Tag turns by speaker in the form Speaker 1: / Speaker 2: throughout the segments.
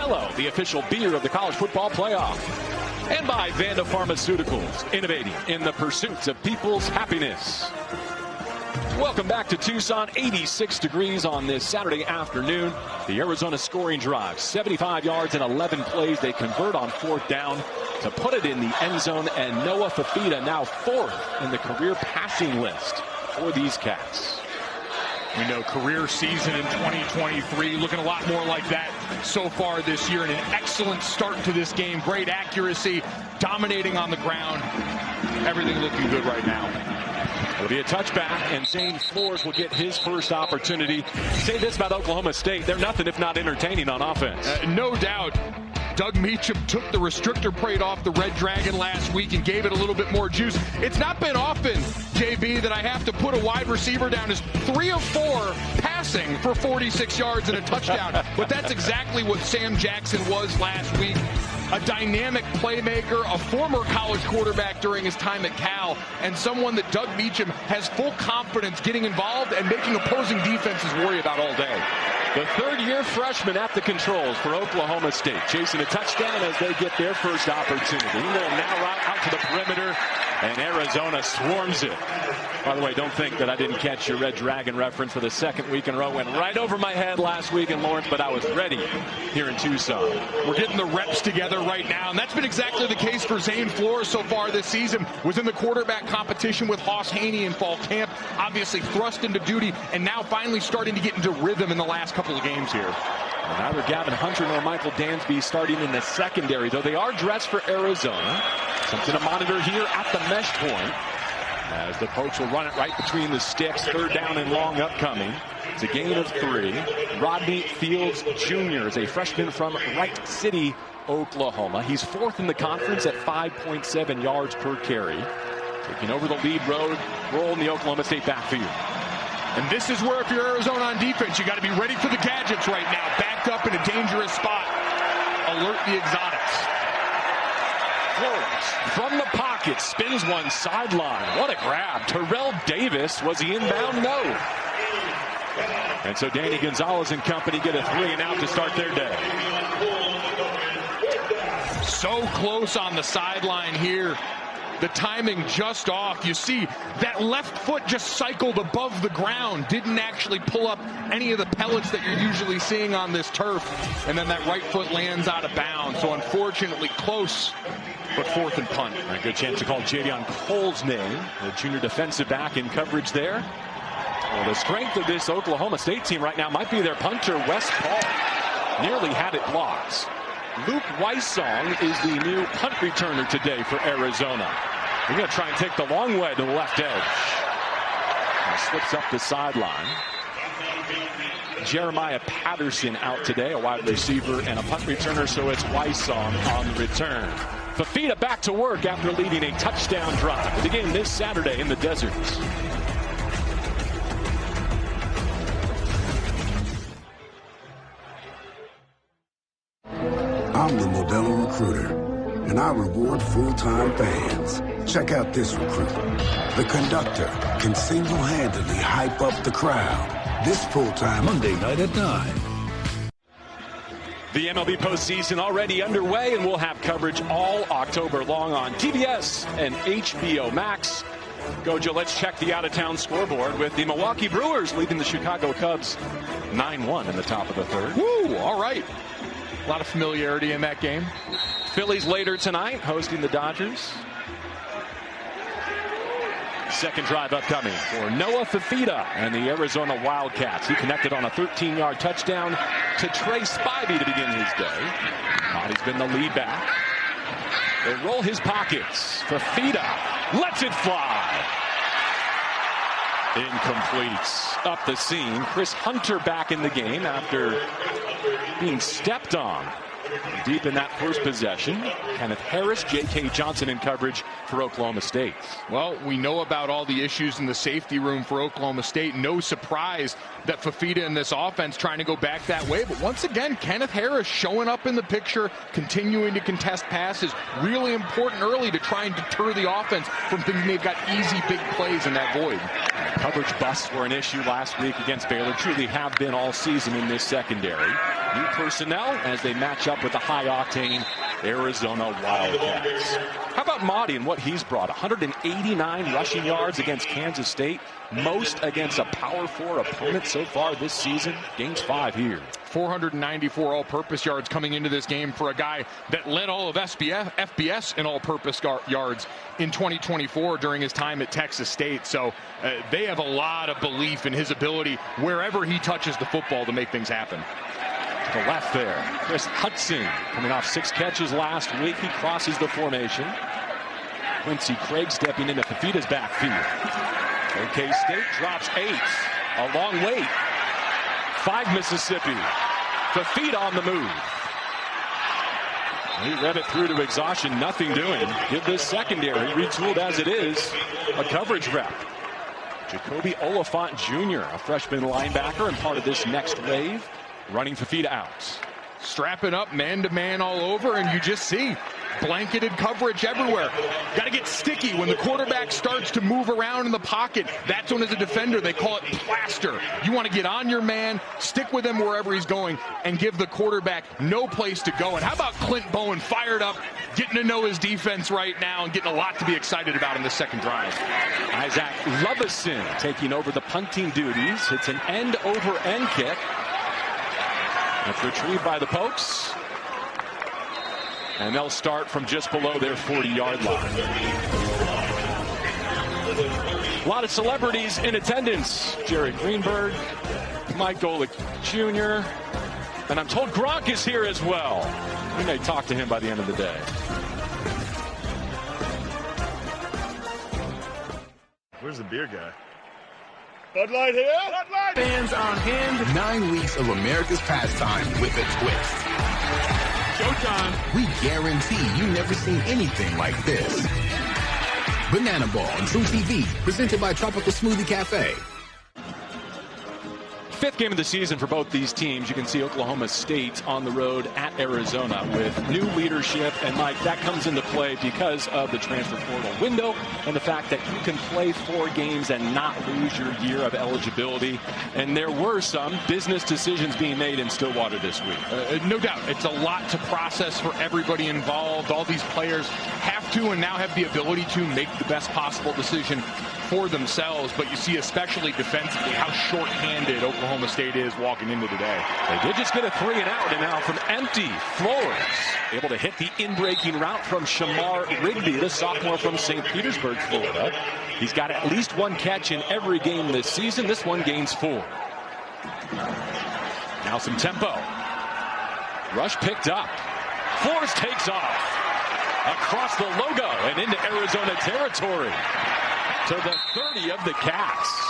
Speaker 1: Modelo, the official beer of the college football playoff. And by Vanda Pharmaceuticals, innovating in the pursuits of people's happiness. Welcome back to Tucson. 86 degrees on this Saturday afternoon. The Arizona scoring drive, 75 yards and 11 plays. They convert on fourth down to put it in the end zone. And Noah Fifita now fourth in the career passing list for these Cats.
Speaker 2: We know career season in 2023 looking a lot more like that so far this year, and an excellent start to this game. Great accuracy, dominating on the ground. Everything looking good right now.
Speaker 1: It'll be a touchback, and Zane Flores will get his first opportunity. Say this about Oklahoma State: they're nothing if not entertaining on offense.
Speaker 2: No doubt. Doug Meacham took the restrictor plate off the Red Dragon last week and gave it a little bit more juice. It's not been often, JB, that I have to put a wide receiver down as 3 of 4 passing for 46 yards and a touchdown. But that's exactly what Sam Jackson was last week. A dynamic playmaker, a former college quarterback during his time at Cal, and someone that Doug Meacham has full confidence getting involved and making opposing defenses worry about all day.
Speaker 1: The third-year freshman at the controls for Oklahoma State, chasing a touchdown as they get their first opportunity. He will now out to the perimeter, and Arizona swarms it. By the way, don't think that I didn't catch your Red Dragon reference for the second week in a row. Went right over my head last week in Lawrence, but I was ready here in Tucson.
Speaker 2: We're getting the reps together right now, and that's been exactly the case for Zane Flores so far this season. Was in the quarterback competition with Hoss Haney in fall camp, obviously thrust into duty, and now finally starting to get into rhythm in the last couple of games here.
Speaker 1: Neither Gavin Hunter nor Michael Dansby starting in the secondary, though they are dressed for Arizona. Something to monitor here at the mesh point, as the Pokes will run it right between the sticks. Third down and long upcoming. It's a gain of 3. Rodney Fields Jr. is a freshman from Wright City, Oklahoma. He's fourth in the conference at 5.7 yards per carry. Taking over the lead role in the Oklahoma State backfield.
Speaker 2: And this is where, if you're Arizona on defense, you got to be ready for the gadgets right now. Backed up in a dangerous spot. Alert the exotics.
Speaker 1: Flores from the pocket, spins one sideline. What a grab. Terrell Davis, was he inbound? No. And so Danny Gonzalez and company get a 3-and-out to start their day.
Speaker 2: So close on the sideline here. The timing just off. You see that left foot just cycled above the ground. Didn't actually pull up any of the pellets that you're usually seeing on this turf. And then that right foot lands out of bounds. So unfortunately close, but fourth and punt.
Speaker 1: A good chance to call Javion Cole's name, the junior defensive back, in coverage there. Well, the strength of this Oklahoma State team right now might be their punter, Wes Paul. Nearly had it blocked. Luke Weissong is the new punt returner today for Arizona. They're going to try and take the long way to the left edge. And slips up the sideline. Jeremiah Patterson out today, a wide receiver and a punt returner, so it's Weissong on the return. Fifita back to work after leading a touchdown drive. Again this Saturday in the deserts.
Speaker 3: I'm the Modelo Recruiter, and I reward full-time fans. Check out this recruit. The conductor can single-handedly hype up the crowd. This full-time Monday night at 9.
Speaker 1: The MLB postseason already underway, and we'll have coverage all October long on TBS and HBO Max. Gojo, let's check the out-of-town scoreboard with the Milwaukee Brewers leading the Chicago Cubs 9-1 in the top of the third.
Speaker 2: Woo, all right. A lot of familiarity in that game.
Speaker 1: Phillies later tonight hosting the Dodgers. Second drive upcoming for Noah Fifita and the Arizona Wildcats. He connected on a 13-yard touchdown to Trey Spivey to begin his day. He's been the lead back. They roll his pockets. Fifita lets it fly. Incomplete. Up the seam. Chris Hunter back in the game after being stepped on deep in that first possession. Kenneth Harris, J.K. Johnson in coverage for Oklahoma State.
Speaker 2: Well, we know about all the issues in the safety room for Oklahoma State. No surprise that Fifita in this offense trying to go back that way. But once again, Kenneth Harris showing up in the picture, continuing to contest passes. Really important early to try and deter the offense from thinking they've got easy big plays in that void.
Speaker 1: Coverage busts were an issue last week against Baylor. Truly have been all season in this secondary. New personnel as they match up with the high-octane Arizona Wildcats. How about Mahdi and what he's brought? 189 rushing yards against Kansas State. Most against a Power 4 opponent so far this season. Gains 5 here.
Speaker 2: 494 all-purpose yards coming into this game for a guy that led all of FBS in all-purpose yards in 2024 during his time at Texas State. So they have a lot of belief in his ability wherever he touches the football to make things happen.
Speaker 1: To the left there, Chris Hudson coming off 6 catches last week. He crosses the formation. Quincy Craig stepping into Fafita's backfield. OK State drops 8. A long wait. 5 Mississippi. Fafita on the move. He read it through to exhaustion. Nothing doing. Give this secondary, retooled as it is, a coverage rep. Jacoby Oliphant Jr., a freshman linebacker and part of this next wave, running Fafita out.
Speaker 2: Strapping up man-to-man all over, and you just see blanketed coverage everywhere. Got to get sticky when the quarterback starts to move around in the pocket. That's when, as a defender, they call it plaster. You want to get on your man, stick with him wherever he's going, and give the quarterback no place to go. And how about Clint Bowen fired up, getting to know his defense right now and getting a lot to be excited about in the second drive.
Speaker 1: Isaac Lovison taking over the punting duties. Hits an end-over-end kick. It's retrieved by the Pokes. And they'll start from just below their 40-yard line. A lot of celebrities in attendance. Jerry Greenberg, Mike Golick Jr., and I'm told Gronk is here as well. We may talk to him by the end of the day.
Speaker 4: Where's the beer guy? Bud Light here. Bud Light.
Speaker 5: Fans on hand. 9 weeks of America's pastime with a twist.
Speaker 4: Showtime.
Speaker 5: We guarantee you never seen anything like this. Banana Ball on True TV, presented by Tropical Smoothie Cafe.
Speaker 1: 5th game of the season for both these teams. You can see Oklahoma State on the road at Arizona with new leadership. And, Mike, that comes into play because of the transfer portal window and the fact that you can play 4 games and not lose your year of eligibility. And there were some business decisions being made in Stillwater this week.
Speaker 2: No doubt. It's a lot to process for everybody involved. All these players have to and now have the ability to make the best possible decision for themselves, but you see especially defensively how short-handed Oklahoma State is walking into today.
Speaker 1: They did just get a 3 and out, and now from empty, Flores able to hit the in-breaking route from Shamar Rigby, the sophomore from St. Petersburg, Florida. He's got at least 1 catch in every game this season. This one gains 4. Now some tempo. Rush picked up. Flores takes off across the logo and into Arizona territory. To the 30 of the Cats.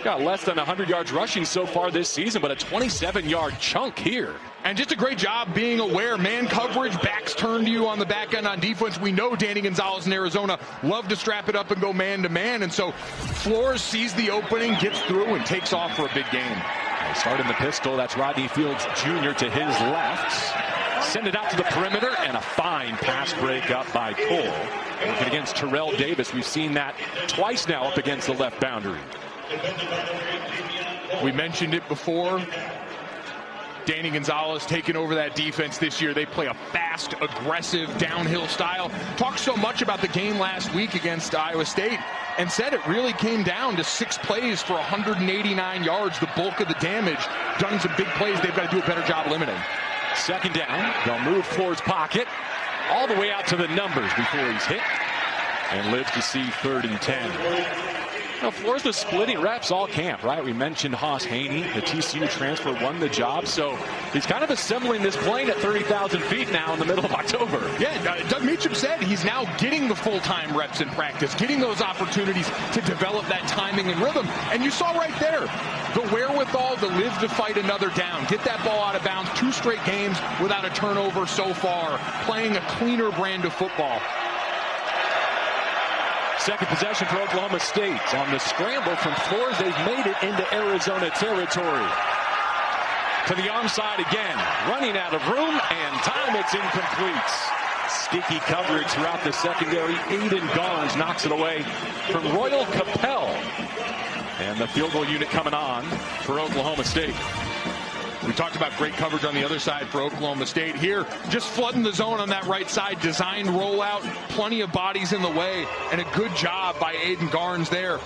Speaker 1: Got less than 100 yards rushing so far this season, but a 27-yard chunk here.
Speaker 2: And just a great job being aware. Man coverage, backs turned to you on the back end on defense. We know Danny Gonzalez in Arizona love to strap it up and go man-to-man. And so Flores sees the opening, gets through, and takes off for a big game.
Speaker 1: They start in the pistol. That's Rodney Fields Jr. to his left. Send it out to the perimeter, and a fine pass break up by Cole. Working against Terrell Davis. We've seen that twice now up against the left boundary.
Speaker 2: We mentioned it before. Danny Gonzalez taking over that defense this year. They play a fast, aggressive, downhill style. Talked so much about the game last week against Iowa State and said it really came down to 6 plays for 189 yards. The bulk of the damage. Done some big plays. They've got to do a better job limiting.
Speaker 1: Second down. They'll move Flores' pocket all the way out to the numbers before he's hit and lives to see 3rd and 10. Now, Flores was splitting reps all camp, right? We mentioned Haas Haney, the TCU transfer, won the job. So he's kind of assembling this plane at 30,000 feet now in the middle of October.
Speaker 2: Yeah, Doug Meacham said he's now getting the full-time reps in practice, getting those opportunities to develop that timing and rhythm. And you saw right there the wherewithal to live to fight another down, get that ball out of bounds. 2 straight games without a turnover so far, playing a cleaner brand of football.
Speaker 1: Second possession for Oklahoma State. On the scramble from Flores, they've made it into Arizona territory. To the onside again. Running out of room, and time it's incomplete. Sticky coverage throughout the secondary. Aiden Gons knocks it away from Royal Capel. And the field goal unit coming on for Oklahoma State.
Speaker 2: We talked about great coverage on the other side for Oklahoma State. Here, just flooding the zone on that right side, designed rollout, plenty of bodies in the way, and a good job by Aiden Garnes there.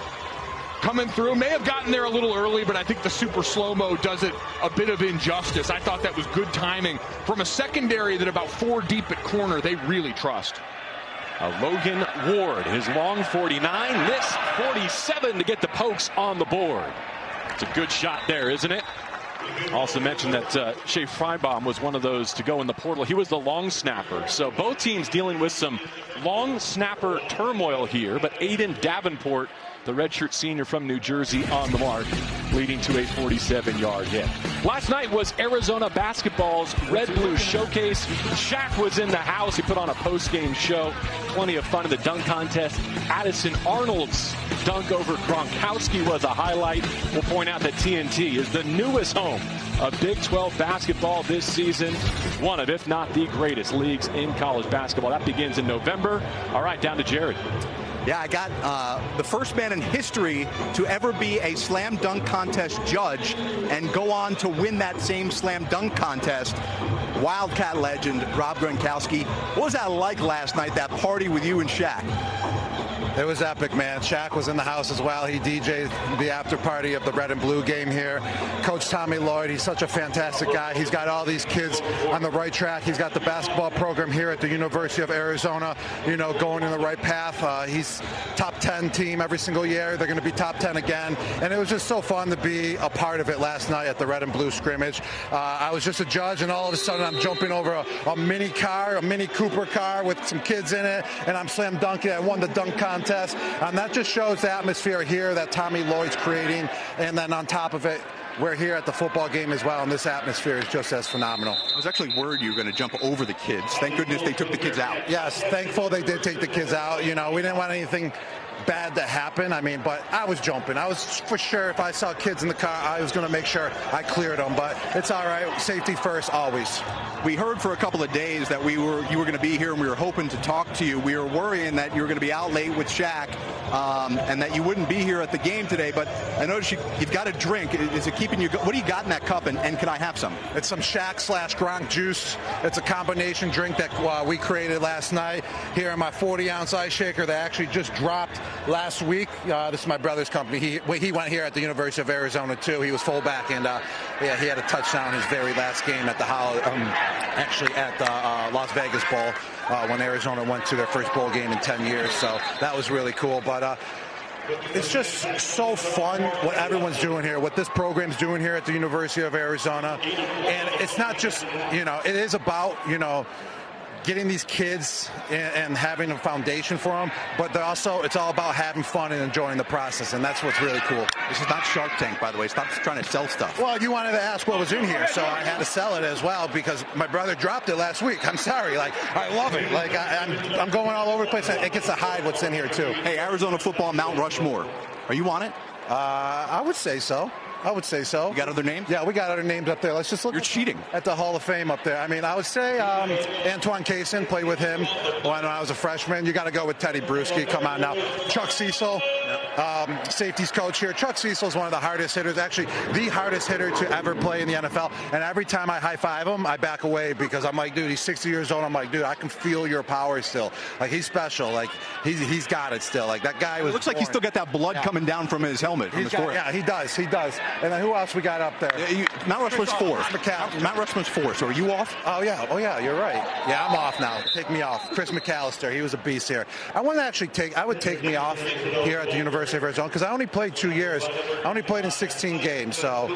Speaker 2: Coming through, may have gotten there a little early, but I think the super slow-mo does it a bit of injustice. I thought that was good timing from a secondary that about 4 deep at corner they really trust.
Speaker 1: Logan Ward, his long 49, this 47 to get the Pokes on the board. It's a good shot there, isn't it? Also mentioned that Shea Frybaum was one of those to go in the portal. He was the long snapper. So both teams dealing with some long snapper turmoil here, but Aiden Davenport, the redshirt senior from New Jersey, on the mark, leading to a 47-yard hit. Last night was Arizona basketball's Red Blue Showcase. Shaq was in the house. He put on a post-game show. Plenty of fun in the dunk contest. Addison Arnold's dunk over Gronkowski was a highlight. We'll point out that TNT is the newest home of Big 12 basketball this season. One of, if not the greatest leagues in college basketball. That begins in November. All right, down to Jared.
Speaker 6: Yeah, I got the first man in history to ever be a slam dunk contest judge and go on to win that same slam dunk contest. Wildcat legend Rob Gronkowski. What was that like last night, that party with you and Shaq?
Speaker 7: It was epic, man. Shaq was in the house as well. He DJ'd the after party of the red and blue game here. Coach Tommy Lloyd, he's such a fantastic guy. He's got all these kids on the right track. He's got the basketball program here at the University of Arizona, you know, going in the right path. He's top 10 team every single year. They're going to be top 10 again. And it was just so fun to be a part of it last night at the red and blue scrimmage. I was just a judge, and all of a sudden I'm jumping over a mini car, a Mini Cooper car with some kids in it, and I'm slam dunking. I won the dunk contest. And that just shows the atmosphere here that Tommy Lloyd's creating. And then on top of it, we're here at the football game as well, and this atmosphere is just as phenomenal.
Speaker 6: I was actually worried you were going to jump over the kids. Thank goodness they took the kids out.
Speaker 7: Yes, thankful they did take the kids out. You know, we didn't want anything bad to happen. I mean, but I was jumping. I was for sure, if I saw kids in the car, I was going to make sure I cleared them. But it's all right. Safety first, always.
Speaker 6: We heard for a couple of days that you were going to be here, and we were hoping to talk to you. We were worrying that you were going to be out late with Shaq, and that you wouldn't be here at the game today. But I noticed you've got a drink. Is it keeping you? What do you got in that cup, and can I have some?
Speaker 7: It's some Shaq/Gronk juice. It's a combination drink that we created last night here in my 40-ounce ice shaker that actually just dropped last week. This is my brother's company. He went here at the University of Arizona too. He was fullback, and he had a touchdown in his very last game at the actually at the Las Vegas Bowl when Arizona went to their first bowl game in 10 years. So that was really cool. But it's just so fun what everyone's doing here, what this program's doing here at the University of Arizona. And it's not just, you know, it is about, you know, getting these kids and having a foundation for them, but it's all about having fun and enjoying the process, and that's what's really cool.
Speaker 6: This is not Shark Tank, by the way. Stop trying to sell stuff.
Speaker 7: Well, you wanted to ask what was in here, so I had to sell it as well because my brother dropped it last week. I'm sorry. Like, I love it. Like, I'm going all over the place. It gets to hide what's in here, too.
Speaker 6: Hey, Arizona football, Mount Rushmore. Are you on it?
Speaker 7: I would say so. I would say so.
Speaker 6: You got other names?
Speaker 7: Yeah, we got other names up there. Let's just look.
Speaker 6: You're cheating.
Speaker 7: At the Hall of Fame up there. I mean, I would say Antoine Cason, played with him when I was a freshman. You got to go with Teddy Bruschi. Come on now. Chuck Cecil, safeties coach here. Chuck Cecil is one of the hardest hitters, actually the hardest hitter to ever play in the NFL. And every time I high-five him, I back away because I'm like, dude, he's 60 years old. I'm like, dude, I can feel your power still. Like, he's special. Like, he's got it still. Like, that guy was.
Speaker 6: It looks like he's still got that blood coming down from his helmet.
Speaker 7: Yeah, he does. He does. And then who else we got up there?
Speaker 6: Mount Rushmore's 4. Mount Rushmore's 4. So are you off?
Speaker 7: Oh yeah, you're right. Yeah, I'm off now. Take me off. Chris McAllister, he was a beast here. I would take me off here at the University of Arizona because I only played 2 years. I only played in 16 games. So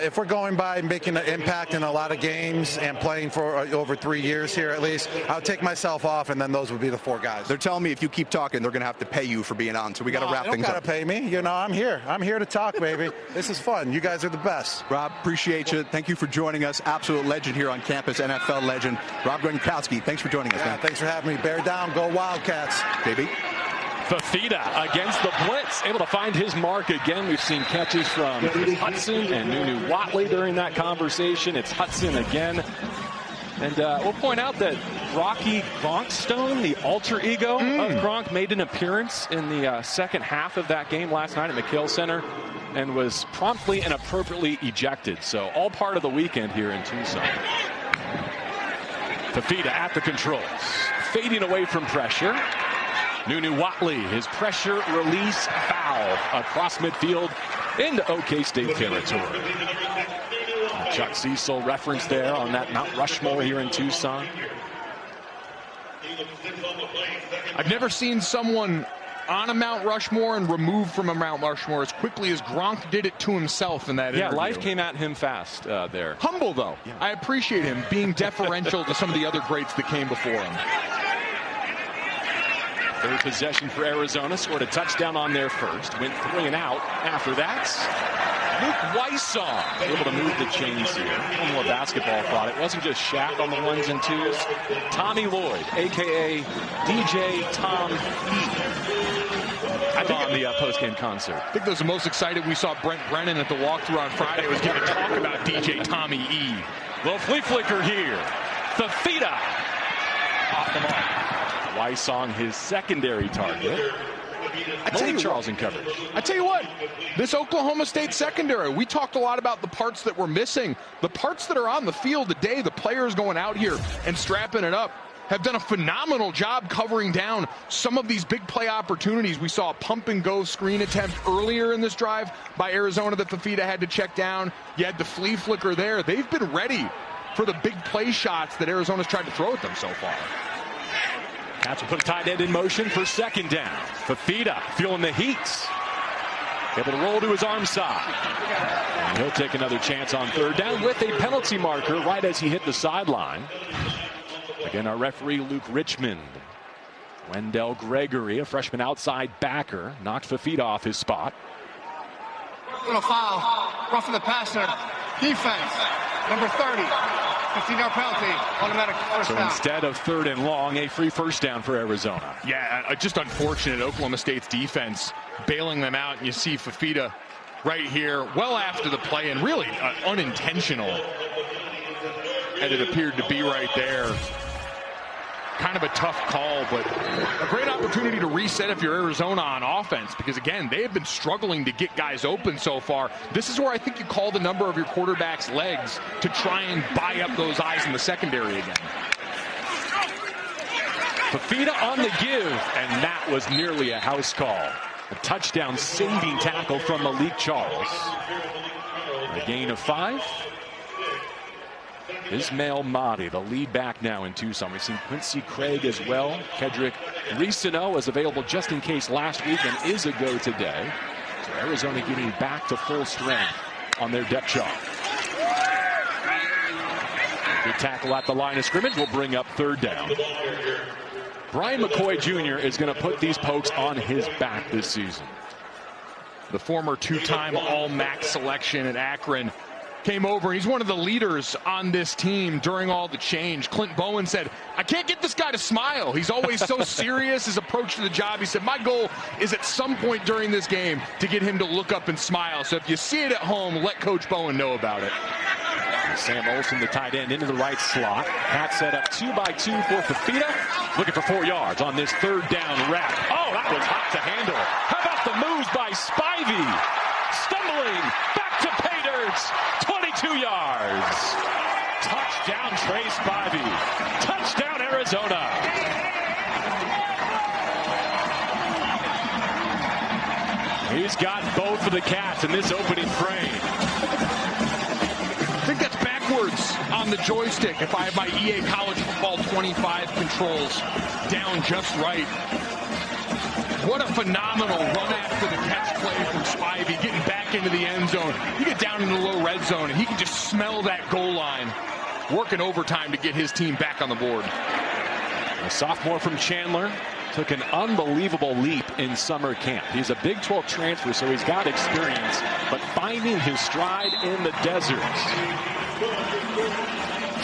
Speaker 7: if we're going by making an impact in a lot of games and playing for over 3 years here at least, I would take myself off, and then those would be the 4 guys.
Speaker 6: They're telling me if you keep talking, they're going to have to pay you for being on. So we got to wrap things up.
Speaker 7: You don't got to pay me. You know, I'm here. I'm here to talk, baby. This is fun. You guys are the best.
Speaker 6: Rob, appreciate you. Thank you for joining us. Absolute legend here on campus, NFL legend. Rob Gronkowski, thanks for joining us, man.
Speaker 7: Thanks for having me. Bear down. Go Wildcats.
Speaker 6: Baby.
Speaker 1: Fafita against the blitz, able to find his mark again. We've seen catches from Hudson and Nunu Watley during that conversation. It's Hudson again. And we'll point out that Rocky Gronkstone, the alter ego of Gronk, made an appearance in the second half of that game last night at McKale Center. and was promptly and appropriately ejected. So all part of the weekend here in Tucson. Fifita at the controls, fading away from pressure. Nunu Watley, his pressure release valve across midfield into OK State territory. Chuck Cecil reference there on that Mount Rushmore here in Tucson.
Speaker 2: I've never seen someone on a Mount Rushmore and removed from a Mount Rushmore as quickly as Gronk did it to himself in that interview.
Speaker 1: Life came at him fast there.
Speaker 2: Humble, though. Yeah. I appreciate him being deferential to some of the other greats that came before him.
Speaker 1: Third possession for Arizona. Scored a touchdown on their first. Went 3 and out after that. Luke Weissong able to move the chains here. One more basketball thought. It wasn't just Shaq on the 1s and 2s. Tommy Lloyd, a.k.a. DJ Tom E. I think on the post-game concert.
Speaker 2: I think that was the most excited we saw Brent Brennan at the walkthrough on Friday. Was getting to talk about DJ Tommy E.
Speaker 1: Little flea flicker here. Fifita off the mark. Weissong, his secondary target. Malik Charles in coverage.
Speaker 2: I tell you what, this Oklahoma State secondary, we talked a lot about the parts that were missing. The parts that are on the field today, the players going out here and strapping it up, have done a phenomenal job covering down some of these big play opportunities. We saw a pump and go screen attempt earlier in this drive by Arizona that Fifita had to check down. You had the flea flicker there. They've been ready for the big play shots that Arizona's tried to throw at them so far.
Speaker 1: Cats will put a tight end in motion for second down. Fifita feeling the heat. Able to roll to his arm side. And he'll take another chance on third down with a penalty marker right as he hit the sideline. Again, our referee, Luke Richmond. Wendell Gregory, a freshman outside backer, knocked Fifita off his spot.
Speaker 8: Little foul, roughing the passer. Defense, number 30. 15-yard penalty, automatic first down.
Speaker 1: So instead of third and long, a free first down for Arizona.
Speaker 2: Yeah, just unfortunate. Oklahoma State's defense bailing them out, and you see Fifita right here well after the play, and really unintentional. And it appeared to be right there. Kind of a tough call, but a great opportunity to reset if you're Arizona on offense, because again, they have been struggling to get guys open so far. This is where I think you call the number of your quarterback's legs to try and buy up those eyes in the secondary again.
Speaker 1: Fifita on the give, and that was nearly a house call. A touchdown saving tackle from Malik Charles. A gain of 5. Ismail Mahdi, the lead back now in Tucson. We've seen Quincy Craig as well. Kedrick Ricino is available just in case last week and is a go today. So Arizona getting back to full strength on their depth chart. Good tackle at the line of scrimmage will bring up third down. Brian McCoy Jr. is going to put these Pokes on his back this season.
Speaker 2: The former two-time All-MAC selection at Akron came over, and he's one of the leaders on this team during all the change. Clint Bowen said, I can't get this guy to smile. He's always so serious, his approach to the job. He said, my goal is at some point during this game to get him to look up and smile. So if you see it at home, let Coach Bowen know about it.
Speaker 1: Sam Olsen, the tight end, into the right slot. Pat set up 2-by-2 for Fifita. Looking for 4 yards on this third down wrap. Oh, that was hot to handle. How about the moves by Spivey? Stumbling back to pay dirt. 22 yards. Touchdown, Trey Spivey. Touchdown, Arizona. He's got both of the Cats in this opening frame.
Speaker 2: I think that's backwards on the joystick if I have my EA College Football 25 controls down just right. What a phenomenal run after the catch play from Spivey, getting back into the end zone. You get down in the low red zone, and he can just smell that goal line, working overtime to get his team back on the board.
Speaker 1: A sophomore from Chandler took an unbelievable leap in summer camp. He's a Big 12 transfer, so he's got experience, but finding his stride in the desert.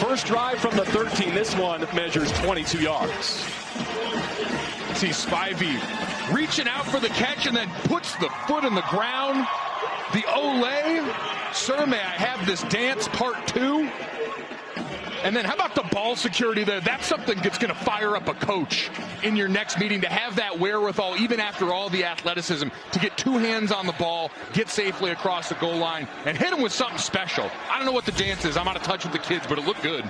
Speaker 1: First drive from the 13. This one measures 22 yards.
Speaker 2: See Spivey reaching out for the catch and then puts the foot in the ground. The Olay, sir, may I have this dance part 2? And then how about the ball security there? That's something that's going to fire up a coach in your next meeting, to have that wherewithal, even after all the athleticism, to get two hands on the ball, get safely across the goal line, and hit him with something special. I don't know what the dance is. I'm out of touch with the kids, but it looked good.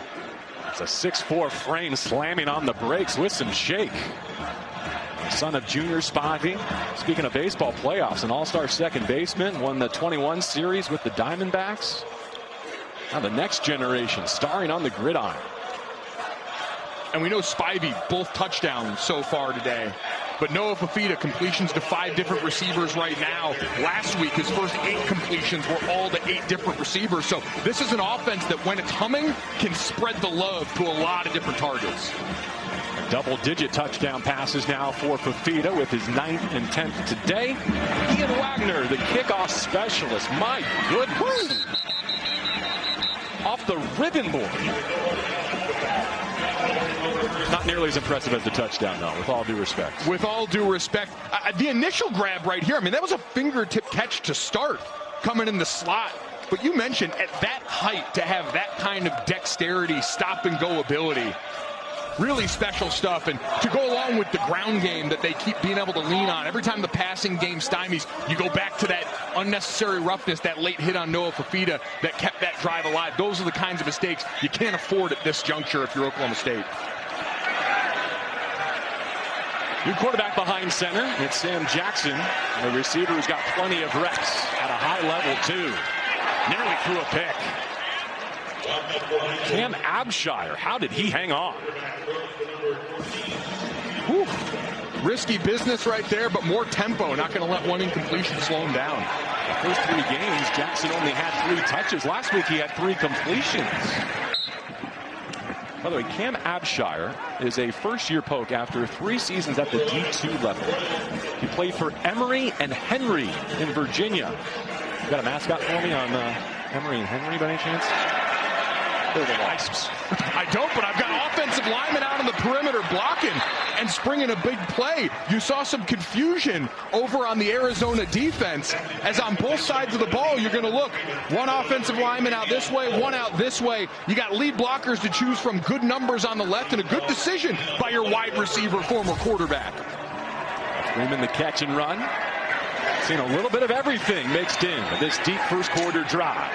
Speaker 1: It's a 6'4" frame slamming on the brakes with some shake. Son of Junior Spivey. Speaking of baseball playoffs, an all-star second baseman, won the 21 series with the Diamondbacks. Now the next generation starring on the gridiron.
Speaker 2: And we know Spivey, both touchdowns so far today. But Noah Fifita, completions to 5 different receivers right now. Last week, his first 8 completions were all to 8 different receivers. So this is an offense that, when it's humming, can spread the love to a lot of different targets.
Speaker 1: Double-digit touchdown passes now for Fifita with his 9th and 10th today. Ian Wagner, the kickoff specialist. My goodness. Off the ribbon board. Not nearly as impressive as the touchdown, though, with all due respect.
Speaker 2: With all due respect, the initial grab right here, I mean, that was a fingertip catch to start, coming in the slot. But you mentioned at that height to have that kind of dexterity, stop-and-go ability. Really special stuff, and to go along with the ground game that they keep being able to lean on. Every time the passing game stymies, you go back to that unnecessary roughness, that late hit on Noah Fifita that kept that drive alive. Those are the kinds of mistakes you can't afford at this juncture if you're Oklahoma State.
Speaker 1: New quarterback behind center. It's Sam Jackson, the receiver who's got plenty of reps at a high level, too. Nearly threw a pick. Cam Abshire, how did he hang on?
Speaker 2: Whew. Risky business right there, but more tempo. Not going to let one incompletion slow him down.
Speaker 1: The first 3 games, Jackson only had 3 touches. Last week he had 3 completions. By the way, Cam Abshire is a first-year poke after 3 seasons at the D2 level. He played for Emory and Henry in Virginia. You got a mascot for me on Emory and Henry by any chance? They're the Wasps.
Speaker 2: I don't, but I've got offensive linemen out on the perimeter blocking and springing a big play. You saw some confusion over on the Arizona defense, as on both sides of the ball, you're going to look. One offensive lineman out this way, one out this way. You got lead blockers to choose from, good numbers on the left, and a good decision by your wide receiver, former quarterback.
Speaker 1: Freeman the catch and run. Seen a little bit of everything mixed in this deep first quarter drive.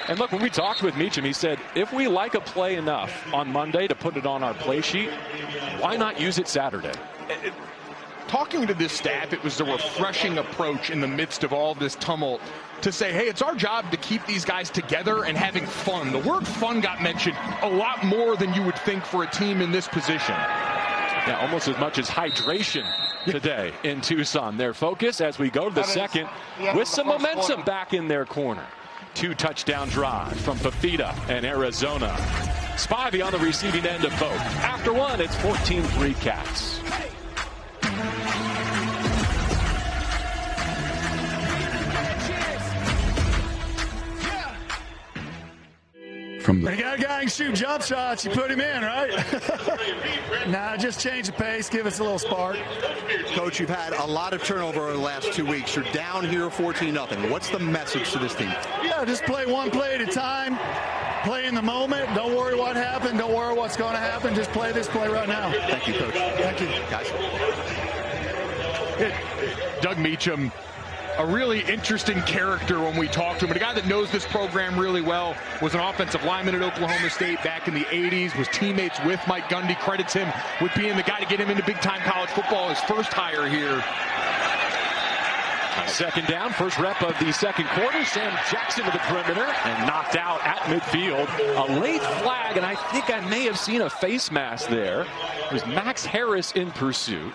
Speaker 1: And look, when we talked with Meacham, he said, if we like a play enough on Monday to put it on our play sheet, why not use it Saturday?
Speaker 2: Talking to this staff, it was a refreshing approach in the midst of all this tumult to say, hey, it's our job to keep these guys together and having fun. The word fun got mentioned a lot more than you would think for a team in this position.
Speaker 1: Yeah, almost as much as hydration today in Tucson. Their focus as we go to the second with some momentum back in their corner. 2 touchdown drive from Fifita and Arizona. Spivey on the receiving end of both. After one, it's 14-3 Cats.
Speaker 9: When you got a guy who can shoot jump shots, you put him in, right? Nah, just change the pace, give us a little spark.
Speaker 6: Coach, you've had a lot of turnover over the last 2 weeks. You're down here 14-0. What's the message to this team?
Speaker 9: Yeah, just play one play at a time. Play in the moment. Don't worry what happened. Don't worry what's going to happen. Just play this play right now.
Speaker 6: Thank you, Coach.
Speaker 9: Thank you.
Speaker 6: Guys.
Speaker 2: Doug Meacham, a really interesting character when we talk to him, but a guy that knows this program really well, was an offensive lineman at Oklahoma State back in the 80s, was teammates with Mike Gundy, credits him with being the guy to get him into big-time college football, his first hire here.
Speaker 1: Second down, first rep of the second quarter. Sam Jackson to the perimeter and knocked out at midfield. A late flag, and I think I may have seen a face mask there. It was Max Harris in pursuit.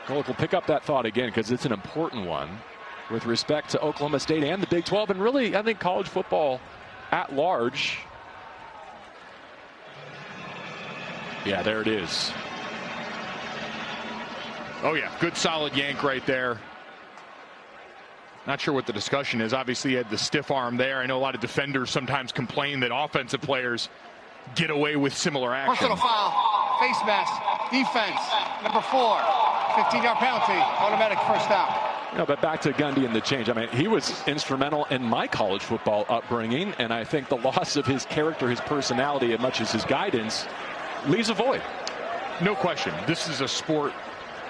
Speaker 1: We'll pick up that thought again because it's an important one with respect to Oklahoma State and the Big 12, and really, I think, college football at large. Yeah, there it is.
Speaker 2: Oh, yeah, good solid yank right there. Not sure what the discussion is. Obviously, he had the stiff arm there. I know a lot of defenders sometimes complain that offensive players get away with similar action.
Speaker 8: Personal foul, face mask, defense, number 4, 15-yard penalty, automatic first down.
Speaker 1: No, but back to Gundy and the change. I mean, he was instrumental in my college football upbringing, and I think the loss of his character, his personality, as much as his guidance, leaves a void.
Speaker 2: No question. This is a sport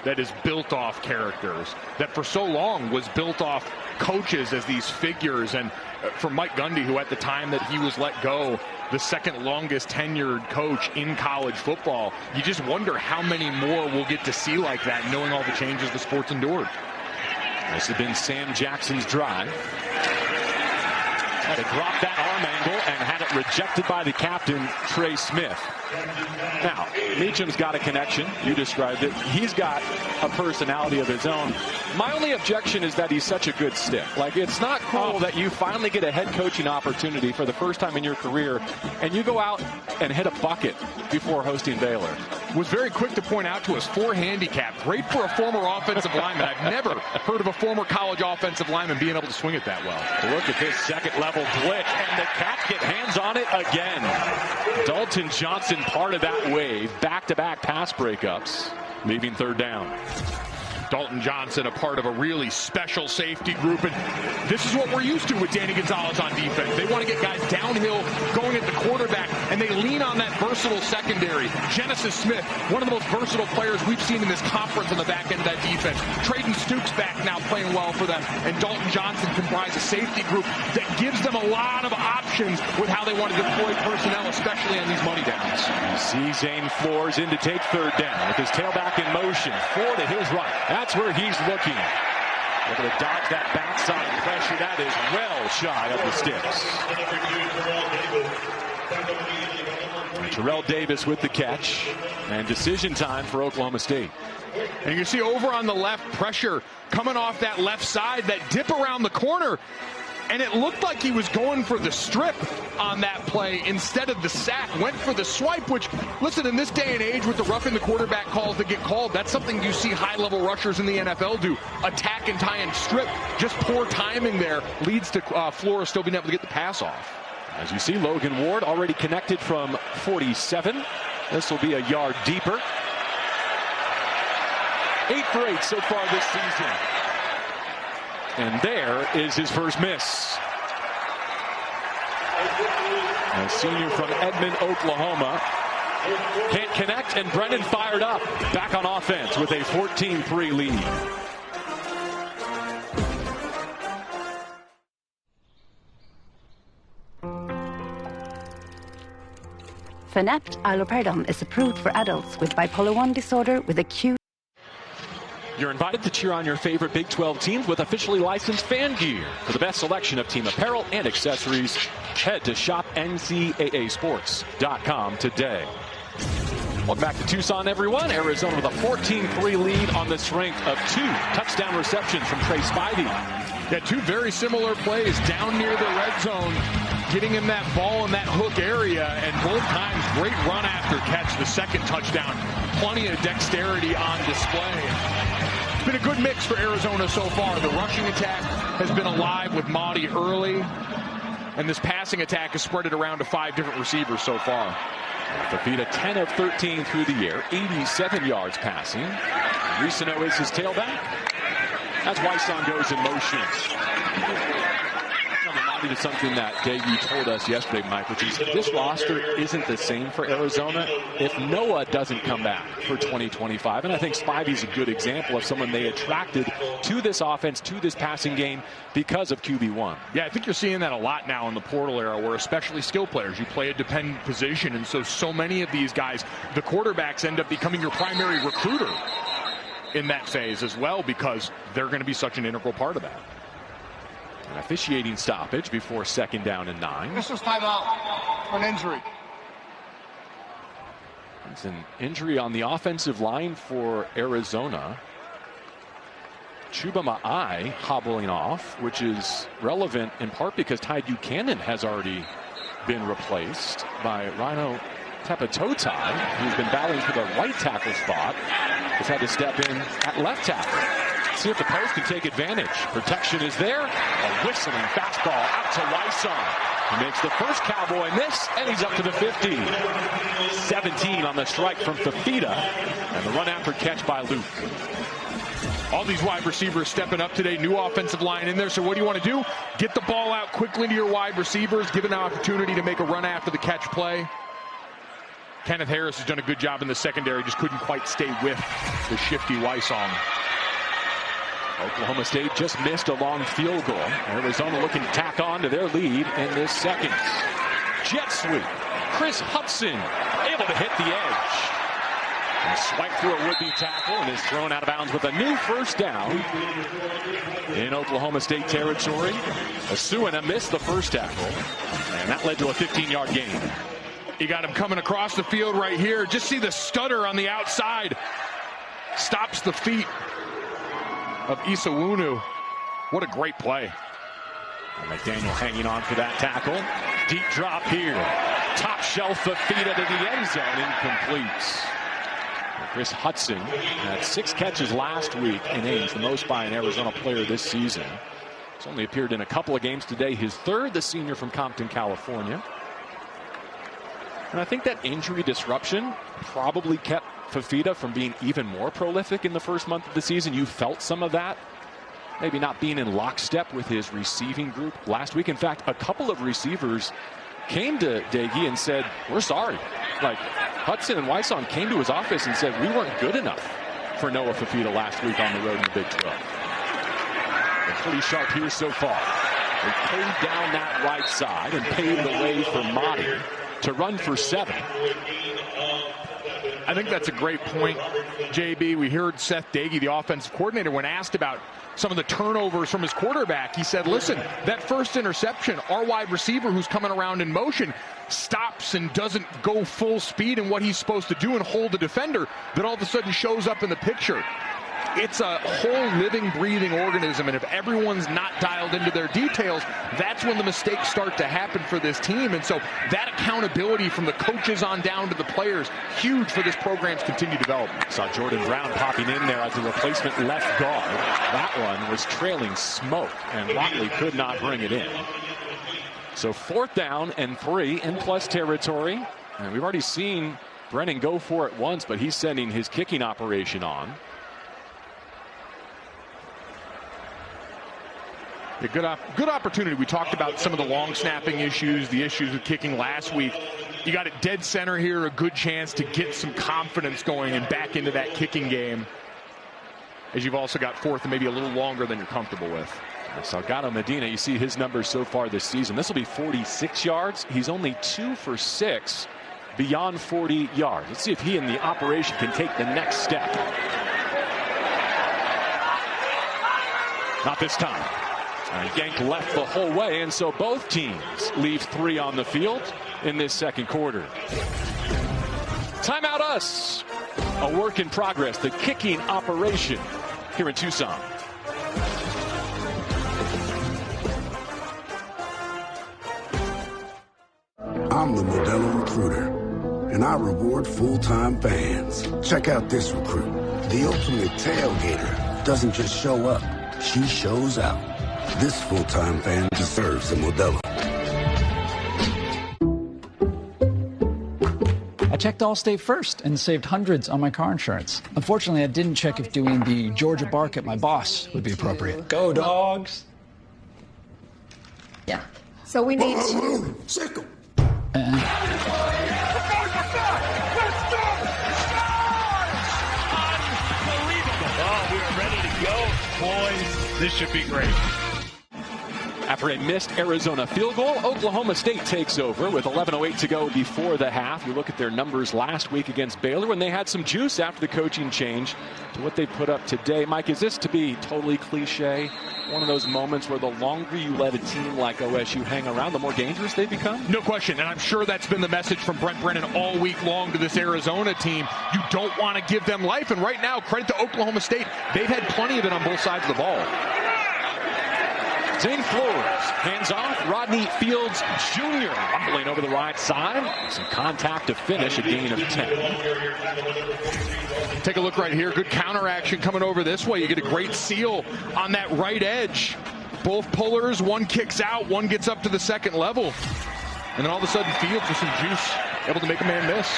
Speaker 2: that is built off characters, that for so long was built off coaches as these figures. And for Mike Gundy, who at the time that he was let go, the second longest tenured coach in college football, you just wonder how many more we'll get to see like that, knowing all the changes the sport's endured.
Speaker 1: This has been Sam Jackson's drive. Had to drop that arm angle and had it rejected by the captain, Trey Smith. Now, Meacham's got a connection. You described it. He's got a personality of his own. My only objection is that he's such a good stick. Like, it's not cool that you finally get a head coaching opportunity for the first time in your career, and you go out and hit a bucket before hosting Baylor.
Speaker 2: Was very quick to point out to us, 4 handicap. Great for a former offensive lineman. I've never heard of a former college offensive lineman being able to swing it that well.
Speaker 1: Look at this second-level blitz, and the Cats get hands on it again. Dalton Johnson part of that wave. Back-to-back pass breakups, leaving third down.
Speaker 2: Dalton Johnson, a part of a really special safety group, and this is what we're used to with Danny Gonzalez on defense. They want to get guys downhill, going at the quarterback, and they lean on that versatile secondary. Genesis Smith, one of the most versatile players we've seen in this conference on the back end of that defense. Traden Stukes back now playing well for them, and Dalton Johnson comprise a safety group that gives them a lot of options with how they want to deploy personnel, especially on these money downs.
Speaker 1: You see Zane Flores in to take third down with his tailback in motion. 4 to his right. That's where he's looking. Able to dodge that backside pressure. That is well shy of the sticks. Terrell Davis with the catch. And decision time for Oklahoma State.
Speaker 2: And you can see over on the left, pressure coming off that left side, that dip around the corner. And it looked like he was going for the strip on that play instead of the sack. Went for the swipe, which, listen, in this day and age with the roughing the quarterback calls that get called, that's something you see high-level rushers in the NFL do. Attack and tie and strip. Just poor timing there leads to Flores still being able to get the pass off.
Speaker 1: As you see, Logan Ward already connected from 47. This will be a yard deeper. 8 for 8 so far this season. And there is his first miss. A senior from Edmond, Oklahoma. Can't connect, and Brennan fired up. Back on offense with a 14-3 lead.
Speaker 10: Fanapt Allopurinol is approved for adults with bipolar I disorder with acute.
Speaker 1: You're invited to cheer on your favorite Big 12 teams with officially licensed fan gear. For the best selection of team apparel and accessories, head to shopncaasports.com today. Welcome back to Tucson, everyone. Arizona with a 14-3 lead on the strength of 2 touchdown receptions from Trey Spivey.
Speaker 2: Yeah, 2 very similar plays down near the red zone, getting him that ball in that hook area, and both times great run after catch. The second touchdown, plenty of dexterity on display. It's been a good mix for Arizona so far. The rushing attack has been alive with Maudie early, and this passing attack has spread it around to 5 different receivers so far.
Speaker 1: Fafita 10 of 13 through the air, 87 yards passing. Risano is his tailback. As Wyson goes in motion. To something that Davey told us yesterday, Mike, which is this roster isn't the same for Arizona if Noah doesn't come back for 2025. And I think Spivey's a good example of someone they attracted to this offense, to this passing game because of QB1.
Speaker 2: Yeah, I think you're seeing that a lot now in the portal era where especially skill players, you play a dependent position. And so many of these guys, the quarterbacks end up becoming your primary recruiter in that phase as well because they're going to be such an integral part of that.
Speaker 1: An officiating stoppage before 2nd down and 9.
Speaker 8: This is timeout for an injury.
Speaker 1: It's an injury on the offensive line for Arizona. Chuba Ma'ai hobbling off, which is relevant in part because Ty Buchanan has already been replaced by Rhino Tepatotai, who's been battling for the right tackle spot. Has had to step in at left tackle. See if the post can take advantage. Protection is there. A whistling fastball out to Wyson. He makes the first Cowboy miss, and he's up to the 50. 17 on the strike from Fafita, and the run after catch by Luke.
Speaker 2: All these wide receivers stepping up today, new offensive line in there. So what do you want to do? Get the ball out quickly to your wide receivers, give an opportunity to make a run after the catch play. Kenneth Harris has done a good job in the secondary, just couldn't quite stay with the shifty Wysong.
Speaker 1: Oklahoma State just missed a long field goal. Arizona looking to tack on to their lead in this second. Jet sweep. Chris Hudson able to hit the edge. And swipe through a would-be tackle and is thrown out of bounds with a new first down in Oklahoma State territory. Asuina missed the first tackle, and that led to a 15-yard gain.
Speaker 2: You got him coming across the field right here. Just see the stutter on the outside. Stops the feet of Isawunu. What a great play.
Speaker 1: And McDaniel hanging on for that tackle. Deep drop here. Top shelf Fifita to the end zone. Incomplete. Chris Hudson had 6 catches last week in Ames, the most by an Arizona player this season. He's only appeared in a couple of games today. His third, the senior from Compton, California. And I think that injury disruption probably kept Fifita from being even more prolific in the first month of the season. You felt some of that. Maybe not being in lockstep with his receiving group last week. In fact, a couple of receivers came to Doege and said, we're sorry. Like, Hudson and Wysong came to his office and said, we weren't good enough for Noah Fifita last week on the road in the Big 12. They're pretty sharp here so far. They paid down that right side and paved the way for Madi to run for 7.
Speaker 2: I think that's a great point, JB. We heard Seth Doege, the offensive coordinator, when asked about some of the turnovers from his quarterback. He said, listen, that first interception, our wide receiver who's coming around in motion stops and doesn't go full speed in what he's supposed to do and hold the defender, that all of a sudden shows up in the picture. It's a whole living, breathing organism, and if everyone's not dialed into their details, that's when the mistakes start to happen for this team. And so that accountability from the coaches on down to the players, huge for this program's continued development.
Speaker 1: Saw Jordan Brown popping in there as a replacement left guard. That one was trailing smoke, and Watley could not bring it in. So 4th down and 3 in plus territory. And we've already seen Brennan go for it once, but he's sending his kicking operation on.
Speaker 2: A good opportunity. We talked about some of the long snapping issues, the issues with kicking last week. You got it dead center here, a good chance to get some confidence going and back into that kicking game, as you've also got 4th and maybe a little longer than you're comfortable with.
Speaker 1: Salgado Medina, you see his numbers so far this season. This will be 46 yards. He's only 2 for 6 beyond 40 yards. Let's see if he and the operation can take the next step. Not this time. Yanked left the whole way, and so both teams leave 3 on the field in this second quarter. Timeout us. A work in progress, the kicking operation here in Tucson.
Speaker 3: I'm the Modelo Recruiter, and I reward full-time fans. Check out this recruit. The ultimate tailgater doesn't just show up, she shows out. This full-time fan deserves a Modelo.
Speaker 11: I checked Allstate first and saved hundreds on my car insurance. Unfortunately, I didn't check if doing the Georgia bark at my boss would be appropriate. Go, dogs!
Speaker 12: Yeah. So we need
Speaker 3: to... Sickle!
Speaker 1: Boys, this should be great. After a missed Arizona field goal, Oklahoma State takes over with 11:08 to go before the half. You look at their numbers last week against Baylor when they had some juice after the coaching change to what they put up today. Mike, is this to be totally cliche? One of those moments where the longer you let a team like OSU hang around, the more dangerous they become?
Speaker 2: No question, and I'm sure that's been the message from Brent Brennan all week long to this Arizona team. You don't want to give them life, and right now, credit to Oklahoma State, they've had plenty of it on both sides of the ball.
Speaker 1: Zane Flores, hands off. Rodney Fields Jr. rumbling over the right side. Some contact to finish, a gain of 10.
Speaker 2: Take a look right here. Good counter action coming over this way. You get a great seal on that right edge. Both pullers, one kicks out, one gets up to the second level. And then all of a sudden, Fields with some juice. able to make a man miss.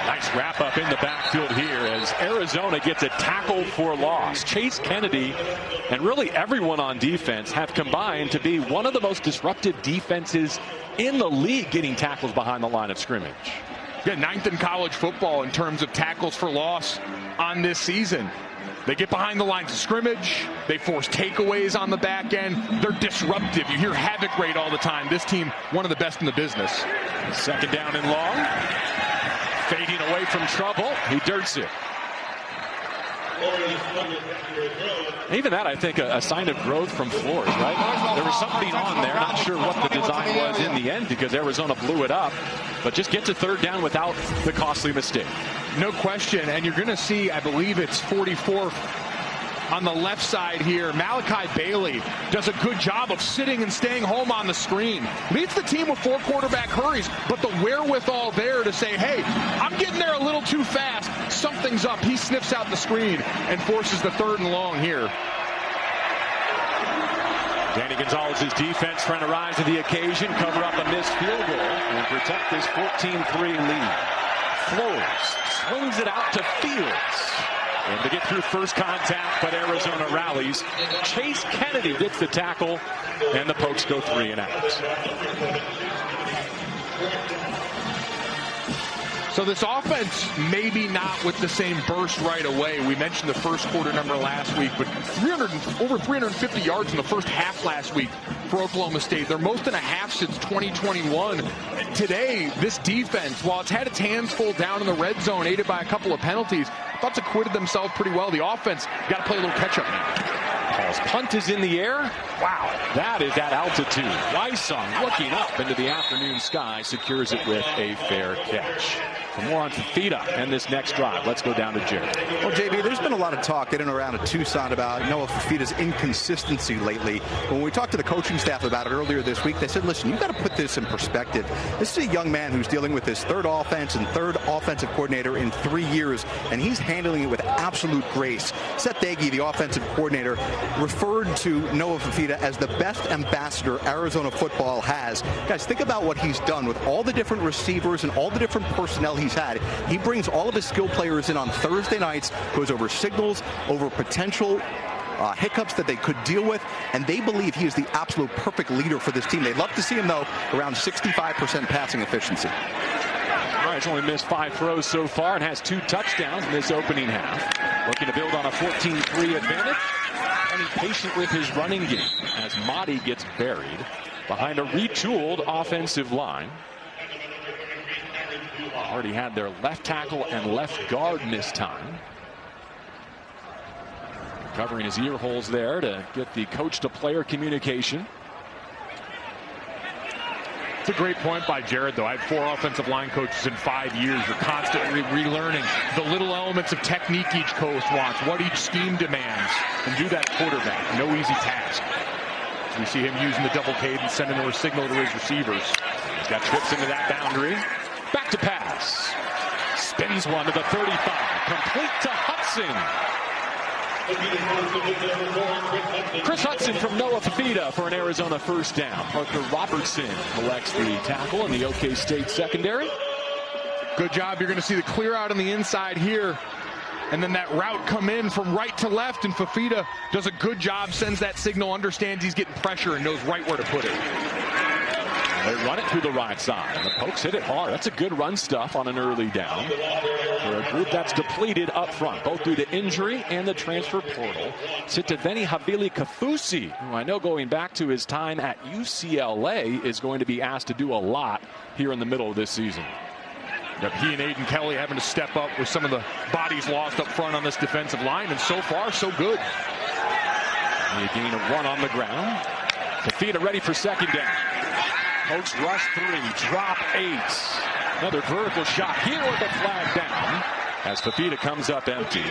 Speaker 1: Nice wrap up in the backfield here as Arizona gets a tackle for loss. Chase Kennedy and really everyone on defense have combined to be one of the most disruptive defenses in the league, getting tackles behind the line of scrimmage.
Speaker 2: Yeah, 9th in college football in terms of tackles for loss on this season. They get behind the lines of scrimmage. They force takeaways on the back end. They're disruptive. You hear havoc rate all the time. This team, one of the best in the business.
Speaker 1: Second down and long. Fading away from trouble. He dirts it. Even that, I think, a sign of growth from Flores, right? There was something on there. Not sure what the design was in the end because Arizona blew it up. But just gets a third down without the costly mistake.
Speaker 2: No question. And you're going to see, I believe it's 44th on the left side here. Malachi Bailey does a good job of sitting and staying home on the screen. Leads the team with 4 quarterback hurries, but the wherewithal there to say, hey, I'm getting there a little too fast. Something's up. He sniffs out the screen and forces the 3rd and long here.
Speaker 1: Danny Gonzalez's defense trying to rise to the occasion, cover up a missed field goal, and protect this 14-3 lead. Flores swings it out to Fields. And to get through first contact, but Arizona rallies. Chase Kennedy gets the tackle, and the Pokes go 3 and out.
Speaker 2: So this offense, maybe not with the same burst right away. We mentioned the first quarter number last week, but over 350 yards in the first half last week for Oklahoma State. Their most in a half since 2021. Today, this defense, while it's had its hands full down in the red zone, aided by a couple of penalties, I thought it's acquitted themselves pretty well. The offense got to play a little catch-up now.
Speaker 1: Paul's punt is in the air. Wow, that is at altitude. Wysong looking up into the afternoon sky, secures it with a fair catch. For more on Fifita and this next drive, let's go down to Jared.
Speaker 6: Well, JB, there's been a lot of talk in and around of Tucson about Noah Fifita's inconsistency lately. When we talked to the coaching staff about it earlier this week, they said, listen, you've got to put this in perspective. This is a young man who's dealing with his 3rd offense and 3rd offensive coordinator in 3 years, and he's handling it with absolute grace. Seth Doege, the offensive coordinator, referred to Noah Fifita as the best ambassador Arizona football has. Guys, think about what he's done with all the different receivers and all the different personnel he's had. He brings all of his skill players in on Thursday nights, goes over signals, over potential hiccups that they could deal with, and they believe he is the absolute perfect leader for this team. They'd love to see him, though, around 65% passing efficiency.
Speaker 1: All right, he's only missed 5 throws so far and has 2 touchdowns in this opening half. Looking to build on a 14-3 advantage. And he's patient with his running game as Mahdi gets buried behind a retooled offensive line. Already had their left tackle and left guard miss time. Covering his ear holes there to get the coach-to-player communication.
Speaker 2: It's a great point by Jared, though. I had 4 offensive line coaches in 5 years. You're constantly relearning the little elements of technique each coach wants, what each scheme demands, and do that quarterback. No easy task. As we see him using the double cadence, sending a signal to his receivers.
Speaker 1: He's got trips into that boundary. Back to pass. Spins one to the 35. Complete to Hudson. Chris Hudson from Noah Fifita for an Arizona first down. Parker Robertson collects the tackle in the OK State secondary.
Speaker 2: Good job. You're going to see the clear out on the inside here. And then that route come in from right to left, and Fifita does a good job, sends that signal, understands he's getting pressure, and knows right where to put it.
Speaker 1: They run it through the right side. And the Pokes hit it hard. That's a good run stuff on an early down. For a group that's depleted up front, both due to injury and the transfer portal. Sitiveni Havili Kafusi, who I know going back to his time at UCLA, is going to be asked to do a lot here in the middle of this season.
Speaker 2: Yep, he and Aiden Kelly having to step up with some of the bodies lost up front on this defensive line, and so far, so good.
Speaker 1: And a gain of 1 on the ground. Fifita ready for second down. Pokes rush 3, drop 8. Another vertical shot here with the flag down as Fifita comes up empty.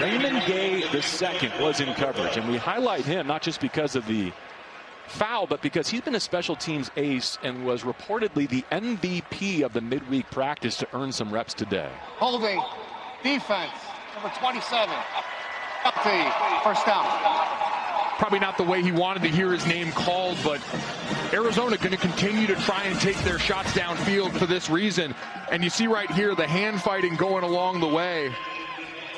Speaker 1: Raymond Gay II was in coverage, and we highlight him not just because of the foul, but because he's been a special teams ace and was reportedly the MVP of the midweek practice to earn some reps today.
Speaker 8: Holding, defense, number 27. Up to first down.
Speaker 2: probably not the way he wanted to hear his name called, but Arizona going to continue to try and take their shots downfield for this reason. And you see right here the hand fighting going along the way.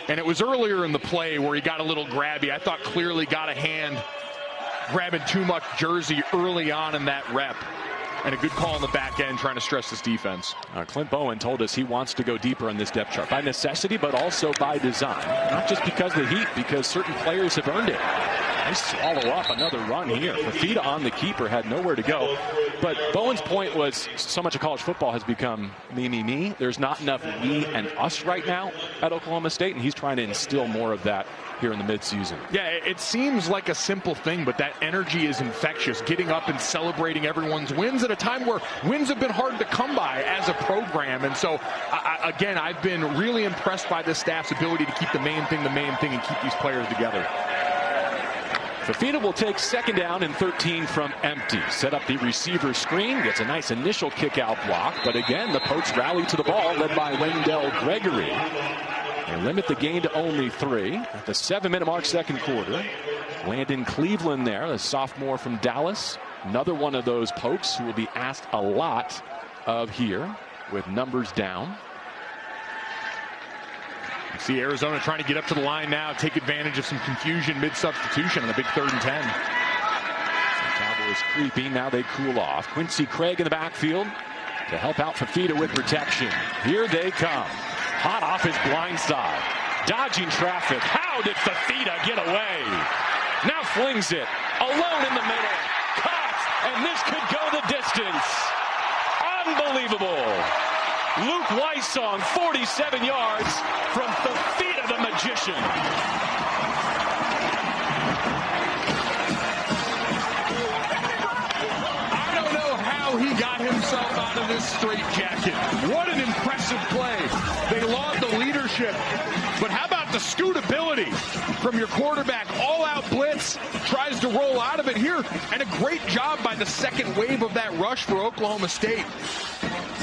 Speaker 2: And it was earlier in the play where he got a little grabby. I thought clearly got a hand grabbing too much jersey early on in that rep. And a good call on the back end trying to stress this defense.
Speaker 1: Clint Bowen told us he wants to go deeper on this depth chart by necessity, but also by design. Not just because of the heat, because certain players have earned it. They swallow up another run here. Fafita on the keeper had nowhere to go. But Bowen's point was so much of college football has become me, me, me. There's not enough we and us right now at Oklahoma State, and he's trying to instill more of that here in the midseason.
Speaker 2: Yeah, it seems like a simple thing, but that energy is infectious. Getting up and celebrating everyone's wins at a time where wins have been hard to come by as a program. And so, again, I've been really impressed by this staff's ability to keep the main thing, and keep these players together.
Speaker 1: Fafita will take second down and 13 from empty. Set up the receiver screen, gets a nice initial kick-out block, but again, the Pokes rally to the ball, led by Wendell Gregory. They limit the gain to only 3 at the 7-minute mark, second quarter. Landon Cleveland there, the sophomore from Dallas. Another one of those Pokes who will be asked a lot of here with numbers down.
Speaker 2: You see Arizona trying to get up to the line now, take advantage of some confusion mid-substitution on the big 3rd and 10.
Speaker 1: Cowboys creeping, now they cool off. Quincy Craig in the backfield to help out Fafita with protection. Here they come. Hot off his blind side. Dodging traffic. How did Fafita get away? Now flings it. Alone in the middle. Caught. And this could go the distance. Unbelievable. Luke Weissong, 47 yards from Fafita the magician.
Speaker 2: I don't know how he got himself out of this straitjacket. What an impressive play. They laud the leadership, but how about the scootability from your quarterback? All-out blitz, tries to roll out of it here, and a great job by the second wave of that rush for Oklahoma State.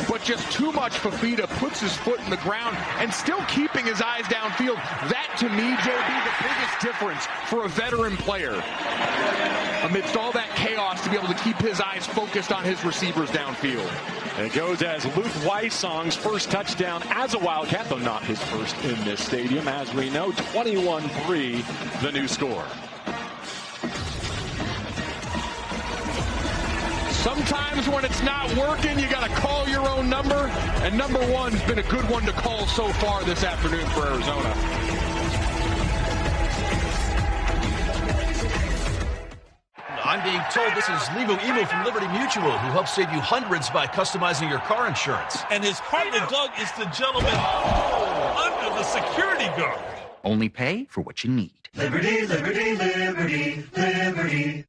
Speaker 2: But just too much. Fafita puts his foot in the ground and still keeping his eyes downfield. That, to me, JB, the biggest difference for a veteran player. Amidst all that chaos, to be able to keep his eyes focused on his receivers downfield.
Speaker 1: And it goes as Luke Weissong's first touchdown as a Wildcat, though not his first in this stadium. As we know, 21-3, the new score.
Speaker 2: Sometimes when it's not working, you got to call your own number, and number 1's been a good one to call so far this afternoon for Arizona.
Speaker 12: I'm being told this is Lebo Emo from Liberty Mutual, who helps save you hundreds by customizing your car insurance.
Speaker 13: And his partner, Doug, is the gentleman under the security guard.
Speaker 14: Only pay for what you need.
Speaker 15: Liberty, liberty, liberty, liberty.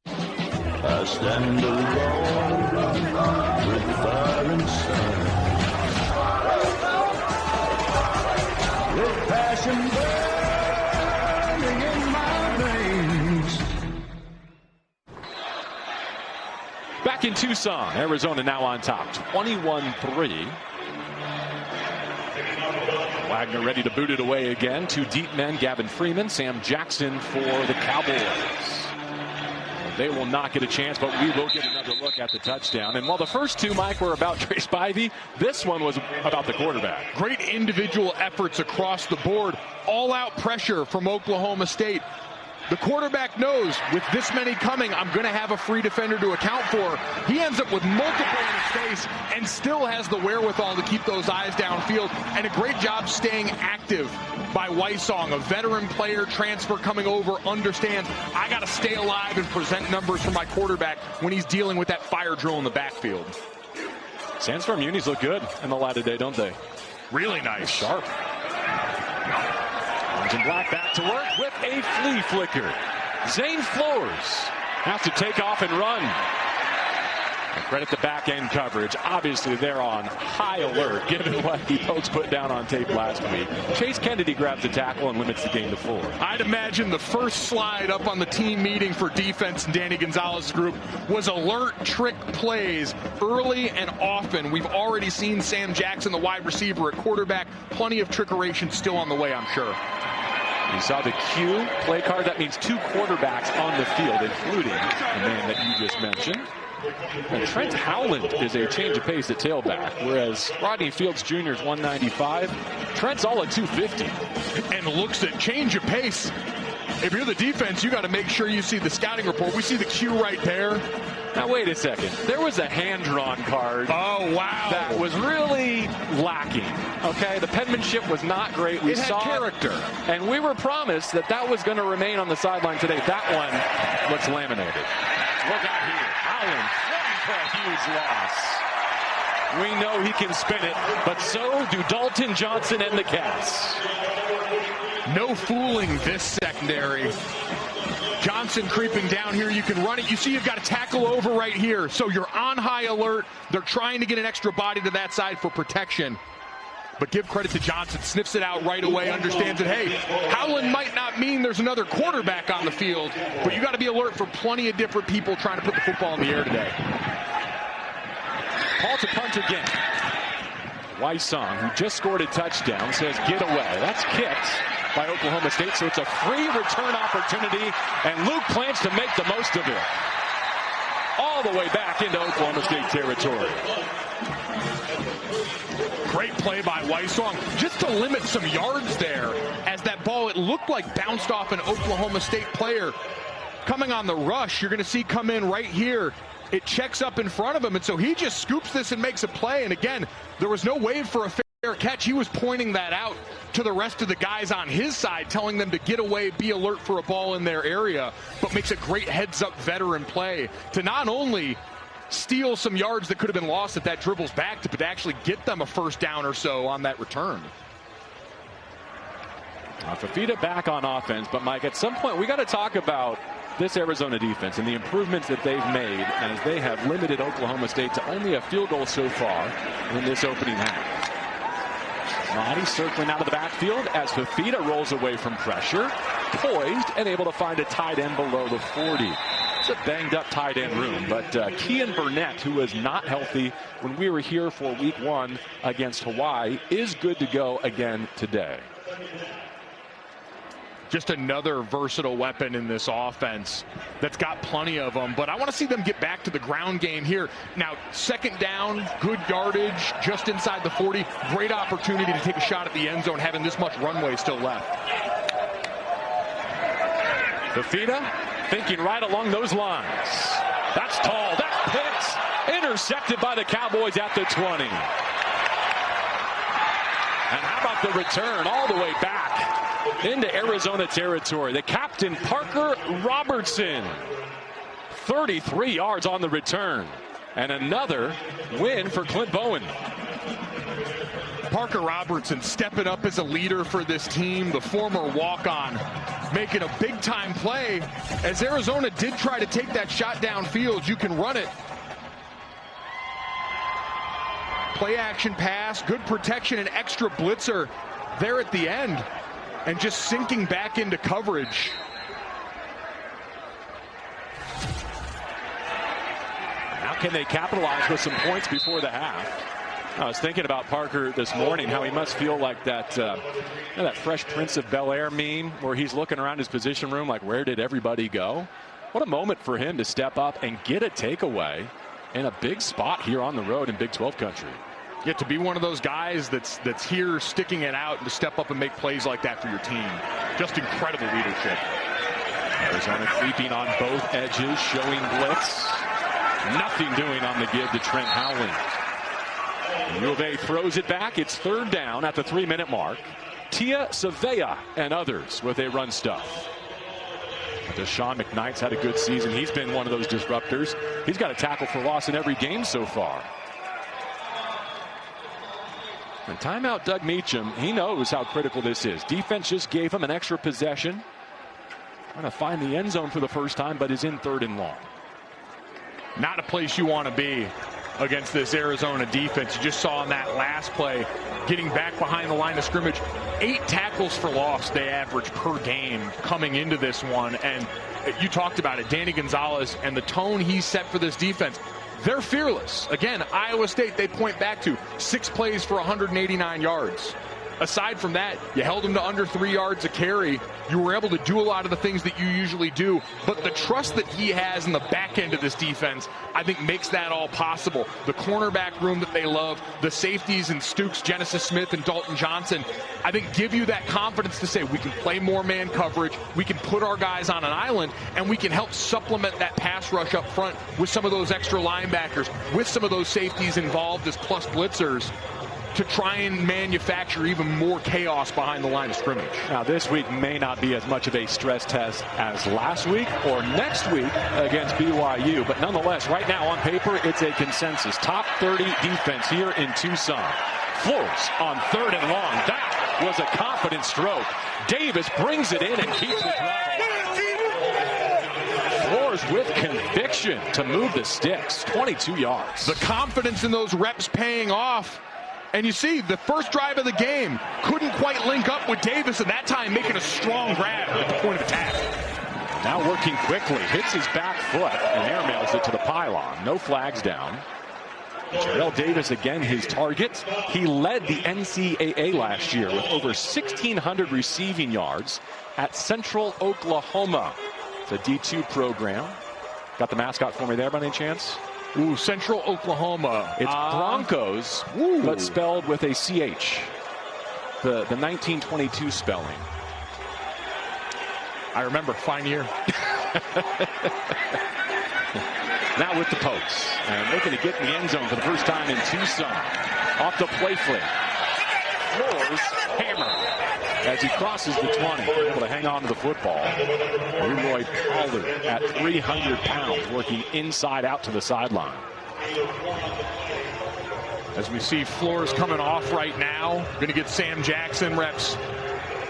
Speaker 15: I stand alone with fire and sun, with passion burning in my veins.
Speaker 1: Back in Tucson, Arizona now on top, 21-3. Wagner ready to boot it away again. 2 deep men, Gavin Freeman, Sam Jackson for the Cowboys. They will not get a chance, but we will get another look at the touchdown. And while the first 2, Mike, were about Trace Spivey, this one was about the quarterback.
Speaker 2: Great individual efforts across the board. All-out pressure from Oklahoma State. The quarterback knows with this many coming, I'm going to have a free defender to account for. He ends up with multiple in his face and still has the wherewithal to keep those eyes downfield. And a great job staying active by Weissong, a veteran player, transfer coming over, understands I got to stay alive and present numbers for my quarterback when he's dealing with that fire drill in the backfield.
Speaker 1: Sandstorm unis look good in the light of day, don't they?
Speaker 2: Really nice.
Speaker 1: Sharp. Orange and black back to work with a flea flicker. Zane Flores has to take off and run. And credit the back end coverage. Obviously, they're on high alert, given what the Pokes put down on tape last week. Chase Kennedy grabs the tackle and limits the gain to 4.
Speaker 2: I'd imagine the first slide up on the team meeting for defense and Danny Gonzalez's group was alert trick plays early and often. We've already seen Sam Jackson, the wide receiver at quarterback. Plenty of trickeration still on the way, I'm sure.
Speaker 1: You saw the Q play card. That means 2 quarterbacks on the field, including the man that you just mentioned. And Trent Howland is a change of pace at tailback, whereas Rodney Fields Jr. is 195. Trent's all at 250.
Speaker 2: And looks at change of pace. If you're the defense, you got to make sure you see the scouting report. We see the Q right there.
Speaker 1: Now, wait a second. There was a hand-drawn card.
Speaker 2: Oh, wow.
Speaker 1: That was really lacking. Okay, the penmanship was not great. We saw
Speaker 2: character.
Speaker 1: And we were promised that that was going to remain on the sideline today. That one looks laminated. Look out here. Allen for a huge loss. We know he can spin it, but so do Dalton Johnson and the Cats.
Speaker 2: No fooling this secondary. Johnson creeping down here. You can run it. You see you've got a tackle over right here. So you're on high alert. They're trying to get an extra body to that side for protection. But give credit to Johnson. Sniffs it out right away. Understands that, hey, Howland might not mean there's another quarterback on the field, but you got to be alert for plenty of different people trying to put the football in the air today.
Speaker 1: Call to punt again. Wysong, who just scored a touchdown, says get away. That's kicked by Oklahoma State, so it's a free return opportunity, and Luke plans to make the most of it. All the way back into Oklahoma State territory.
Speaker 2: Great play by Wysong, just to limit some yards there, as that ball, it looked like bounced off an Oklahoma State player. Coming on the rush, you're going to see come in right here. It checks up in front of him, and so he just scoops this and makes a play. And again, there was no wave for a fair catch. He was pointing that out to the rest of the guys on his side, telling them to get away, be alert for a ball in their area, but makes a great heads-up veteran play to not only steal some yards that could have been lost if that dribbles back, but to actually get them a first down or so on that return.
Speaker 1: Fifita back on offense, but Mike, at some point we got to talk about this Arizona defense and the improvements that they've made as they have limited Oklahoma State to only a field goal so far in this opening half. Mahdi circling out of the backfield as Fifita rolls away from pressure, poised and able to find a tight end below the 40. It's a banged up tight end room, but Kean Burnett, who was not healthy when we were here for week 1 against Hawaii, is good to go again today.
Speaker 2: Just another versatile weapon in this offense that's got plenty of them. But I want to see them get back to the ground game here. Now, second down, good yardage, just inside the 40. Great opportunity to take a shot at the end zone, having this much runway still left.
Speaker 1: Fifita thinking right along those lines. That's tall. That's picked. Intercepted by the Cowboys at the 20. And how about the return all the way back into Arizona territory? The captain, Parker Robertson, 33 yards on the return, and another win for Clint Bowen.
Speaker 2: Parker Robertson stepping up as a leader for this team, the former walk-on, making a big-time play. As Arizona did try to take that shot downfield, you can run it. Play action pass, good protection, and extra blitzer there at the end. And just sinking back into coverage.
Speaker 1: How can they capitalize with some points before the half? I was thinking about Parker this morning, how he must feel like that, that Fresh Prince of Bel-Air meme where he's looking around his position room like, where did everybody go? What a moment for him to step up and get a takeaway in a big spot here on the road in Big 12 country.
Speaker 2: Yeah, to be one of those guys that's here sticking it out and to step up and make plays like that for your team. Just incredible leadership.
Speaker 1: Arizona creeping on both edges, showing blitz. Nothing doing on the give to Trent Howland. U of A throws it back. It's third down at the 3-minute mark. Tia Savea and others with a run stuff. Deshaun McKnight's had a good season. He's been one of those disruptors. He's got a tackle for loss in every game so far. And timeout Doug Meacham, he knows how critical this is. Defense just gave him an extra possession. Trying to find the end zone for the first time, but is in 3rd and long.
Speaker 2: Not a place you want to be against this Arizona defense. You just saw on that last play, getting back behind the line of scrimmage. 8 tackles for loss they average per game coming into this one. And you talked about it, Danny Gonzalez and the tone he set for this defense. They're fearless. Again, Iowa State, they point back to 6 plays for 189 yards. aside from that, you held him to under 3 yards a carry. You were able to do a lot of the things that you usually do, but the trust that he has in the back end of this defense, I think makes that all possible. The cornerback room that they love, the safeties and Stukes, Genesis Smith, and Dalton Johnson, I think give you that confidence to say we can play more man coverage, we can put our guys on an island, and we can help supplement that pass rush up front with some of those extra linebackers, with some of those safeties involved as plus blitzers, to try and manufacture even more chaos behind the line of scrimmage.
Speaker 1: Now, this week may not be as much of a stress test as last week or next week against BYU, but nonetheless, right now on paper, it's a consensus. Top 30 defense here in Tucson. Flores on 3rd and long. That was a confident stroke. Davis brings it in and keeps it right. Flores with conviction to move the sticks. 22 yards.
Speaker 2: The confidence in those reps paying off. And you see, the first drive of the game couldn't quite link up with Davis, and that time making a strong grab at the point of attack.
Speaker 1: Now working quickly, hits his back foot and airmails it to the pylon. No flags down. Jarrell Davis again his target. He led the NCAA last year with over 1,600 receiving yards at Central Oklahoma. It's a D2 program. Got the mascot for me there by any chance?
Speaker 2: Ooh, Central Oklahoma.
Speaker 1: It's Broncos, but spelled with a CH. The 1922 spelling.
Speaker 2: I remember, fine year.
Speaker 1: Now with the pokes. And looking to get in the end zone for the first time in Tucson. Off the play flick. Flores hammer as he crosses the 20. Able to hang on to the football. Leroy Pollard at 300 pounds working inside out to the sideline.
Speaker 2: As we see Flores coming off right now. Going to get Sam Jackson reps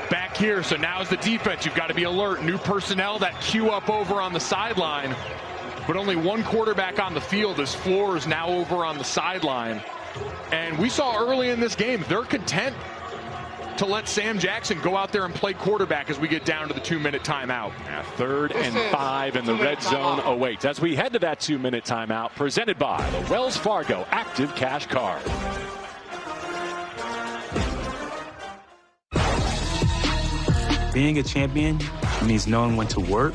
Speaker 2: back here. So now's the defense. You've got to be alert. New personnel that queue up over on the sideline. But only one quarterback on the field as Flores now over on the sideline. And we saw early in this game, they're content to let Sam Jackson go out there and play quarterback as we get down to the 2-minute timeout.
Speaker 1: 3rd and 5 and the red zone awaits as we head to that 2-minute timeout presented by the Wells Fargo Active Cash Card.
Speaker 16: Being a champion means knowing when to work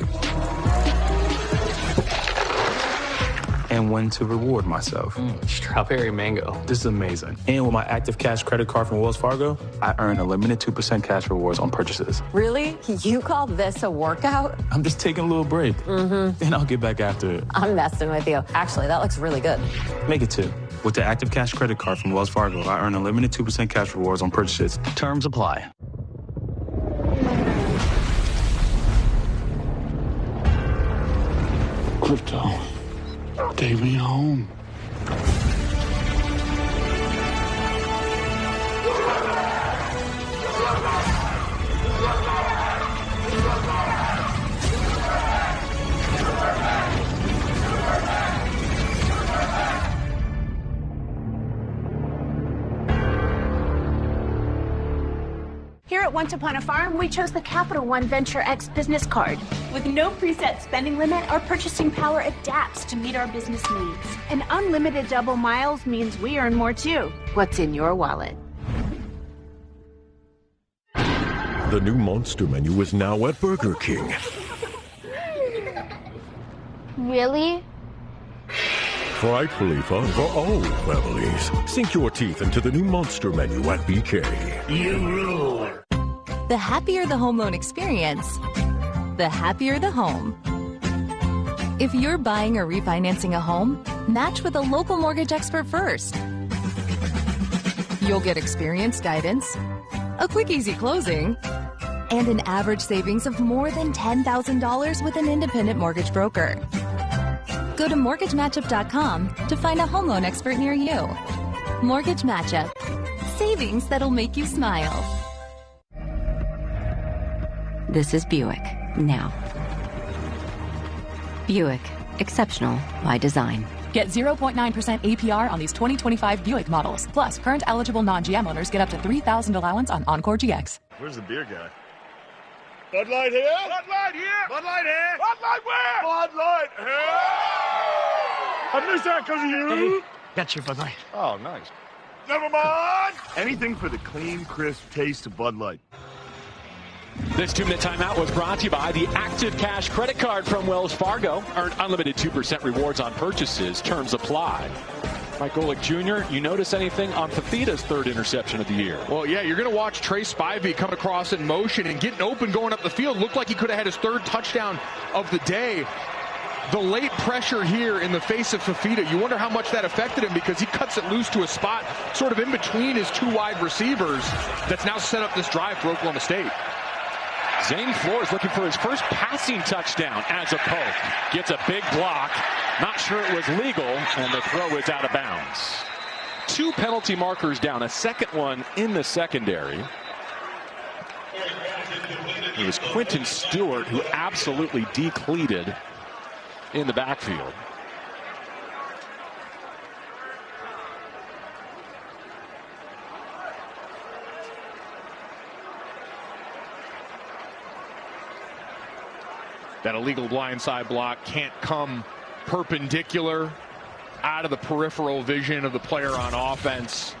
Speaker 16: and when to reward myself.
Speaker 17: Strawberry mango.
Speaker 16: This is amazing. And with my Active Cash credit card from Wells Fargo, I earn a limited 2% cash rewards on purchases.
Speaker 18: Really? You call this a workout?
Speaker 16: I'm just taking a little break. And I'll get back after it.
Speaker 18: I'm messing with you. Actually, that looks really good.
Speaker 16: Make it 2. With the Active Cash credit card from Wells Fargo, I earn a limited 2% cash rewards on purchases.
Speaker 17: Terms apply.
Speaker 15: Crypto. Take me home.
Speaker 19: Here at Once Upon a Farm, we chose the Capital One Venture X business card. With no preset spending limit, our purchasing power adapts to meet our business needs. And unlimited double miles means we earn more too. What's in your wallet?
Speaker 20: The new Monster Menu is now at Burger King.
Speaker 21: Really?
Speaker 20: Frightfully fun for all families. Sink your teeth into the new Monster Menu at BK.
Speaker 21: You rule.
Speaker 22: The happier the home loan experience, the happier the home. If you're buying or refinancing a home, match with a local mortgage expert first. You'll get experienced guidance, a quick, easy closing, and an average savings of more than $10,000 with an independent mortgage broker. Go to MortgageMatchup.com to find a home loan expert near you. Mortgage Matchup. Savings that'll make you smile.
Speaker 10: This is Buick, now. Buick, exceptional by design.
Speaker 23: Get 0.9% APR on these 2025 Buick models. Plus, current eligible non-GM owners get up to $3,000 allowance on Encore GX.
Speaker 4: Where's the beer guy? Bud Light here? Bud Light here! Bud Light here! Bud Light where? Bud Light here! I missed that because of you.
Speaker 17: Got your Bud Light.
Speaker 4: Oh, nice. Never mind. Anything for the clean, crisp taste of Bud Light.
Speaker 1: This 2-minute timeout was brought to you by the Active Cash credit card from Wells Fargo. Earn unlimited 2% rewards on purchases. Terms apply. Mike Golick Jr., you notice anything on Fifita's third interception of the year?
Speaker 2: Well, yeah, you're going to watch Trey Spivey come across in motion and getting open going up the field. Looked like he could have had his third touchdown of the day. The late pressure here in the face of Fifita, you wonder how much that affected him because he cuts it loose to a spot sort of in between his two wide receivers that's now set up this drive for Oklahoma State.
Speaker 1: Zane Flores looking for his first passing touchdown as a poke. Gets a big block. Not sure it was legal, and the throw is out of bounds. 2 penalty markers down, a second one in the secondary. It was Quentin Stewart who absolutely decleated in the backfield.
Speaker 2: That illegal blindside block can't come perpendicular out of the peripheral vision of the player on offense.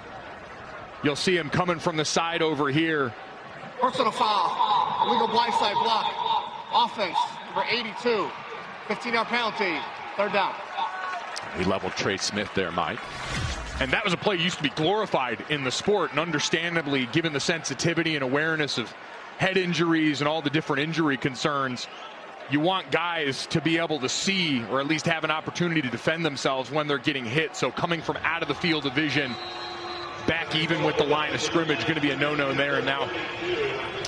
Speaker 2: You'll see him coming from the side over here.
Speaker 8: Personal foul. Illegal blindside block. Offense, number 82. 15-yard penalty. Third down.
Speaker 1: We leveled Trey Smith there, Mike.
Speaker 2: And that was a play used to be glorified in the sport, and understandably, given the sensitivity and awareness of head injuries and all the different injury concerns, you want guys to be able to see or at least have an opportunity to defend themselves when they're getting hit. So coming from out of the field of vision, back even with the line of scrimmage, going to be a no-no there. And now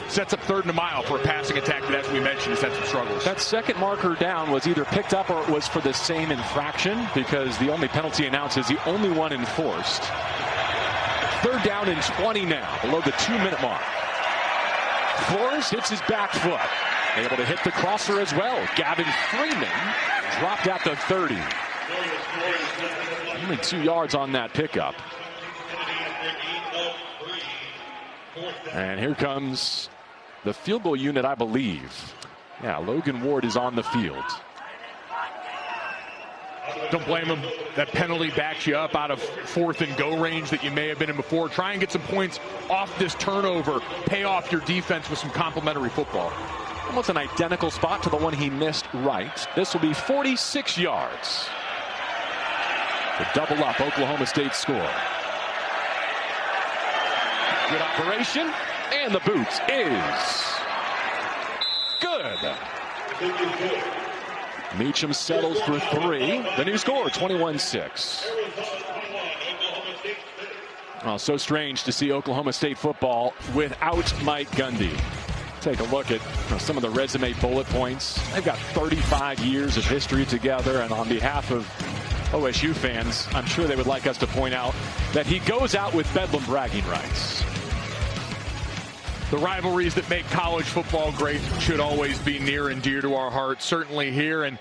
Speaker 2: sets up 3rd and a mile for a passing attack that, as we mentioned, has had some struggles.
Speaker 1: That second marker down was either picked up or it was for the same infraction, because the only penalty announced is the only one enforced. 3rd down and 20 now, below the 2-minute mark. Flores hits his back foot. Able to hit the crosser as well. Gavin Freeman dropped at the 30. Only 2 yards on that pickup. And here comes the field goal unit, I believe. Yeah, Logan Ward is on the field.
Speaker 2: Don't blame him. That penalty backs you up out of 4th and go range that you may have been in before. Try and get some points off this turnover. Pay off your defense with some complimentary football.
Speaker 1: Almost an identical spot to the one he missed right. This will be 46 yards. The double up, Oklahoma State score. Good operation, and the boot is good. Meacham settles for 3. The new score, 21-6. Oh, so strange to see Oklahoma State football without Mike Gundy. Take a look at some of the resume bullet points. They've got 35 years of history together, and on behalf of OSU fans, I'm sure they would like us to point out that he goes out with Bedlam bragging rights.
Speaker 2: The rivalries that make college football great should always be near and dear to our hearts, certainly here. And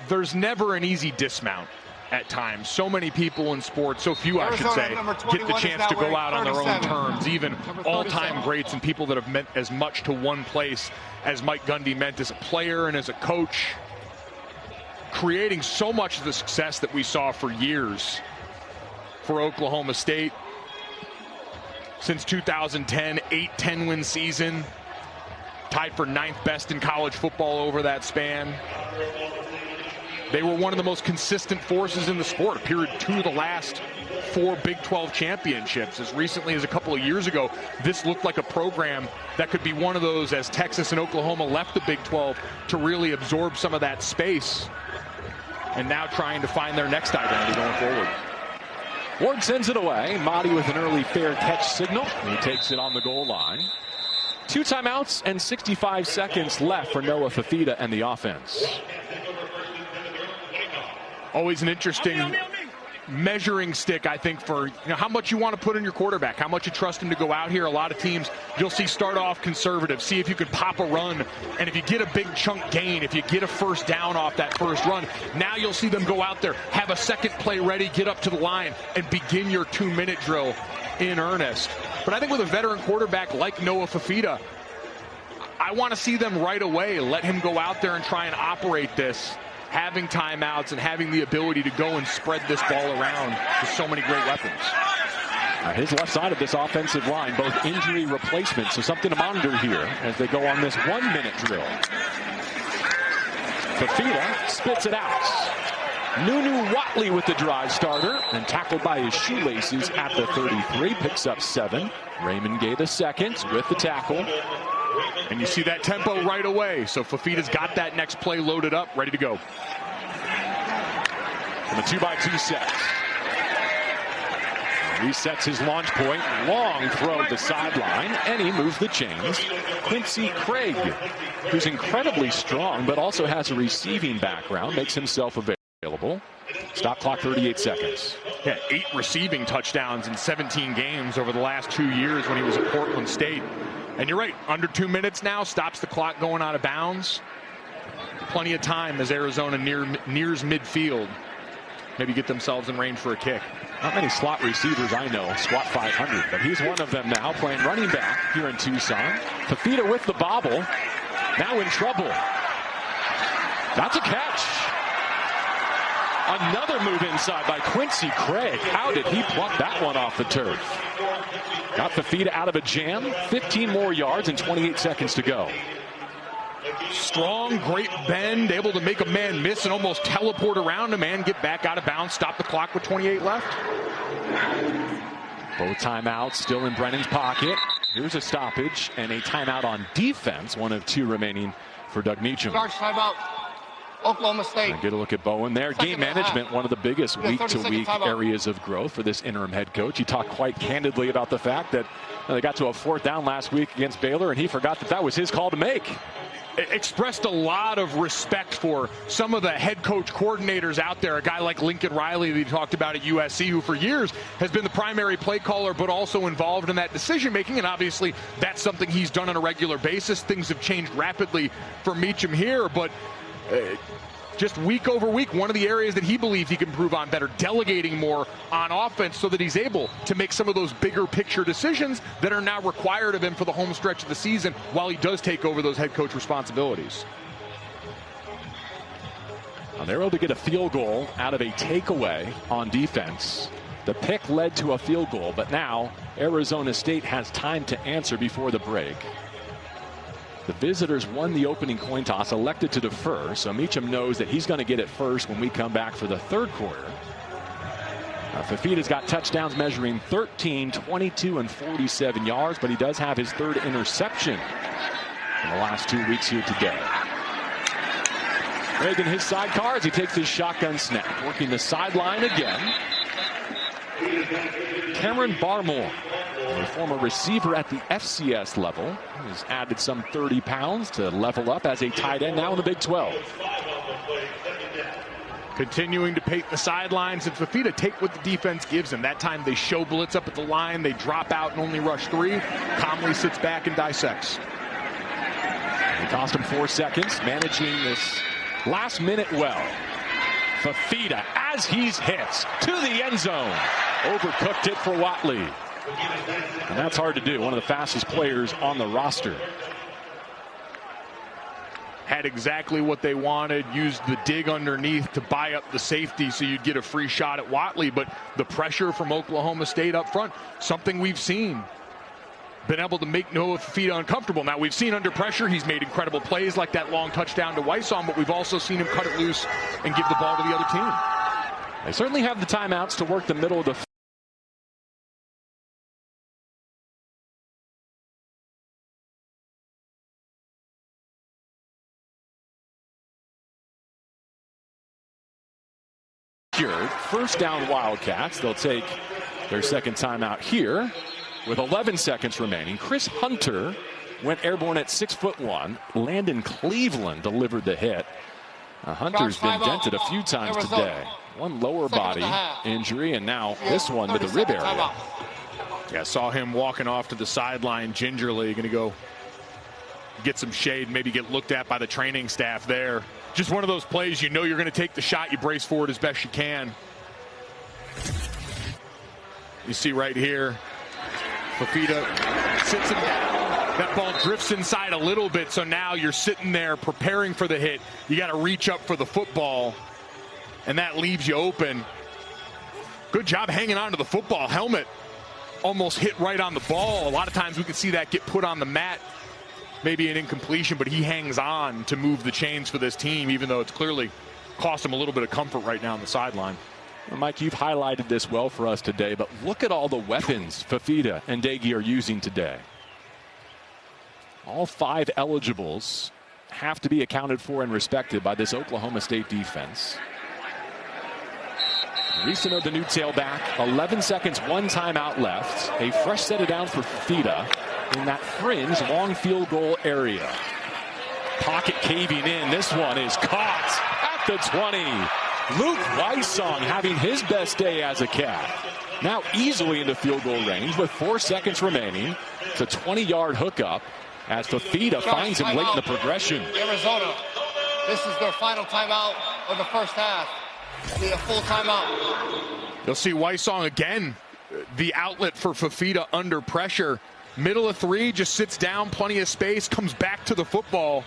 Speaker 2: there's never an easy dismount at times. So many people in sports, so few I should say, get the chance to go out on their own terms. Even all-time greats and people that have meant as much to one place as Mike Gundy meant as a player and as a coach, creating so much of the success that we saw for years for Oklahoma State. Since 2010, 8 10-win season, tied for 9th best in college football over that span. They were one of the most consistent forces in the sport. Appeared 2 of the last 4 Big 12 championships. As recently as a couple of years ago, this looked like a program that could be one of those as Texas and Oklahoma left the Big 12 to really absorb some of that space. And now trying to find their next identity going forward.
Speaker 1: Ward sends it away. Mahdi with an early fair catch signal. He takes it on the goal line. 2 timeouts and 65 seconds left for Noah Fifita and the offense.
Speaker 2: Always an interesting measuring stick, I think, for how much you want to put in your quarterback, how much you trust him to go out here. A lot of teams you'll see start off conservative, see if you can pop a run, and if you get a big chunk gain, if you get a first down off that first run, now you'll see them go out there, have a second play ready, get up to the line, and begin your 2-minute drill in earnest. But I think with a veteran quarterback like Noah Fifita, I want to see them right away let him go out there and try and operate this having timeouts and having the ability to go and spread this ball around with so many great weapons.
Speaker 1: His left side of this offensive line, both injury replacement, so something to monitor here as they go on this 1-minute drill. Fifita spits it out. Nunu Watley with the drive starter and tackled by his shoelaces at the 33, picks up 7. Raymond Gay the second with the tackle.
Speaker 2: And you see that tempo right away. So Fifita's got that next play loaded up, ready to go.
Speaker 1: From a 2-by-2 set. Resets his launch point. Long throw to the sideline, and he moves the chains. Quincy Craig, who's incredibly strong, but also has a receiving background, makes himself available. Stop clock, 38 seconds.
Speaker 2: Yeah, 8 receiving touchdowns in 17 games over the last 2 years when he was at Portland State. And you're right, under 2 minutes now, stops the clock going out of bounds. Plenty of time as Arizona nears midfield. Maybe get themselves in range for a kick.
Speaker 1: Not many slot receivers I know squat 500, but he's one of them now, playing running back here in Tucson. Fifita with the bobble, now in trouble. That's a catch. Another move inside by Quincy Craig. How did he pluck that one off the turf? Got Fifita out of a jam. 15 more yards and 28 seconds to go.
Speaker 2: Strong, great bend, able to make a man miss and almost teleport around him and get back out of bounds. Stop the clock with 28 left.
Speaker 1: Both timeouts still in Brennan's pocket. Here's a stoppage and a timeout on defense. 1 of 2 remaining for Doug Meacham.
Speaker 8: Charge timeout. Oklahoma State.
Speaker 1: And get a look at Bowen there. Game management, one of the biggest week-to-week areas of growth for this interim head coach. He talked quite candidly about the fact that they got to a 4th down last week against Baylor, and he forgot that that was his call to make.
Speaker 2: Expressed a lot of respect for some of the head coach coordinators out there. A guy like Lincoln Riley that he talked about at USC, who for years has been the primary play caller but also involved in that decision making, and obviously that's something he's done on a regular basis. Things have changed rapidly for Meacham here, but just week over week, one of the areas that he believes he can improve on better, delegating more on offense so that he's able to make some of those bigger picture decisions that are now required of him for the home stretch of the season while he does take over those head coach responsibilities.
Speaker 1: Now they're able to get a field goal out of a takeaway on defense. The pick led to a field goal, but now Arizona State has time to answer before the break. The visitors won the opening coin toss, elected to defer, so Meacham knows that he's going to get it first when we come back for the 3rd quarter. Fifita's got touchdowns measuring 13, 22, and 47 yards, but he does have his 3rd interception in the last 2 weeks here today. Craig in his sidecar as he takes his shotgun snap, working the sideline again. Cameron Barmore, a former receiver at the FCS level, has added some 30 pounds to level up as a tight end now in the Big 12.
Speaker 2: Continuing to paint the sidelines, and Fifita take what the defense gives him. That time they show blitz up at the line, they drop out and only rush 3. Calmly sits back and dissects.
Speaker 1: It cost him 4 seconds, managing this last minute well. Fifita, as he's hits to the end zone, overcooked it for Watley. And that's hard to do. One of the fastest players on the roster.
Speaker 2: Had exactly what they wanted, used the dig underneath to buy up the safety so you'd get a free shot at Watley, but the pressure from Oklahoma State up front, something we've seen. Been able to make Noah Fifita uncomfortable. Now, we've seen under pressure, he's made incredible plays like that long touchdown to Wysom, but we've also seen him cut it loose and give the ball to the other team.
Speaker 1: They certainly have the timeouts to work the middle of the first down Wildcats. They'll take their 2nd timeout here with 11 seconds remaining. Chris Hunter went airborne at 6'1". Landon Cleveland delivered the hit. Hunter's been dented a few times today. One lower body injury, and now this one to the rib area.
Speaker 2: Yeah, saw him walking off to the sideline gingerly. Going to go get some shade, maybe get looked at by the training staff there. Just one of those plays, you know you're going to take the shot, you brace for it as best you can. You see right here, Fifita sits him down, That ball drifts inside a little bit, so now you're sitting there preparing for the hit. You got to reach up for the football, and that leaves you open. Good job hanging on to the football. Helmet almost hit right on the ball. A lot of times we can see that get put on the mat. Maybe an incompletion, but he hangs on to move the chains for this team, even though it's clearly cost him a little bit of comfort right now on the sideline.
Speaker 1: Well, Mike, you've highlighted this well for us today, but look at all the weapons Fifita and Doege are using today. All 5 eligibles have to be accounted for and respected by this Oklahoma State defense. Risano, the new tailback, 11 seconds, 1 timeout left. A fresh set it down for Fifita in that fringe long field goal area. Pocket caving in. This one is caught at the 20. Luke Weissong having his best day as a Cat. Now easily into field goal range with 4 seconds remaining. It's a 20-yard hookup as Fifita finds him late in the progression.
Speaker 8: Arizona, this is their final timeout of the first half. Need a full timeout.
Speaker 2: You'll see Weissong again, the outlet for Fifita under pressure. Middle of 3, just sits down, plenty of space, comes back to the football,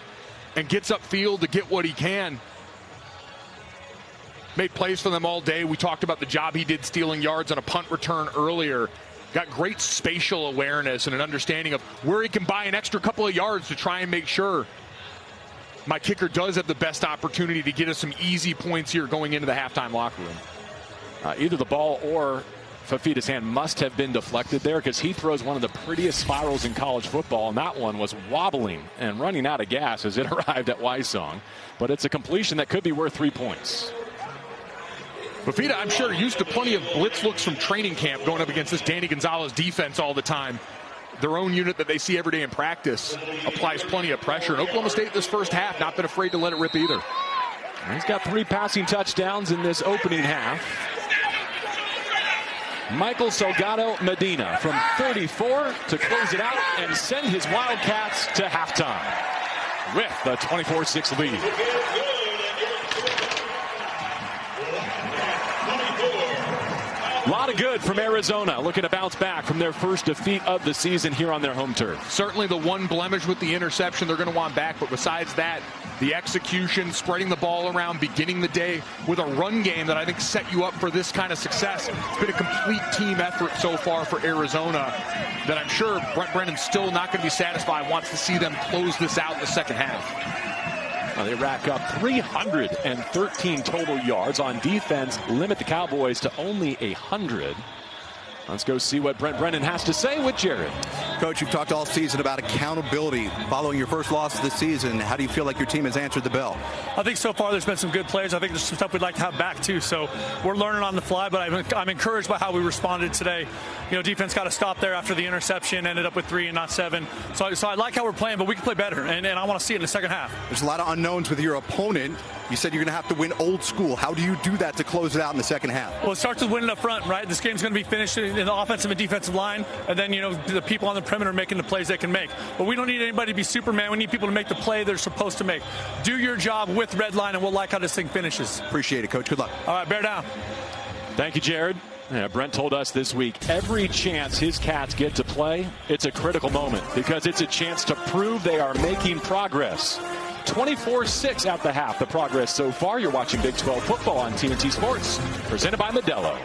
Speaker 2: and gets upfield to get what he can. Made plays for them all day. We talked about the job he did stealing yards on a punt return earlier. Got great spatial awareness and an understanding of where he can buy an extra couple of yards to try and make sure my kicker does have the best opportunity to get us some easy points here going into the halftime locker room.
Speaker 1: Either the ball or Fifita's hand must have been deflected there, because he throws one of the prettiest spirals in college football, and that one was wobbling and running out of gas as it arrived at Weissong. But it's a completion that could be worth 3 points.
Speaker 2: Fifita, I'm sure, used to plenty of blitz looks from training camp going up against this Danny Gonzalez defense all the time. Their own unit that they see every day in practice applies plenty of pressure. And Oklahoma State this first half not been afraid to let it rip either.
Speaker 1: He's got 3 passing touchdowns in this opening half. Michael Salgado Medina from 34 to close it out and send his Wildcats to halftime with the 24-6 lead. A lot of good from Arizona, looking to bounce back from their first defeat of the season here on their home turf.
Speaker 2: Certainly the one blemish with the interception they're going to want back, but besides that, the execution, spreading the ball around, beginning the day with a run game that I think set you up for this kind of success. It's been a complete team effort so far for Arizona that I'm sure Brent Brennan's still not going to be satisfied, wants to see them close this out in the second half.
Speaker 1: They rack up 313 total yards on defense, limit the Cowboys to only 100. Let's go see what Brent Brennan has to say with Jared.
Speaker 6: Coach, you've talked all season about accountability following your first loss of the season. How do you feel like your team has answered the bell?
Speaker 5: I think so far there's been some good plays. I think there's some stuff we'd like to have back too. So we're learning on the fly, but I'm encouraged by how we responded today. You know, defense got a stop there after the interception, ended up with 3 and not 7. So I like how we're playing, but we can play better, and I want to see it in the second half.
Speaker 6: There's a lot of unknowns with your opponent. You said you're going to have to win old school. How do you do that to close it out in the second half?
Speaker 5: Well, it starts with winning up front, right? This game's going to be finished in the offensive and defensive line, and then, you know, the people on the perimeter making the plays they can make. But we don't need anybody to be Superman. We need people to make the play they're supposed to make. Do your job with red line, and we'll like how this thing finishes.
Speaker 6: Appreciate it, Coach. Good luck.
Speaker 5: All right, bear down.
Speaker 1: Thank you, Jared. Yeah, Brent told us this week, every chance his Cats get to play, it's a critical moment because it's a chance to prove they are making progress. 24-6 at the half, the progress so far. You're watching Big 12 football on TNT Sports, presented by Modelo.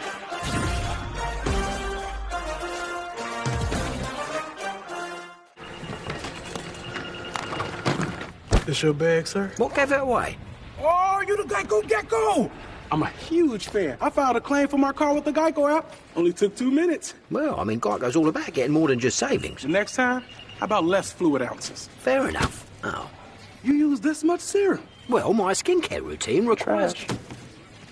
Speaker 7: This your bag, sir?
Speaker 9: What gave it away?
Speaker 7: Oh, you the Geico Gecko! I'm a huge fan. I filed a claim for my car with the Geico app. Only took 2 minutes.
Speaker 9: Well, I mean, Geico's all about getting more than just savings.
Speaker 7: The next time, how about less fluid ounces?
Speaker 9: Fair enough. Oh.
Speaker 7: You use this much serum?
Speaker 9: Well, my skincare routine requires...
Speaker 7: Trash.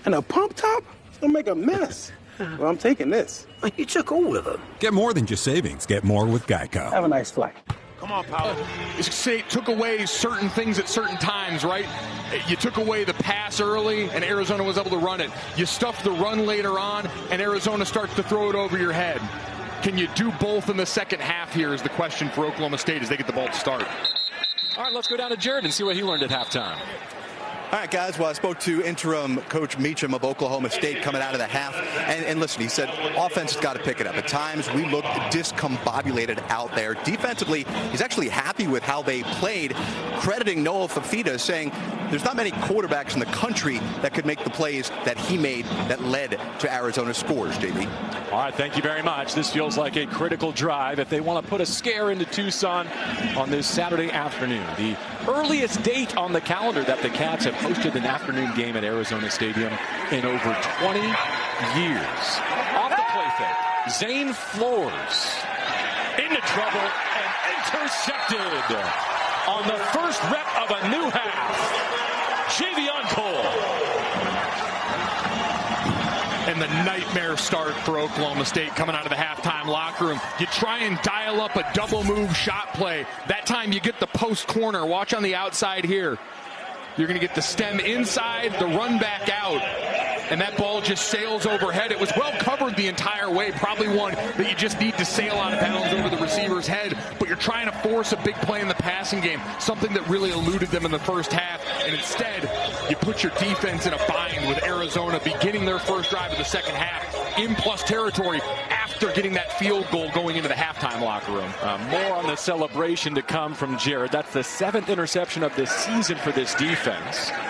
Speaker 7: And a pump top? It's gonna make a mess. Well, I'm taking this.
Speaker 9: You took all of them.
Speaker 24: Get more than just savings. Get more with Geico.
Speaker 7: Have a nice flight.
Speaker 2: Come on, Powell. It took away certain things at certain times, right? You took away the pass early, and Arizona was able to run it. You stuffed the run later on, and Arizona starts to throw it over your head. Can you do both in the second half here is the question for Oklahoma State as they get the ball to start.
Speaker 1: All right, let's go down to Jared and see what he learned at halftime.
Speaker 6: All right, guys. Well, I spoke to interim coach Meacham of Oklahoma State coming out of the half. And listen, he said offense has got to pick it up. At times, we looked discombobulated out there. Defensively, he's actually happy with how they played, crediting Noah Fifita, saying there's not many quarterbacks in the country that could make the plays that he made that led to Arizona's scores, JB.
Speaker 1: All right, thank you very much. This feels like a critical drive if they want to put a scare into Tucson on this Saturday afternoon. The earliest date on the calendar that the Cats have hosted an afternoon game at Arizona Stadium in over 20 years. Off the play fake, Zane Flores into trouble and intercepted on the first rep of a new half. Javion Cole.
Speaker 2: And the nightmare start for Oklahoma State coming out of the halftime locker room. You try and dial up a double move shot play. That time you get the post corner. Watch on the outside here. You're going to get the stem inside, the run back out, and that ball just sails overhead. It was well covered the entire way, probably one that you just need to sail out of bounds over the receiver's head, but you're trying to force a big play in the passing game, something that really eluded them in the first half, and instead you put your defense in a bind with Arizona beginning their first drive of the second half in plus territory after getting that field goal going into the halftime locker room.
Speaker 1: More on the celebration to come from Jared. That's the 7th interception of the season for this defense.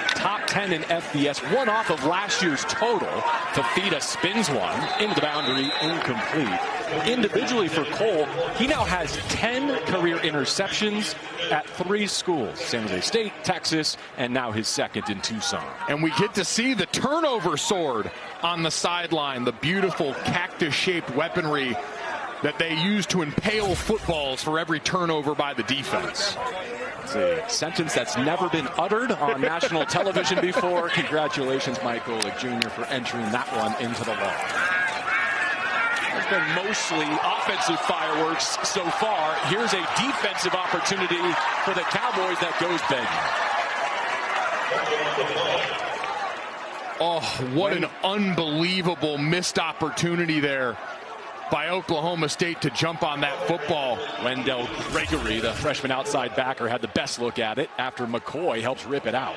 Speaker 1: Top 10 in FBS, one off of last year's total. Fifita spins one into the boundary, incomplete. Individually for Cole, he now has 10 career interceptions at 3 schools: San Jose State, Texas, and now his second in Tucson.
Speaker 2: And we get to see the turnover sword on the sideline, the beautiful cactus-shaped weaponry that they use to impale footballs for every turnover by the defense.
Speaker 1: It's a sentence that's never been uttered on national television before. Congratulations, Mike Golick Jr., for entering that one into the law. There's been mostly offensive fireworks so far. Here's a defensive opportunity for the Cowboys that goes begging.
Speaker 2: Oh, what an unbelievable missed opportunity there by Oklahoma State to jump on that football.
Speaker 1: Wendell Gregory, the freshman outside backer, had the best look at it after McCoy helps rip it out.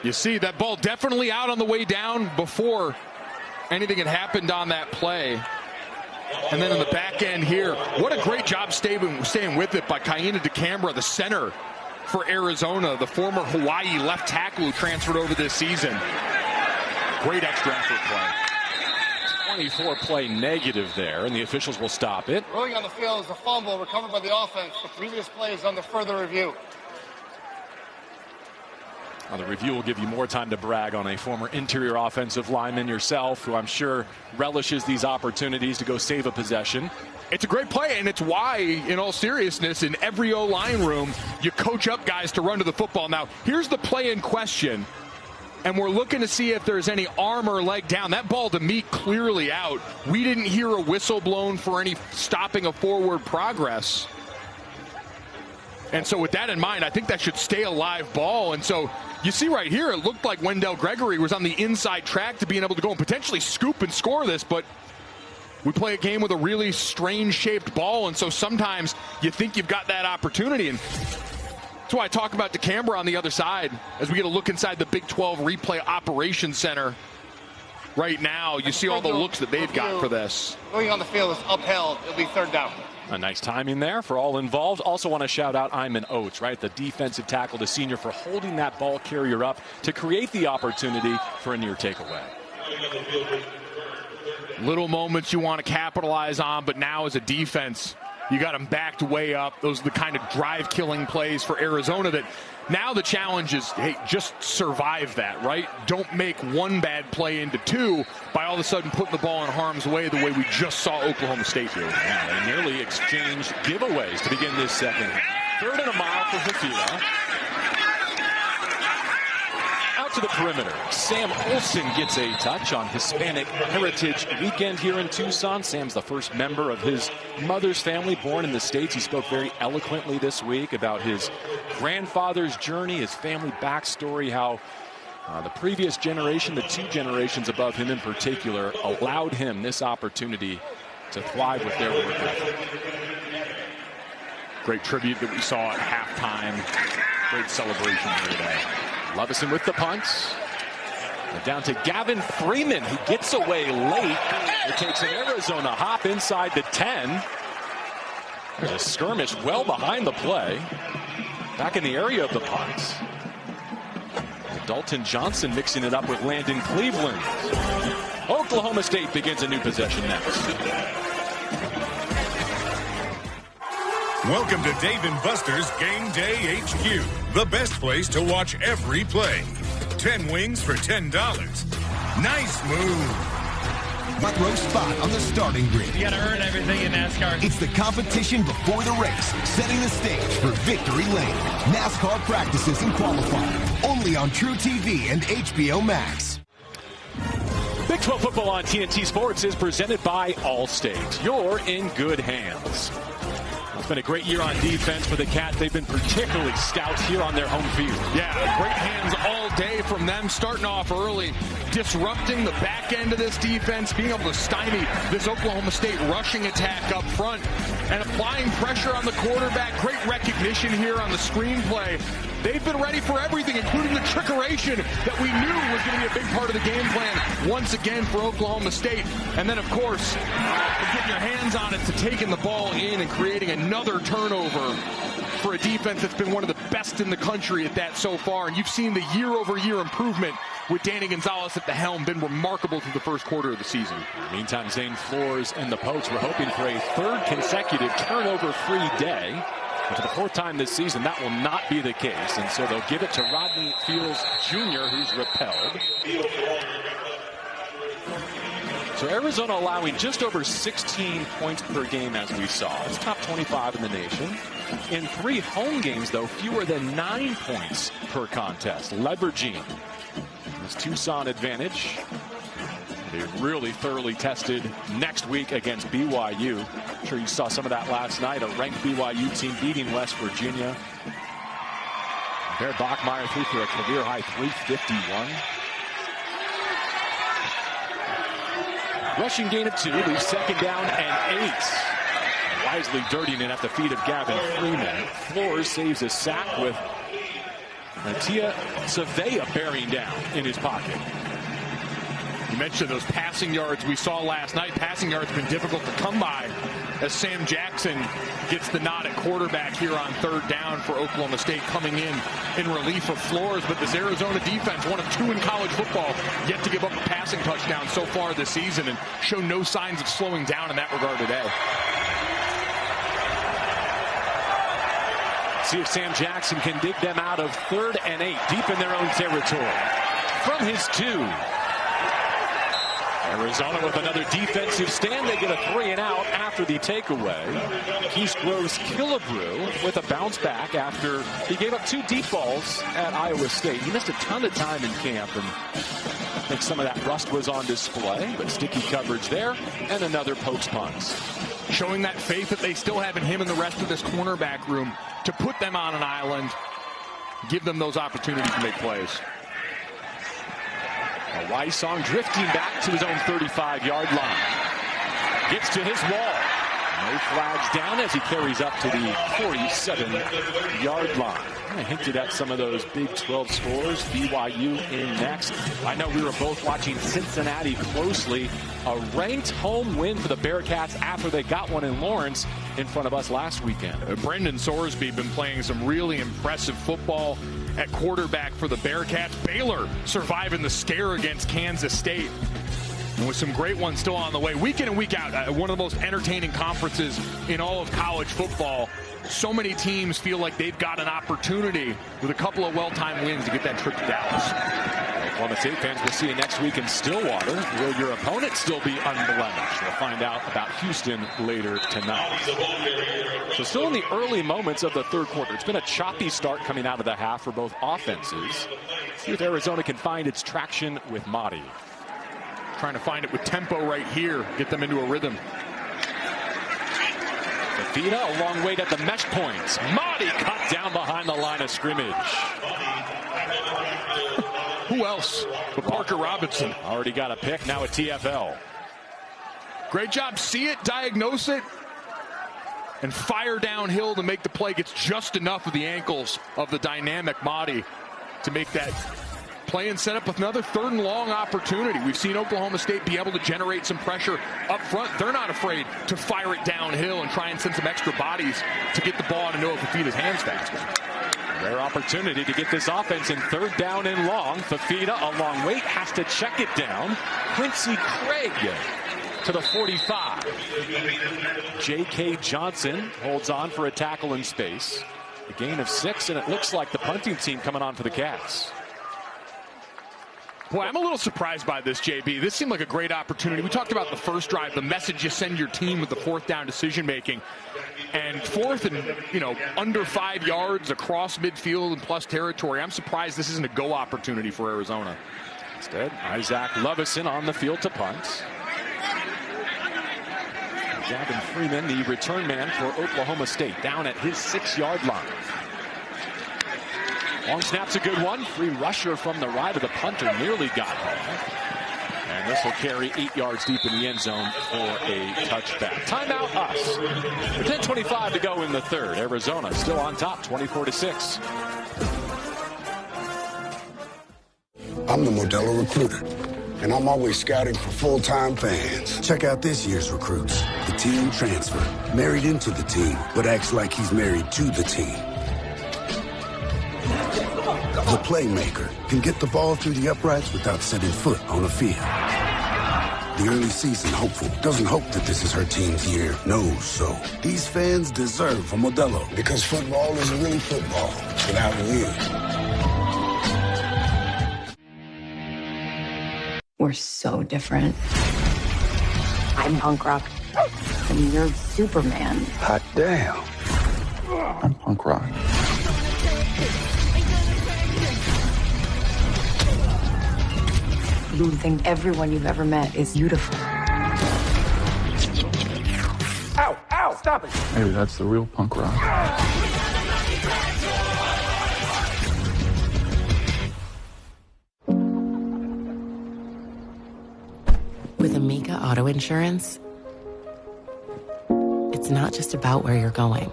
Speaker 2: You see that ball definitely out on the way down before anything had happened on that play. And then in the back end here, what a great job staying with it by Kaina DeCambra, the center for Arizona, the former Hawaii left tackle who transferred over this season. Great extra effort play.
Speaker 1: 24-play negative there, and the officials will stop it.
Speaker 8: Rolling on the field is a fumble recovered by the offense. The previous play is under further review.
Speaker 1: Now, the review will give you more time to brag on a former interior offensive lineman yourself, who I'm sure relishes these opportunities to go save a possession.
Speaker 2: It's a great play, and it's why, in all seriousness, in every O-line room, you coach up guys to run to the football. Now, here's the play in question. And we're looking to see if there's any arm or leg down. That ball, to me, clearly out. We didn't hear a whistle blown for any stopping of forward progress. And so with that in mind, I think that should stay a live ball. And so you see right here, it looked like Wendell Gregory was on the inside track to being able to go and potentially scoop and score this. But we play a game with a really strange-shaped ball. And so sometimes you think you've got that opportunity. And that's why I talk about DeCambra on the other side as we get a look inside the Big 12 Replay Operations Center. Right now, you see all the looks that they've got for this.
Speaker 8: Going on the field is upheld. It'll be third down.
Speaker 1: A nice timing there for all involved. Also want to shout out Iman Oates, right? The defensive tackle, the senior, for holding that ball carrier up to create the opportunity for a near takeaway.
Speaker 2: Little moments you want to capitalize on, but now as a defense, you got them backed way up. Those are the kind of drive-killing plays for Arizona that now the challenge is, hey, just survive that, right? Don't make one bad play into two by all of a sudden putting the ball in harm's way the way we just saw Oklahoma State do.
Speaker 1: Yeah, they nearly exchanged giveaways to begin this second. 3rd and a mile for Fifita. Out to the perimeter. Sam Olsen gets a touch on Hispanic Heritage Weekend here in Tucson. Sam's the first member of his mother's family born in the States. He spoke very eloquently this week about his grandfather's journey, his family backstory, how the previous generation, the 2 generations above him in particular, allowed him this opportunity to thrive with their work ethic.
Speaker 2: Great tribute that we saw at halftime. Great celebration here today.
Speaker 1: Lovison with the punts. And down to Gavin Freeman, who gets away late. It takes an Arizona hop inside the 10. There's a skirmish well behind the play. Back in the area of the punts. Dalton Johnson mixing it up with Landon Cleveland. Oklahoma State begins a new possession next.
Speaker 3: Welcome to Dave & Buster's Game Day HQ, the best place to watch every play. 10 wings for $10. Nice move.
Speaker 11: Front row spot on the starting grid.
Speaker 12: You gotta earn everything in NASCAR.
Speaker 11: It's the competition before the race, setting the stage for victory lane. NASCAR practices and qualifying, only on True TV and HBO Max.
Speaker 1: Big 12 football on TNT Sports is presented by Allstate. You're in good hands. It's been a great year on defense for the Cats. They've been particularly stout here on their home field.
Speaker 2: Yeah, great hands all day from them, starting off early, disrupting the back end of this defense, being able to stymie this Oklahoma State rushing attack up front, and applying pressure on the quarterback. Great recognition here on the screenplay. They've been ready for everything, including the trickeration that we knew was going to be a big part of the game plan once again for Oklahoma State. And then, of course, getting your hands on it to taking the ball in and creating another turnover for a defense that's been one of the best in the country at that so far. And you've seen the year-over-year improvement with Danny Gonzalez at the helm, been remarkable through the first quarter of the season.
Speaker 1: Meantime, Zane Flores and the Pokes were hoping for a third consecutive turnover-free day. But for the fourth time this season, that will not be the case. And so they'll give it to Rodney Fields Jr., who's repelled. So Arizona allowing just over 16 points per game, as we saw. It's top 25 in the nation. In 3 home games, though, fewer than 9 points per contest, leveraging this Tucson advantage. They really thoroughly tested next week against BYU. I'm sure you saw some of that last night. A ranked BYU team beating West Virginia. Bear Bachmeier threw for a career-high 351. Rushing gain of 2, leaves second down and 8. Wisely dirtying it at the feet of Gavin Freeman. Flores saves a sack with Matia Savea bearing down in his pocket.
Speaker 2: You mentioned those passing yards we saw last night. Passing yards have been difficult to come by as Sam Jackson gets the nod at quarterback here on third down for Oklahoma State, coming in relief of Flores. But this Arizona defense, one of 2 in college football, yet to give up a passing touchdown so far this season, and show no signs of slowing down in that regard today.
Speaker 1: See if Sam Jackson can dig them out of 3rd and 8, deep in their own territory. From his 2. Arizona with another defensive stand. They get a 3 and out after the takeaway. Keith Groves Killebrew with a bounce back after he gave up 2 deep balls at Iowa State. He missed a ton of time in camp, and I think some of that rust was on display, but sticky coverage there, and another Pokes punt.
Speaker 2: Showing that faith that they still have in him and the rest of this cornerback room to put them on an island, give them those opportunities to make plays.
Speaker 1: Wysong drifting back to his own 35-yard line. Gets to his wall. No flags down as he carries up to the 47-yard line. I hinted at some of those Big 12 scores. BYU in next. I know we were both watching Cincinnati closely. A ranked home win for the Bearcats after they got one in Lawrence in front of us last weekend.
Speaker 2: Brendan Sorsby been playing some really impressive football at quarterback for the Bearcats. Baylor surviving the scare against Kansas State. And with some great ones still on the way. Week in and week out, one of the most entertaining conferences in all of college football. So many teams feel like they've got an opportunity with a couple of well-timed wins to get that trip to Dallas.
Speaker 1: Oklahoma State fans will see you next week in Stillwater. Will your opponent still be unblemished? We'll find out about Houston later tonight. So still in the early moments of the third quarter. It's been a choppy start coming out of the half for both offenses. See if Arizona can find its traction with Mahdi.
Speaker 2: Trying to find it with tempo right here. Get them into a rhythm.
Speaker 1: Fafita a long wait at the mesh points. Mahdi cut down behind the line of scrimmage.
Speaker 2: Who else but Parker Robinson?
Speaker 1: Already got a pick, now a TFL.
Speaker 2: Great job. See it, diagnose it, and fire downhill to make the play. Gets just enough of the ankles of the dynamic Mahdi to make that play and set up another 3rd and long opportunity. We've seen Oklahoma State be able to generate some pressure up front. They're not afraid to fire it downhill and try and send some extra bodies to get the ball to Noah Fifita's hands faster.
Speaker 1: Rare opportunity to get this offense in 3rd down and long. Fifita, a long wait, has to check it down. Quincy Craig to the 45. J.K. Johnson holds on for a tackle in space. A gain of 6, and it looks like the punting team coming on for the Cats.
Speaker 2: Boy, I'm a little surprised by this, JB. This seemed like a great opportunity. We talked about the first drive, the message you send your team with the 4th down decision-making. And 4th and, under 5 yards across midfield and plus territory. I'm surprised this isn't a go opportunity for Arizona.
Speaker 1: Instead, Isaac Lovison on the field to punt. Gavin Freeman, the return man for Oklahoma State, down at his 6-yard line. Long snap's a good one. Free rusher from the right of the punter nearly got home. And this will carry 8 yards deep in the end zone for a touchback. Timeout us. With 10:25 to go in the 3rd. Arizona still on top, 24-6.
Speaker 13: I'm the Modelo Recruiter, and I'm always scouting for full-time fans. Check out this year's recruits. The teen transfer, married into the team, but acts like he's married to the team. The playmaker can get the ball through the uprights without setting foot on the field. The early season hopeful doesn't hope that this is her team's year. Knows so. These fans deserve a Modelo, because football isn't really football without you.
Speaker 14: We're so different. I'm punk rock, and you're Superman.
Speaker 13: Hot damn.
Speaker 15: I'm punk rock.
Speaker 14: You think everyone you've ever met is beautiful.
Speaker 13: Ow! Ow! Stop it!
Speaker 15: Maybe that's the real punk rock.
Speaker 16: With Amica Auto Insurance, it's not just about where you're going,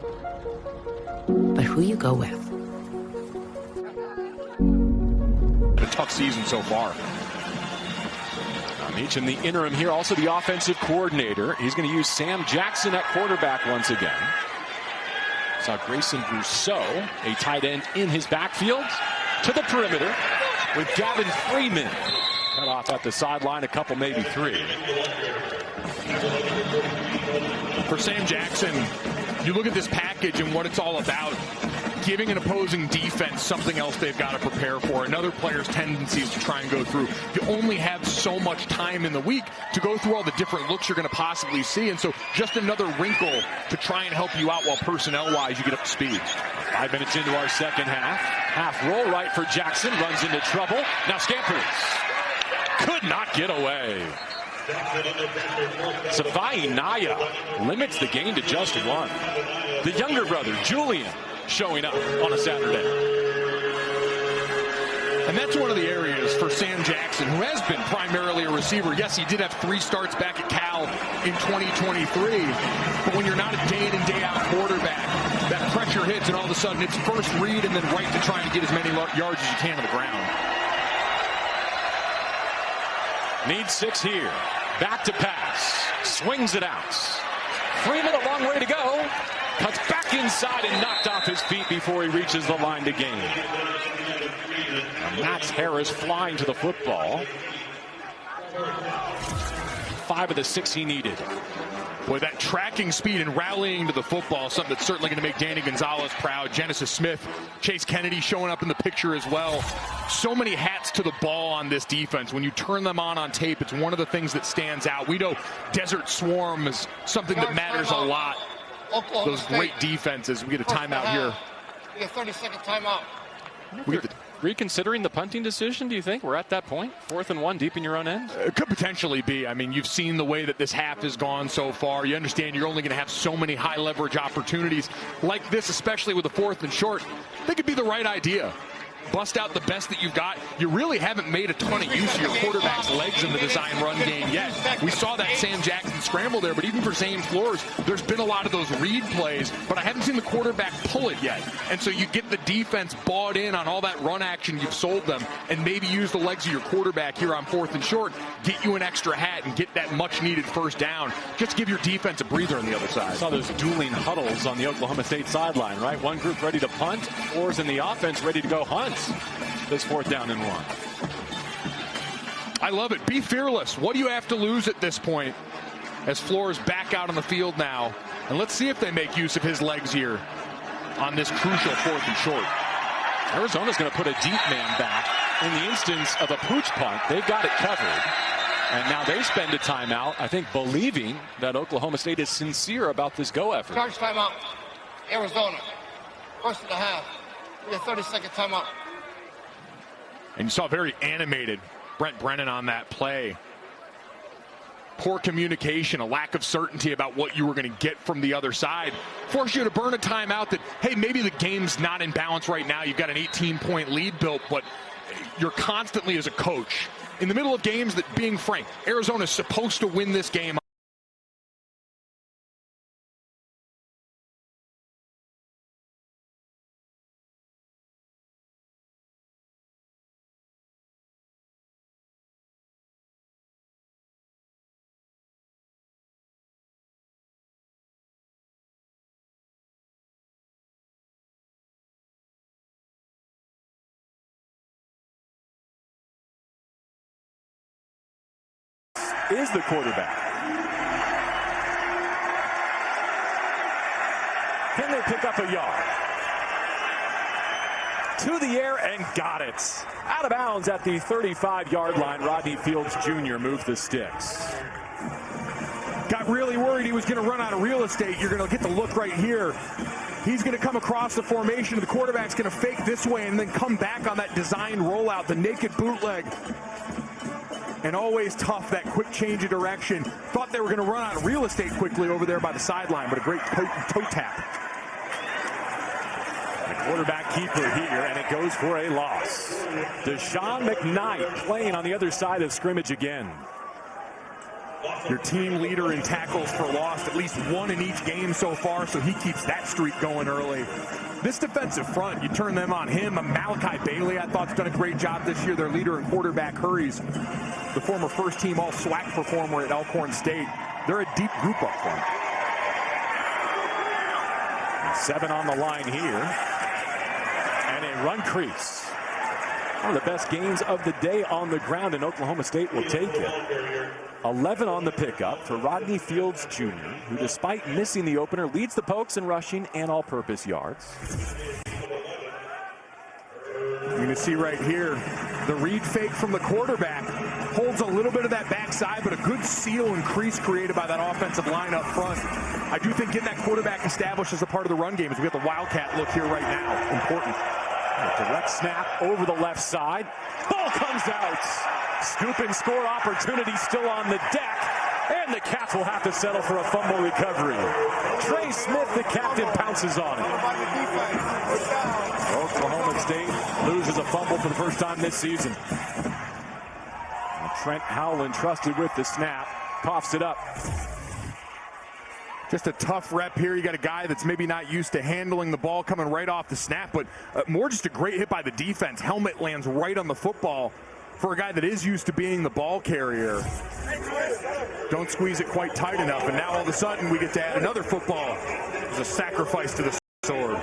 Speaker 16: but who you go with.
Speaker 2: A tough season so far.
Speaker 1: Meach in the interim here, also the offensive coordinator. He's going to use Sam Jackson at quarterback once again. Saw Grayson Rousseau, a tight end, in his backfield to the perimeter with Gavin Freeman. Cut off at the sideline, a couple, maybe 3.
Speaker 2: For Sam Jackson, you look at this package and what it's all about. Giving an opposing defense something else they've got to prepare for. Another player's tendencies to try and go through. You only have so much time in the week to go through all the different looks you're going to possibly see. And so just another wrinkle to try and help you out while personnel-wise you get up to speed.
Speaker 1: 5 minutes into our second half. Half roll right for Jackson. Runs into trouble. Now scampers. Could not get away. Savai Naya limits the gain to just 1. The younger brother, Julian, showing up on a Saturday.
Speaker 2: And that's one of the areas for Sam Jackson, who has been primarily a receiver. Yes, he did have 3 starts back at Cal in 2023. But when you're not a day-in and day-out quarterback, that pressure hits, and all of a sudden it's first read and then right to try and get as many yards as you can on the ground.
Speaker 1: Needs 6 here. Back to pass. Swings it out. Freeman, a long way to go. Cuts back inside and knocked off his feet before he reaches the line to gain. Max Harris flying to the football. 5 of the 6 he needed.
Speaker 2: Boy, that tracking speed and rallying to the football is something that's certainly going to make Danny Gonzalez proud. Genesis Smith, Chase Kennedy showing up in the picture as well. So many hats to the ball on this defense. When you turn them on tape, it's one of the things that stands out. We know Desert Swarm is something that matters a lot. Those great defenses. We get a timeout here.
Speaker 8: We get a 30-second timeout.
Speaker 1: We get reconsidering the punting decision, do you think? We're at that point? 4th and 1 deep in your own end?
Speaker 2: It could potentially be. I mean, you've seen the way that this half has gone so far. You understand you're only going to have so many high leverage opportunities like this, especially with the 4th and short. I think it'd be the right idea. bust out the best that you've got. You really haven't made a ton of use of your quarterback's legs in the design run game yet. We saw that Sam Jackson scramble there, but even for Zane Flores, there's been a lot of those read plays, but I haven't seen the quarterback pull it yet. And so you get the defense bought in on all that run action you've sold them, and maybe use the legs of your quarterback here on 4th and short, get you an extra hat and get that much needed first down. Just give your defense a breather on the other side.
Speaker 1: I saw those dueling huddles on the Oklahoma State sideline, right? One group ready to punt, Flores in the offense ready to go hunt this 4th down and 1.
Speaker 2: I love it. Be fearless. What do you have to lose at this point? As Flores back out on the field now. And let's see if they make use of his legs here on this crucial 4th and short.
Speaker 1: Arizona's going to put a deep man back in the instance of a pooch punt. They've got it covered. And now they spend a timeout, I think, believing that Oklahoma State is sincere about this go effort.
Speaker 8: Charge timeout. Arizona. 1st and a half. We have 30-second timeout.
Speaker 2: And you saw very animated Brent Brennan on that play. Poor communication, a lack of certainty about what you were going to get from the other side. Forced you to burn a timeout that, hey, maybe the game's not in balance right now. You've got an 18-point lead built, but you're constantly, as a coach, in the middle of games that, being frank, Arizona's supposed to win this game.
Speaker 1: Is the quarterback. Can they pick up a yard? To the air and got it. Out of bounds at the 35-yard line. Rodney Fields Jr. moved the sticks.
Speaker 2: Got really worried he was going to run out of real estate. You're going to get the look right here. He's going to come across the formation. The quarterback's going to fake this way and then come back on that designed rollout, the naked bootleg. And always tough, that quick change of direction. Thought they were going to run out of real estate quickly over there by the sideline, but a great toe tap.
Speaker 1: The quarterback keeper here, and it goes for a loss. Deshaun McKnight playing on the other side of scrimmage again.
Speaker 2: Your team leader in tackles for loss, at least one in each game so far, so he keeps that streak going early. This defensive front, you turn them on him. Malachi Bailey, I thought, has done a great job this year. Their leader in quarterback hurries, the former first-team All-SWAC performer at Elkhorn State. They're a deep group up front.
Speaker 1: 7 on the line here. And a run crease. One of the best gains of the day on the ground, and Oklahoma State will take it. 11 on the pickup for Rodney Fields Jr., who, despite missing the opener, leads the Pokes in rushing and all-purpose yards.
Speaker 2: You're going to see right here, the read fake from the quarterback holds a little bit of that backside, but a good seal and crease created by that offensive line up front. I do think getting that quarterback established as a part of the run game, as we get the Wildcat look here right now, important.
Speaker 1: A direct snap over the left side. Ball comes out. Scoop and score opportunity still on the deck. And the Cats will have to settle for a fumble recovery. Trey Smith, the captain, pounces on it. Oklahoma State loses a fumble for the first time this season. And Trent Howland, trusted with the snap, coughs it up.
Speaker 2: Just a tough rep here. You got a guy that's maybe not used to handling the ball coming right off the snap, but more just a great hit by the defense. Helmet lands right on the football for a guy that is used to being the ball carrier. Don't squeeze it quite tight enough, and now all of a sudden we get to add another football. It's a sacrifice to the sword.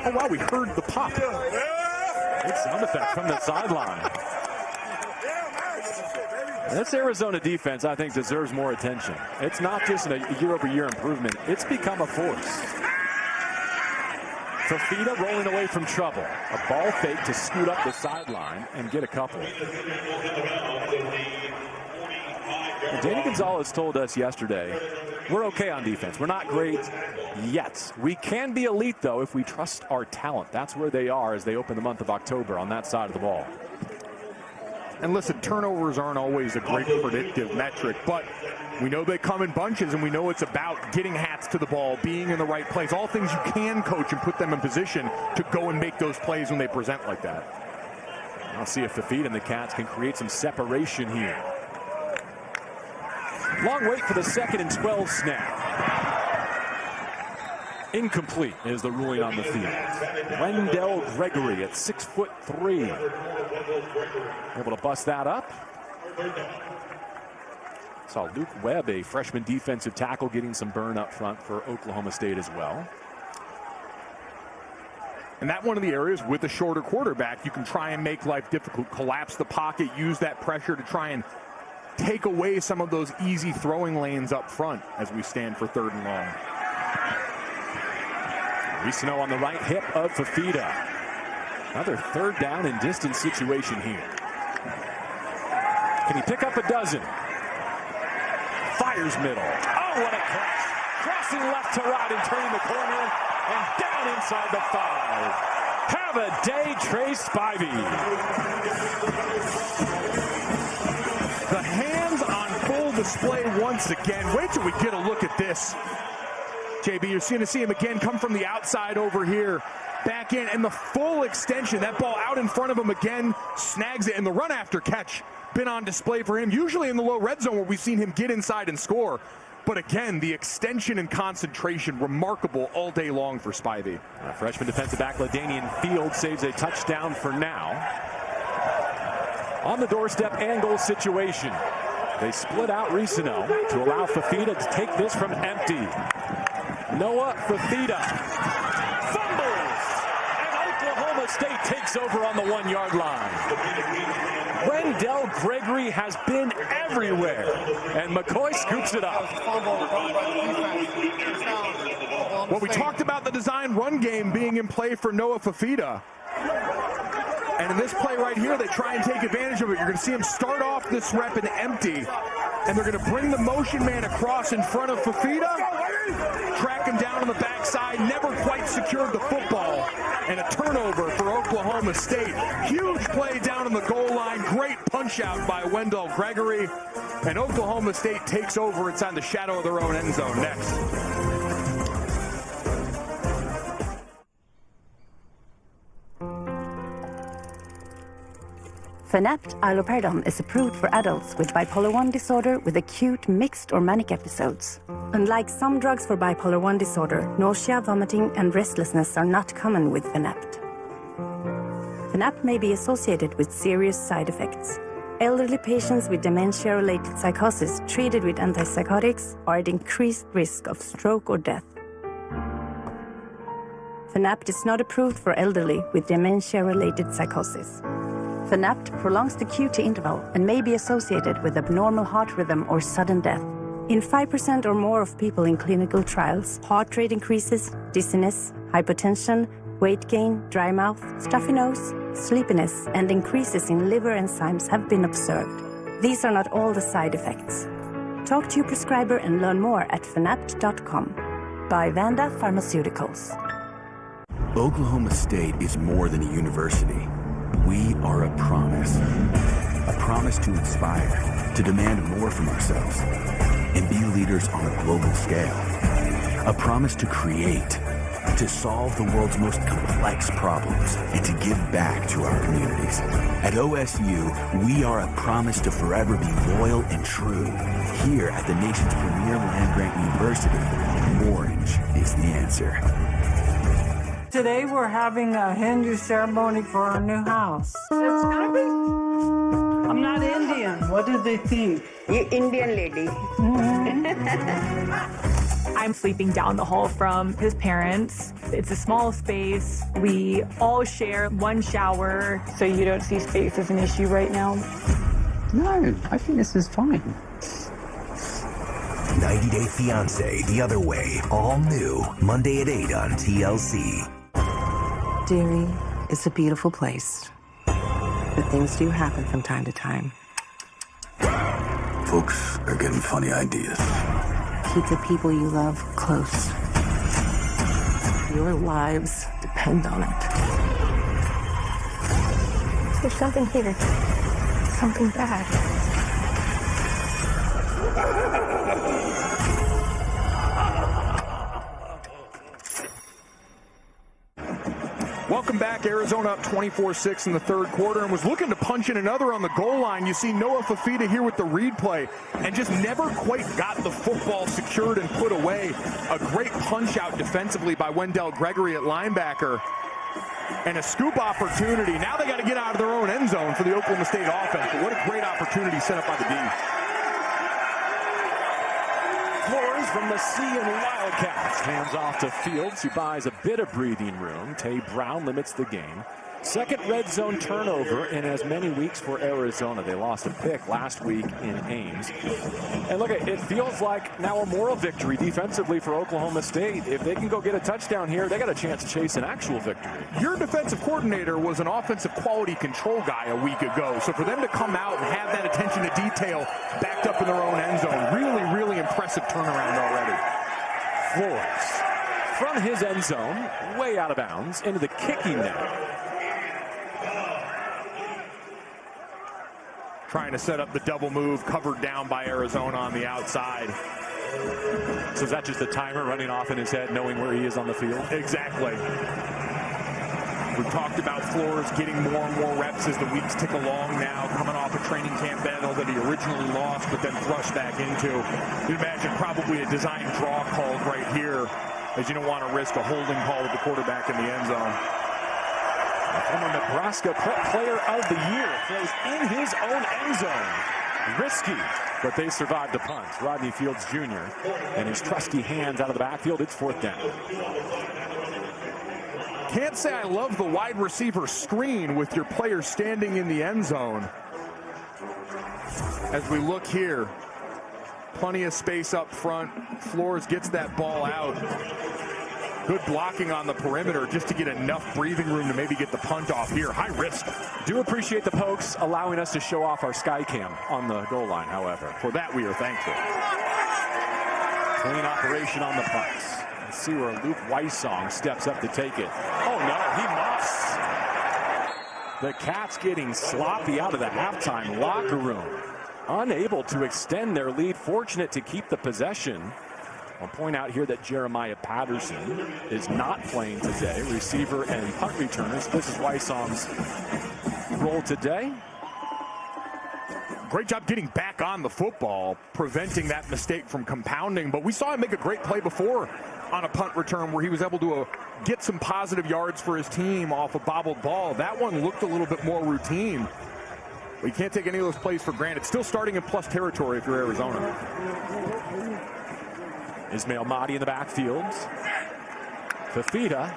Speaker 2: Oh, wow, we heard the pop.
Speaker 1: Great sound effect from the sideline. This Arizona defense, I think, deserves more attention. It's not just a year-over-year improvement. It's become a force. Fafita rolling away from trouble. A ball fake to scoot up the sideline and get a couple. Danny Gonzalez told us yesterday, we're okay on defense. We're not great yet. We can be elite, though, if we trust our talent. That's where they are as they open the month of October on that side of the ball.
Speaker 2: And listen, turnovers aren't always a great predictive metric, but
Speaker 18: We know they come in bunches, and we know it's about getting hats to the ball, being in the right place, all things you can coach and put them in position to go and make those plays when they present like that.
Speaker 1: I'll see if Fifita and the Cats can create some separation here. Long wait for the 2nd and 12 snap. Incomplete is the ruling on the field. Wendell Gregory at 6'3". Able to bust that up. Saw Luke Webb, a freshman defensive tackle, getting some burn up front for Oklahoma State as well.
Speaker 18: And that one of the areas with a shorter quarterback, you can try and make life difficult, collapse the pocket, use that pressure to try and take away some of those easy throwing lanes up front as we stand for 3rd and long.
Speaker 1: Risano on the right hip of Fifita. Another 3rd down and distance situation here. Can he pick up a dozen? Fires middle. Oh, what a catch. Crossing left to right and turning the corner and down inside the 5. Have a day, Trey Spivey.
Speaker 18: The hands on full display once again. Wait till we get a look at this. JB, you're going to see him again come from the outside over here. Back in, and the full extension. That ball out in front of him again. Snags it, and the run after catch been on display for him. Usually in the low red zone where we've seen him get inside and score. But again, the extension and concentration, remarkable all day long for Spivey.
Speaker 1: Freshman defensive back LaDainian Fields saves a touchdown for now. On the doorstep and goal situation. They split out Risano to allow Fifita to take this from empty. Noah Fifita fumbles, and Oklahoma State takes over on the 1-yard line. Wendell Gregory has been everywhere, and McCoy scoops it up.
Speaker 18: Well, we talked about the design run game being in play for Noah Fifita. And in this play right here, they try and take advantage of it. You're going to see him start off this rep in empty, and they're going to bring the motion man across in front of Fifita, track him down on the backside, never quite secured the football, and a turnover for Oklahoma State. Huge play down on the goal line, great punch out by Wendell Gregory, and Oklahoma State takes over inside the shadow of their own end zone next.
Speaker 10: Fanapt iloperidone is approved for adults with bipolar 1 disorder with acute mixed or manic episodes. Unlike some drugs for bipolar 1 disorder, nausea, vomiting, and restlessness are not common with Fanapt. Fanapt may be associated with serious side effects. Elderly patients with dementia-related psychosis treated with antipsychotics are at increased risk of stroke or death. Fanapt is not approved for elderly with dementia-related psychosis. Fanapt prolongs the QT interval and may be associated with abnormal heart rhythm or sudden death. In 5% or more of people in clinical trials, heart rate increases, dizziness, hypotension, weight gain, dry mouth, stuffy nose, sleepiness, and increases in liver enzymes have been observed. These are not all the side effects. Talk to your prescriber and learn more at fanapt.com. By Vanda Pharmaceuticals.
Speaker 19: Oklahoma State is more than a university. We are a promise. A promise to inspire, to demand more from ourselves, and be leaders on a global scale. A promise to create, to solve the world's most complex problems, and to give back to our communities. At OSU, we are a promise to forever be loyal and true. Here at the nation's premier land-grant university, orange is the answer.
Speaker 20: Today we're having a Hindu ceremony for our new house. It's gonna be. I'm not Indian. What do they think?
Speaker 21: You Indian lady.
Speaker 25: I'm sleeping down the hall from his parents. It's a small space. We all share one shower. So you don't see space as an issue right now?
Speaker 26: No, I think this is fine.
Speaker 11: 90 Day Fiancé, The Other Way, all new, Monday at 8 on TLC.
Speaker 16: Deary, it's a beautiful place, but things do happen from time to time.
Speaker 13: Folks are getting funny ideas.
Speaker 16: Keep the people you love close. Your lives depend on it.
Speaker 21: There's something here. Something bad.
Speaker 18: Welcome back. Arizona up 24-6 in the third quarter and was looking to punch in another on the goal line. You see Noah Fifita here with the read play and just never quite got the football secured and put away. A great punch out defensively by Wendell Gregory at linebacker. And a scoop opportunity. Now they got to get out of their own end zone for the Oklahoma State offense. But what a great opportunity set up by the D.
Speaker 1: Flores from the Sea and Wildcats. Hands off to Fields, who buys a bit of breathing room. Tay Brown limits the game. Second red zone turnover in as many weeks for Arizona. They lost a pick last week in Ames. And look, it feels like now a moral victory defensively for Oklahoma State. If they can go get a touchdown here, they got a chance to chase an actual victory.
Speaker 18: Your defensive coordinator was an offensive quality control guy a week ago. So for them to come out and have that attention to detail backed up in their own end zone, really, really impressive turnaround already.
Speaker 1: Flores from his end zone, way out of bounds, into the kicking net.
Speaker 18: Trying to set up the double move, covered down by Arizona on the outside.
Speaker 1: So is that just the timer running off in his head, knowing where he is on the field?
Speaker 18: Exactly. We've talked about Flores getting more and more reps as the weeks tick along now, coming off a training camp battle that he originally lost, but then thrust back into. You'd imagine probably a design draw called right here, as you don't want to risk a holding call with the quarterback in the end zone.
Speaker 1: Former Nebraska Player of the Year throws in his own end zone. Risky, but they survived the punt. Rodney Fields Jr. and his trusty hands out of the backfield. It's fourth down.
Speaker 18: Can't say I love the wide receiver screen with your player standing in the end zone. As we look here, plenty of space up front. Flores gets that ball out. Good blocking on the perimeter just to get enough breathing room to maybe get the punt off here. High risk.
Speaker 1: Do appreciate the Pokes allowing us to show off our sky cam on the goal line, however.
Speaker 18: For that, we are thankful.
Speaker 1: Clean operation on the punts. Let's see where Luke Weissong steps up to take it. Oh, no, he muffs. The Cats getting sloppy out of the halftime locker room. Unable to extend their lead. Fortunate to keep the possession. I'll point out here that Jeremiah Patterson is not playing today. Receiver and punt returners. This is Weissong's role today.
Speaker 18: Great job getting back on the football, preventing that mistake from compounding. But we saw him make a great play before on a punt return where he was able to get some positive yards for his team off a bobbled ball. That one looked a little bit more routine. But you can't take any of those plays for granted. Still starting in plus territory if you're Arizona.
Speaker 1: Ismail Mahdi in the backfield. Fifita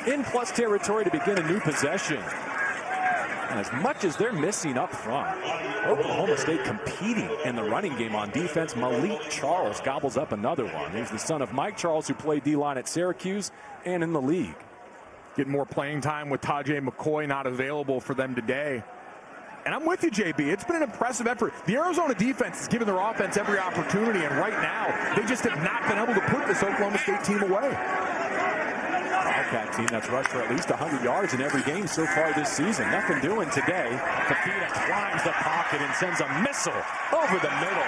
Speaker 1: in plus territory to begin a new possession. And as much as they're missing up front, Oklahoma State competing in the running game on defense. Malik Charles gobbles up another one. He's the son of Mike Charles, who played D-line at Syracuse and in the league.
Speaker 18: Getting more playing time with Tajay McCoy not available for them today. And I'm with you, JB. It's been an impressive effort. The Arizona defense has given their offense every opportunity, and right now, they just have not been able to put this Oklahoma State team away.
Speaker 1: Wildcat team that's rushed for at least 100 yards in every game so far this season. Nothing doing today. Fifita climbs the pocket and sends a missile over the middle.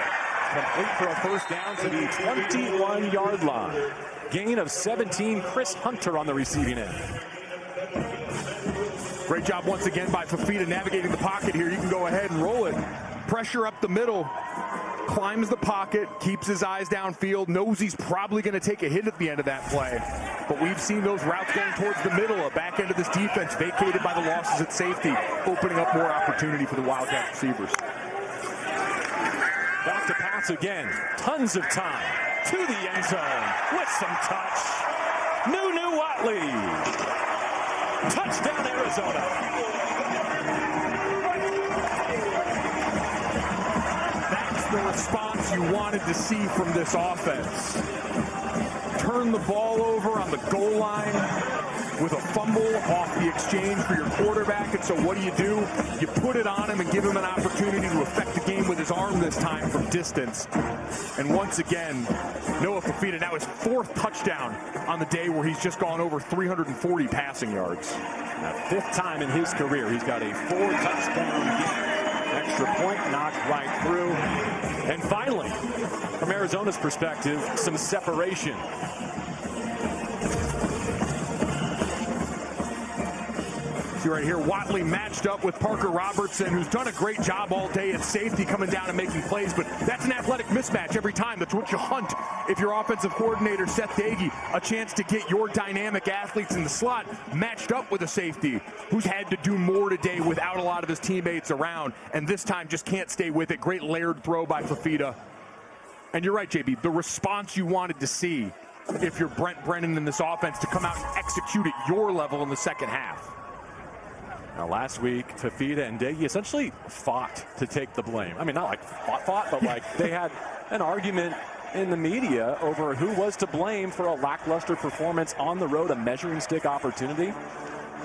Speaker 1: Complete for a first down to the 21-yard line. Gain of 17. Chris Hunter on the receiving end.
Speaker 18: Great job once again by Fifita navigating the pocket here. You can go ahead and roll it. Pressure up the middle. Climbs the pocket, keeps his eyes downfield, knows he's probably going to take a hit at the end of that play. But we've seen those routes going towards the middle, a back end of this defense vacated by the losses at safety, opening up more opportunity for the Wildcat receivers.
Speaker 1: Back to pass again. Tons of time to the end zone with some touch. Nunu Watley. Touchdown, Arizona.
Speaker 18: That's the response you wanted to see from this offense. Turn the ball over on the goal line with a fumble off the exchange for your quarterback. And so what do? You put it on him and give him an opportunity to affect the game with his arm this time from distance. And once again, Noah Fifita, now his fourth touchdown on the day where he's just gone over 340 passing yards.
Speaker 1: Now, fifth time in his career, he's got a 4-touchdown game. Extra point knocked right through. And finally, from Arizona's perspective, some separation.
Speaker 18: See right here, Watley matched up with Parker Robertson, who's done a great job all day at safety coming down and making plays, but that's an athletic mismatch every time. That's what you hunt if you're offensive coordinator Seth Doege, a chance to get your dynamic athletes in the slot matched up with a safety who's had to do more today without a lot of his teammates around, and this time just can't stay with it. Great layered throw by Fifita. And you're right, JB, the response you wanted to see if you're Brent Brennan in this offense to come out and execute at your level in the second half.
Speaker 1: Now, last week, Fifita and Doege essentially fought to take the blame. I mean, not like fought, but like they had an argument in the media over who was to blame for a lackluster performance on the road, a measuring stick opportunity.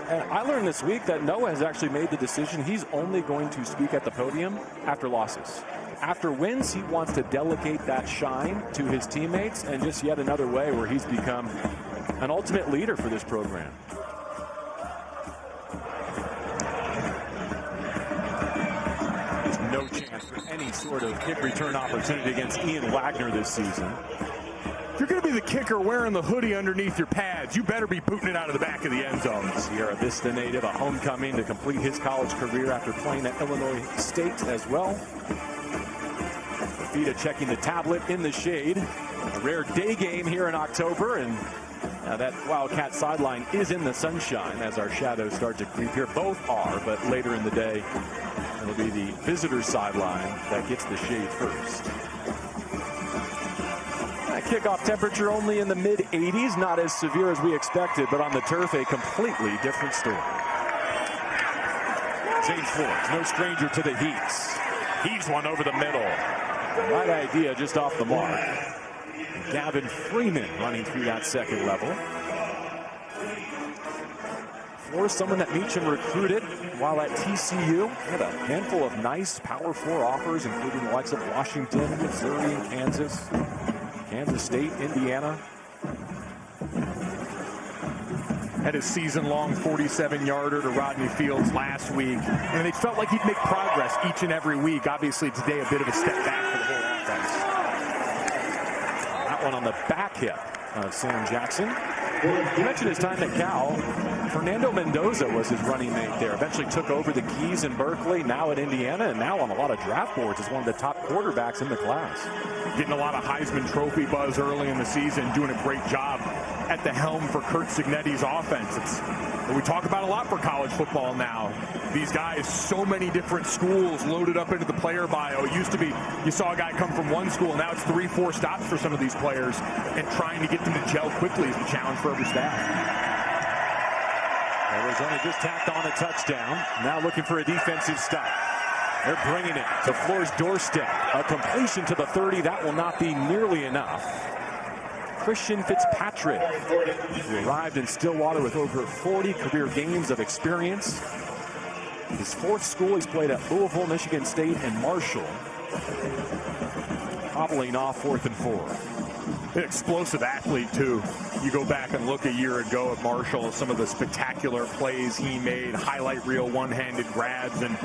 Speaker 1: And I learned this week that Noah has actually made the decision he's only going to speak at the podium after losses. After wins, he wants to delegate that shine to his teammates, and just yet another way where he's become an ultimate leader for this program. There's no chance for any sort of kick return opportunity against Ian Wagner this season.
Speaker 18: If you're going to be the kicker wearing the hoodie underneath your pads, you better be booting it out of the back of the end zone.
Speaker 1: Sierra Vista native, a homecoming to complete his college career after playing at Illinois State as well. Fifita checking the tablet in the shade. A rare day game here in October, and that Wildcat sideline is in the sunshine as our shadows start to creep here. Both are, but later in the day, it'll be the visitor sideline that gets the shade first. Kickoff temperature only in the mid-80s, not as severe as we expected, but on the turf, a completely different story. Zane Flores, no stranger to the heats. He's one over the middle. Right idea, just off the mark. Gavin Freeman running through that second level. Flores, someone that Meacham recruited while at TCU. Had a handful of nice Power 4 offers, including the likes of Washington, Missouri, and Kansas. Kansas State, Indiana.
Speaker 18: Had his season-long 47-yarder to Rodney Fields last week, and it felt like he'd make progress each and every week. Obviously, today, a bit of a step back for the whole offense.
Speaker 1: That one on the back hip of Sam Jackson. You mentioned his time at Cal. Fernando Mendoza was his running mate there. Eventually took over the keys in Berkeley, now at Indiana, and now on a lot of draft boards as one of the top quarterbacks in the class.
Speaker 18: Getting a lot of Heisman Trophy buzz early in the season, doing a great job at the helm for Curt Cignetti's offense. It's what we talk about a lot for college football now. These guys, so many different schools loaded up into the player bio. It used to be you saw a guy come from one school, now it's 3-4 stops for some of these players, and trying to get them to gel quickly is the challenge for every staff.
Speaker 1: Arizona just tacked on a touchdown. Now looking for a defensive stop. They're bringing it to Flores' doorstep. A completion to the 30. That will not be nearly enough. Christian Fitzpatrick, who arrived in Stillwater with over 40 career games of experience. His fourth school, he's played at Louisville, Michigan State, and Marshall. Hobbling off 4th and 4.
Speaker 18: An explosive athlete, too. You go back and look a year ago at Marshall, some of the spectacular plays he made, highlight reel one-handed grabs, and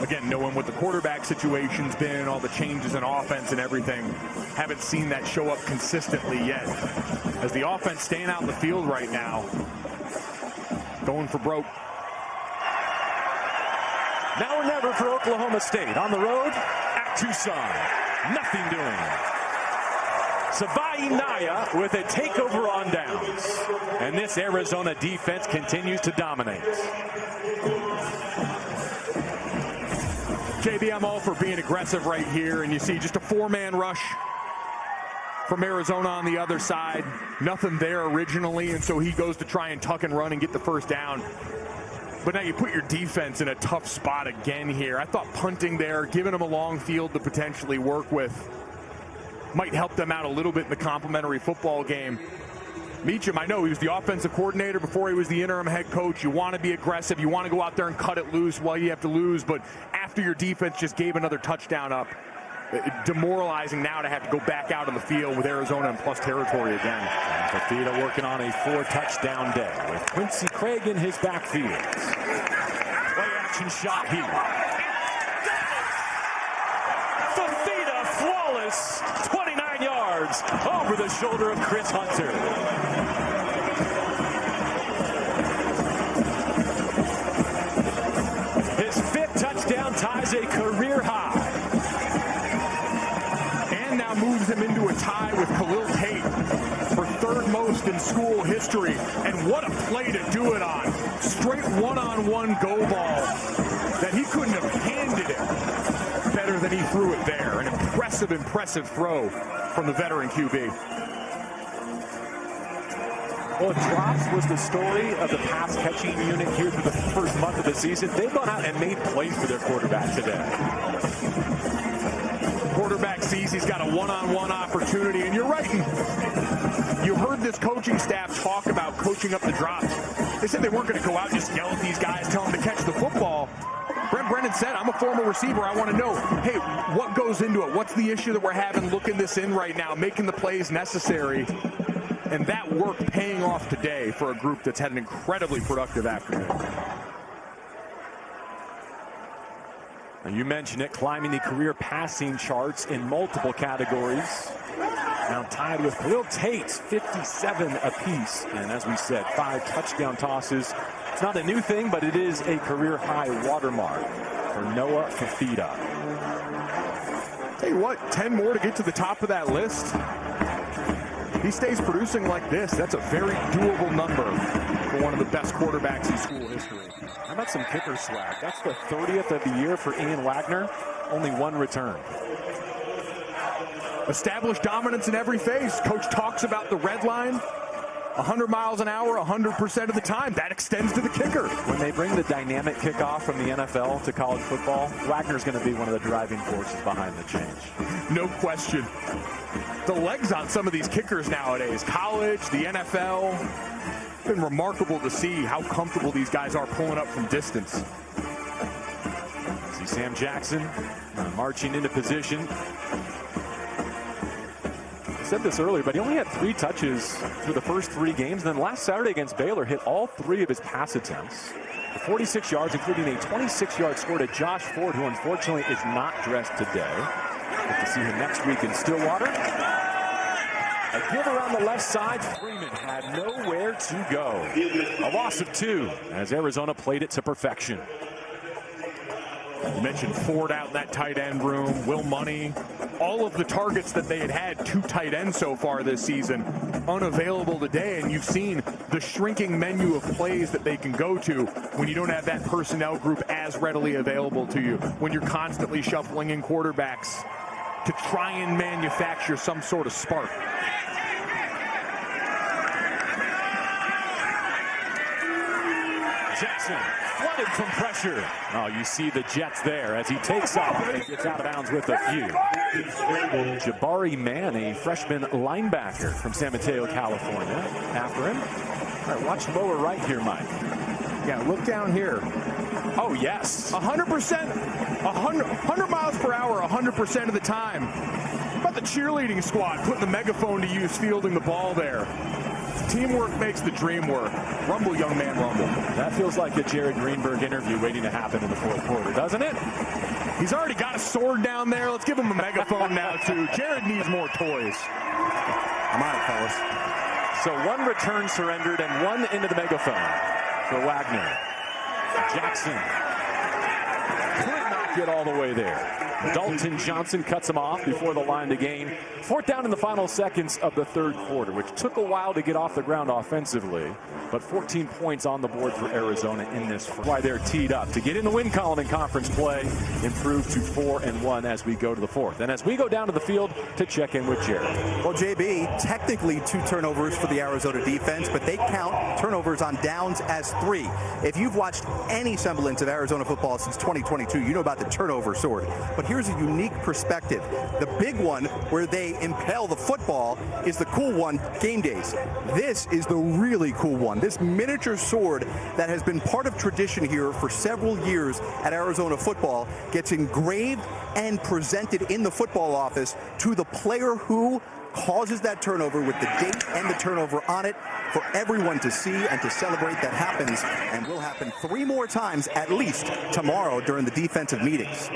Speaker 18: again, knowing what the quarterback situation's been, all the changes in offense and everything, haven't seen that show up consistently yet. As the offense staying out in the field right now, going for broke.
Speaker 1: Now or never for Oklahoma State. On the road at Tucson. Nothing doing. Savai Naya with a takeover on downs. And this Arizona defense continues to dominate.
Speaker 18: JB, I'm all for being aggressive right here, and you see just a 4-man rush from Arizona on the other side. Nothing there originally, and so he goes to try and tuck and run and get the first down. But now you put your defense in a tough spot again here. I thought punting there, giving them a long field to potentially work with, might help them out a little bit in the complementary football game. Meacham, I know he was the offensive coordinator before he was the interim head coach. You want to be aggressive. You want to go out there and cut it loose while you have to lose. But after your defense just gave another touchdown up, demoralizing now to have to go back out on the field with Arizona in plus territory again.
Speaker 1: Fifita working on a 4-touchdown day with Quincy Craig in his backfield. Play action shot here. Fifita flawless, 29 yards over the shoulder of Chris Hunter.
Speaker 18: most in school history. And what a play to do it on. Straight one-on-one go ball that he couldn't have handed it better than he threw it there. An impressive throw from the veteran QB.
Speaker 1: Well, Drops was the story of the pass catching unit here through the first month of the season. They've gone out and made plays for their quarterback today.
Speaker 18: Quarterback sees he's got a one-on-one opportunity, and you're right. You heard this coaching staff talk about coaching up the drops. They said they weren't going to go out and just yell at these guys, tell them to catch the football. Brent Brennan said, I'm a former receiver. I want to know, hey, what goes into it? What's the issue that we're having looking this in right now, making the plays necessary? And that work paying off today for a group that's had an incredibly productive afternoon.
Speaker 1: Now you mentioned it, climbing the career passing charts in multiple categories. Now tied with Khalil Tate's 57 apiece. And as we said, 5 touchdown tosses. It's not a new thing, but it is a career high watermark for Noah Fifita.
Speaker 18: Tell you what, 10 more to get to the top of that list. He stays producing like this. That's a very doable number for one of the best quarterbacks in school history.
Speaker 1: How about some kicker swag? That's the 30th of the year for Ian Wagner. Only 1 return.
Speaker 18: Established dominance in every phase. Coach talks about the red line. 100 miles an hour, 100% of the time. That extends to the kicker.
Speaker 1: When they bring the dynamic kickoff from the NFL to college football, Wagner's going to be one of the driving forces behind the change.
Speaker 18: No question. The legs on some of these kickers nowadays, college, the NFL, it's been remarkable to see how comfortable these guys are pulling up from distance.
Speaker 1: See Sam Jackson marching into position. I said this earlier, but he only had 3 touches through the first 3 games. And then last Saturday against Baylor, hit all 3 of his pass attempts. For 46 yards, including a 26-yard score to Josh Ford, who unfortunately is not dressed today. Hope to see him next week in Stillwater. A give around the left side. Freeman had nowhere to go. A loss of 2 as Arizona played it to perfection.
Speaker 18: You mentioned Ford out in that tight end room, Will Money. All of the targets that they had 2 tight ends so far this season unavailable today, and you've seen the shrinking menu of plays that they can go to when you don't have that personnel group as readily available to you, when you're constantly shuffling in quarterbacks to try and manufacture some sort of spark.
Speaker 1: Jackson flooded from pressure. Oh, you see the Jets there as he takes off and gets out of bounds with a few. Jabari Mann, a freshman linebacker from San Mateo, California, after him. All right, watch lower right here, Mike.
Speaker 18: Yeah, look down here.
Speaker 1: Oh, yes.
Speaker 18: 100%, 100 miles per hour, 100% of the time. How about the cheerleading squad putting the megaphone to use, fielding the ball there? Teamwork makes the dream work. Rumble, young man, rumble.
Speaker 1: That feels like a Jared Greenberg interview waiting to happen in the 4th quarter, doesn't it?
Speaker 18: He's already got a sword down there. Let's give him a megaphone now, too. Jared needs more toys.
Speaker 6: I'm on it, fellas.
Speaker 1: So 1 return surrendered and 1 into the megaphone for Wagner. Jackson could not get all the way there. Dalton Johnson cuts him off before the line to gain. 4th down in the final seconds of the 3rd quarter, which took a while to get off the ground offensively. But 14 points on the board for Arizona in this. Why they're teed up to get in the win column in conference play, improve to 4-1 as we go to the 4th. And as we go down to the field to check in with Jared.
Speaker 6: Well, JB, technically 2 turnovers for the Arizona defense, but they count turnovers on downs as 3. If you've watched any semblance of Arizona football since 2022, you know about the turnover sword. But here's a unique perspective. The big one where they impale the football is the cool one, game days. This is the really cool one. This miniature sword that has been part of tradition here for several years at Arizona football gets engraved and presented in the football office to the player who causes that turnover with the date and the turnover on it for everyone to see and to celebrate. That happens and will happen 3 more times at least tomorrow during the defensive meetings.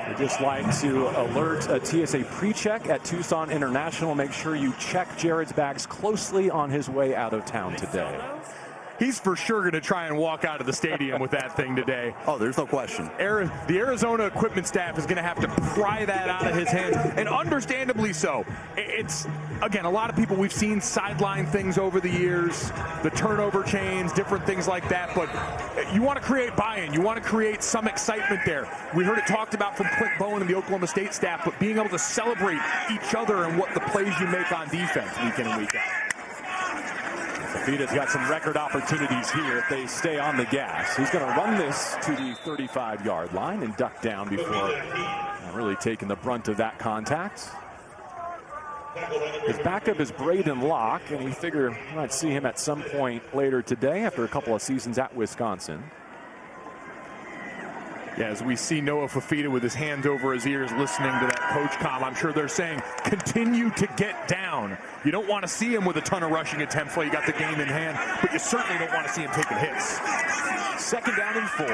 Speaker 1: We'd just like to alert a TSA pre-check at Tucson International. Make sure you check Jared's bags closely on his way out of town today.
Speaker 18: he's for sure going to try and walk out of the stadium with that thing today.
Speaker 6: Oh, there's no question.
Speaker 18: The Arizona equipment staff is going to have to pry that out of his hands, and understandably so. It's, again, a lot of people, we've seen sideline things over the years, the turnover chains, different things like that, but you want to create buy-in. You want to create some excitement there. We heard it talked about from Clint Bowen and the Oklahoma State staff, but being able to celebrate each other and what the plays you make on defense week in and week out.
Speaker 1: Fafita's got some record opportunities here if they stay on the gas. He's going to run this to the 35-yard line and duck down before really taking the brunt of that contact. His backup is Braden Locke, and we figure we might see him at some point later today after a couple of seasons at Wisconsin.
Speaker 18: Yeah, as we see Noah Fafita with his hands over his ears listening to that coach comm, I'm sure they're saying, continue to get down. You don't want to see him with a ton of rushing attempts while you got the game in hand, but you certainly don't want to see him taking hits.
Speaker 1: 2nd down and 4.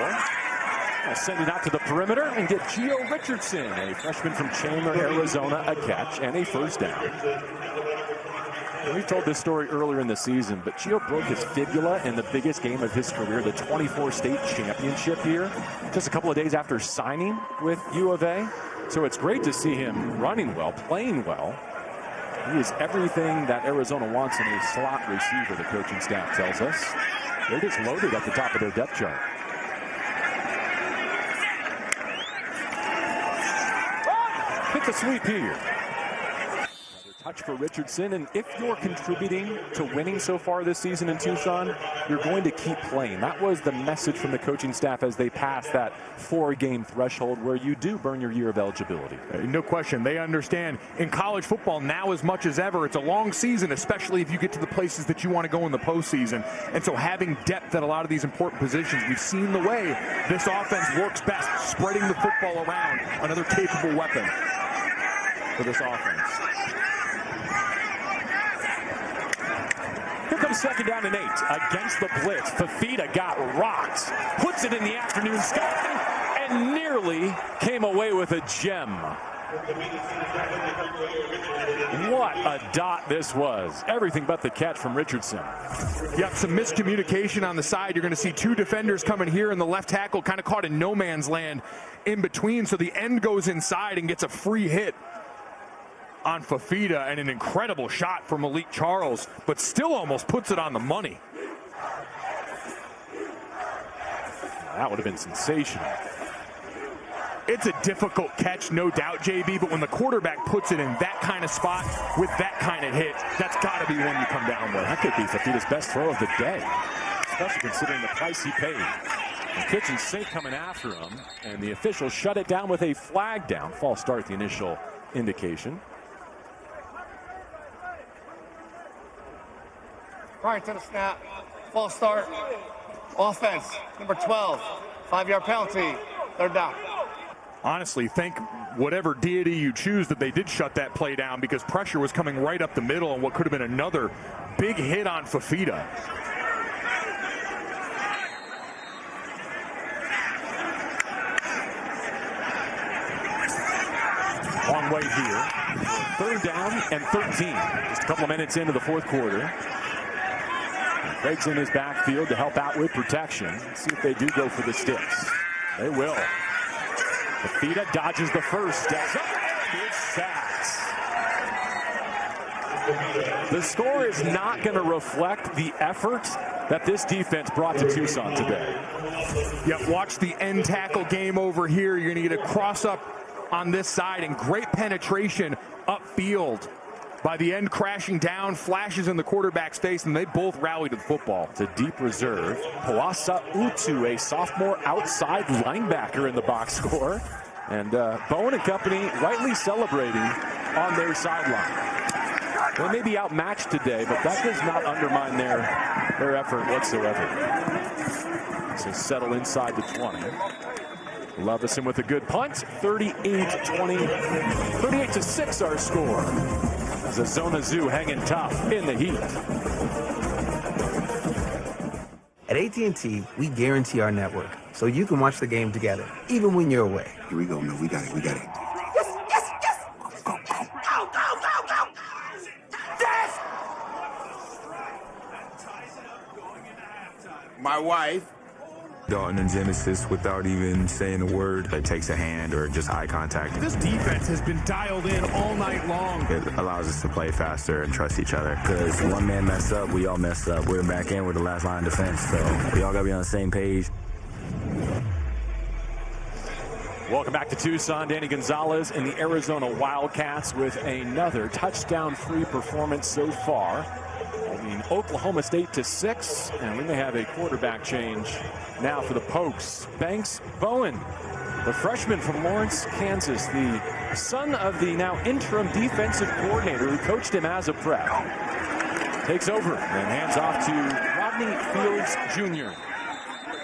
Speaker 1: I'll send it out to the perimeter and get Gio Richardson, a freshman from Chandler, Arizona, a catch and a 1st down. We told this story earlier in the season, but Gio broke his fibula in the biggest game of his career, the 24 state championship here, just a couple of days after signing with U of A. So it's great to see him running well, playing well. He is everything that Arizona wants in a slot receiver, the coaching staff tells us. They're just loaded at the top of their depth chart. Hit the sweep here. Touch for Richardson, and if you're contributing to winning so far this season in Tucson, you're going to keep playing. That was the message from the coaching staff as they passed that 4-game threshold where you do burn your year of eligibility.
Speaker 18: No question. They understand in college football now as much as ever, it's a long season, especially if you get to the places that you want to go in the postseason. And so having depth at a lot of these important positions, we've seen the way this offense works best, spreading the football around, another capable weapon for this offense.
Speaker 1: Here comes 2nd down and 8 against the blitz. Fafita got rocked, puts it in the afternoon sky, and nearly came away with a gem. What a dot this was. Everything but the catch from Richardson.
Speaker 18: Yep, some miscommunication on the side. You're going to see 2 defenders coming here, and the left tackle kind of caught in no man's land in between. So the end goes inside and gets a free hit on Fafita, and an incredible shot from Malik Charles, but still almost puts it on the money.
Speaker 1: That would have been sensational.
Speaker 18: It's a difficult catch, no doubt, JB, but when the quarterback puts it in that kind of spot with that kind of hit, that's got to be one you come down with.
Speaker 1: That could be Fafita's best throw of the day, especially considering the price he paid. The kitchen sink coming after him, and the officials shut it down with a flag down. False start, the initial indication.
Speaker 8: Prior to the snap, false start, offense, number 12, 5-yard penalty, 3rd down.
Speaker 18: Honestly, thank whatever deity you choose that they did shut that play down, because pressure was coming right up the middle and what could have been another big hit on Fafita.
Speaker 1: Long way here. 3rd down and 13. Just a couple of minutes into the 4th quarter. Craig's in his backfield to help out with protection. Let's see if they do go for the sticks. They will. Fafita dodges the first, steps up, and is sacked. The score is not going to reflect the effort that this defense brought to Tucson today.
Speaker 18: Yep, watch the end tackle game over here. You're going to get a cross up on this side, and great penetration upfield. By the end, crashing down, flashes in the quarterback's face, and they both rally to the football.
Speaker 1: It's a deep reserve. Poasa Utu, a sophomore outside linebacker in the box score. And Bowen and company rightly celebrating on their sideline. They may be outmatched today, but that does not undermine their effort whatsoever. So settle inside the 20. Lovison with a good punt. 38-20. 38-6 our score. As Arizona Zoo hanging tough in the heat.
Speaker 4: At AT&T, we guarantee our network so you can watch the game together, even when you're away.
Speaker 13: Here we go. No, we got it.
Speaker 4: Yes,
Speaker 13: yes, yes! Go, go, go!
Speaker 4: Go, go, go, go! Yes!
Speaker 7: my wife.
Speaker 5: Dalton and Genesis, without even saying a word, it takes a hand or just eye contact.
Speaker 18: This defense has been dialed in all night long.
Speaker 5: It allows us to play faster and trust each other. Because one man mess up, we all mess up. We're back in with the last line of defense, so we all got to be on the same page.
Speaker 1: Welcome back to Tucson. Danny Gonzalez and the Arizona Wildcats with another touchdown-free performance so far. Holding Oklahoma State to 6, and we may have a quarterback change now for the Pokes. Banks Bowen, the freshman from Lawrence, Kansas, the son of the now interim defensive coordinator who coached him as a prep, takes over and hands off to Rodney Fields Jr.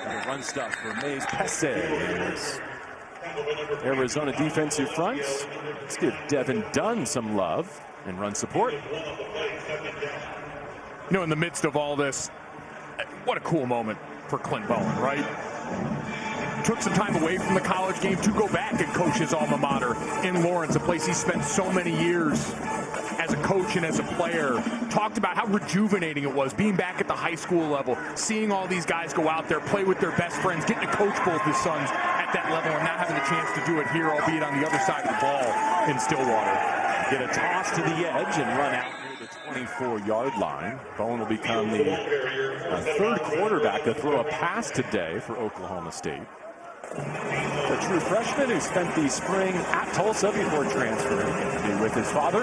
Speaker 1: And the run stuff for Mays Pesse. Arizona defensive fronts. Let's give Devin Dunn some love and run support.
Speaker 18: You know, in the midst of all this, what a cool moment for Clint Bowen, right? Took some time away from the college game to go back and coach his alma mater in Lawrence, a place he spent so many years as a coach and as a player. Talked about how rejuvenating it was being back at the high school level, seeing all these guys go out there, play with their best friends, getting to coach both his sons at that level and not having the chance to do it here, albeit on the other side of the ball in Stillwater.
Speaker 1: Get a toss to the edge and run out near the 24-yard line. Bowen will become the third quarterback to throw a pass today for Oklahoma State. The true freshman who spent the spring at Tulsa before transferring to be with his father.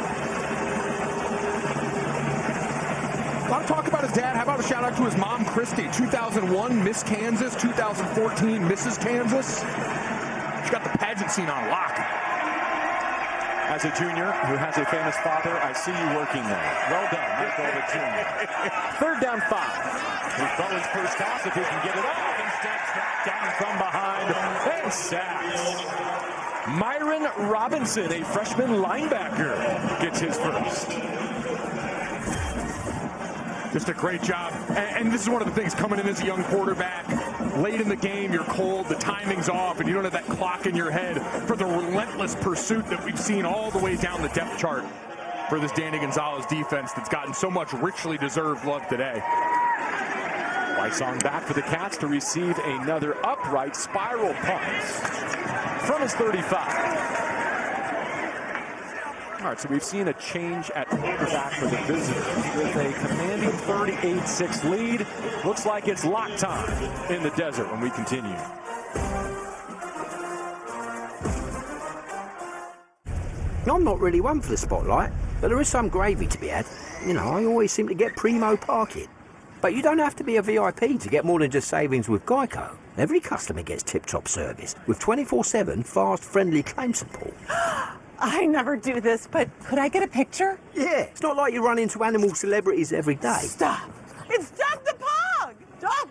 Speaker 18: A lot of talk about his dad. How about a shout out to his mom, Christy? 2001, Miss Kansas. 2014, Mrs. Kansas. She's got the pageant scene on lock.
Speaker 1: As a junior who has a famous father, I see you working there. Well done, Mike Bova Jr. Third down 5. Here's Bowen's first toss if he can get it off. Instead, tracked down from behind and sacked. Myron Robinson, a freshman linebacker, gets his first.
Speaker 18: Just a great job. And this is one of the things, coming in as a young quarterback, late in the game, you're cold, the timing's off, and you don't have that clock in your head for the relentless pursuit that we've seen all the way down the depth chart for this Danny Gonzalez defense that's gotten so much richly deserved love today.
Speaker 1: Weiss on back for the Cats to receive another upright spiral punt from his 35. All right, so we've seen a change at quarterback for the visitors with a commanding 38-6 lead. Looks like it's lock time in the desert when we continue.
Speaker 9: I'm not really one for the spotlight, but there is some gravy to be had. You know, I always seem to get primo parking. But you don't have to be a VIP to get more than just savings with Geico. Every customer gets tip-top service with 24/7 fast, friendly claim support.
Speaker 16: I never do this, but could I get a picture?
Speaker 9: Yeah, it's not like you run into animal celebrities every day.
Speaker 16: Stop! It's Doug the Pug! Doug!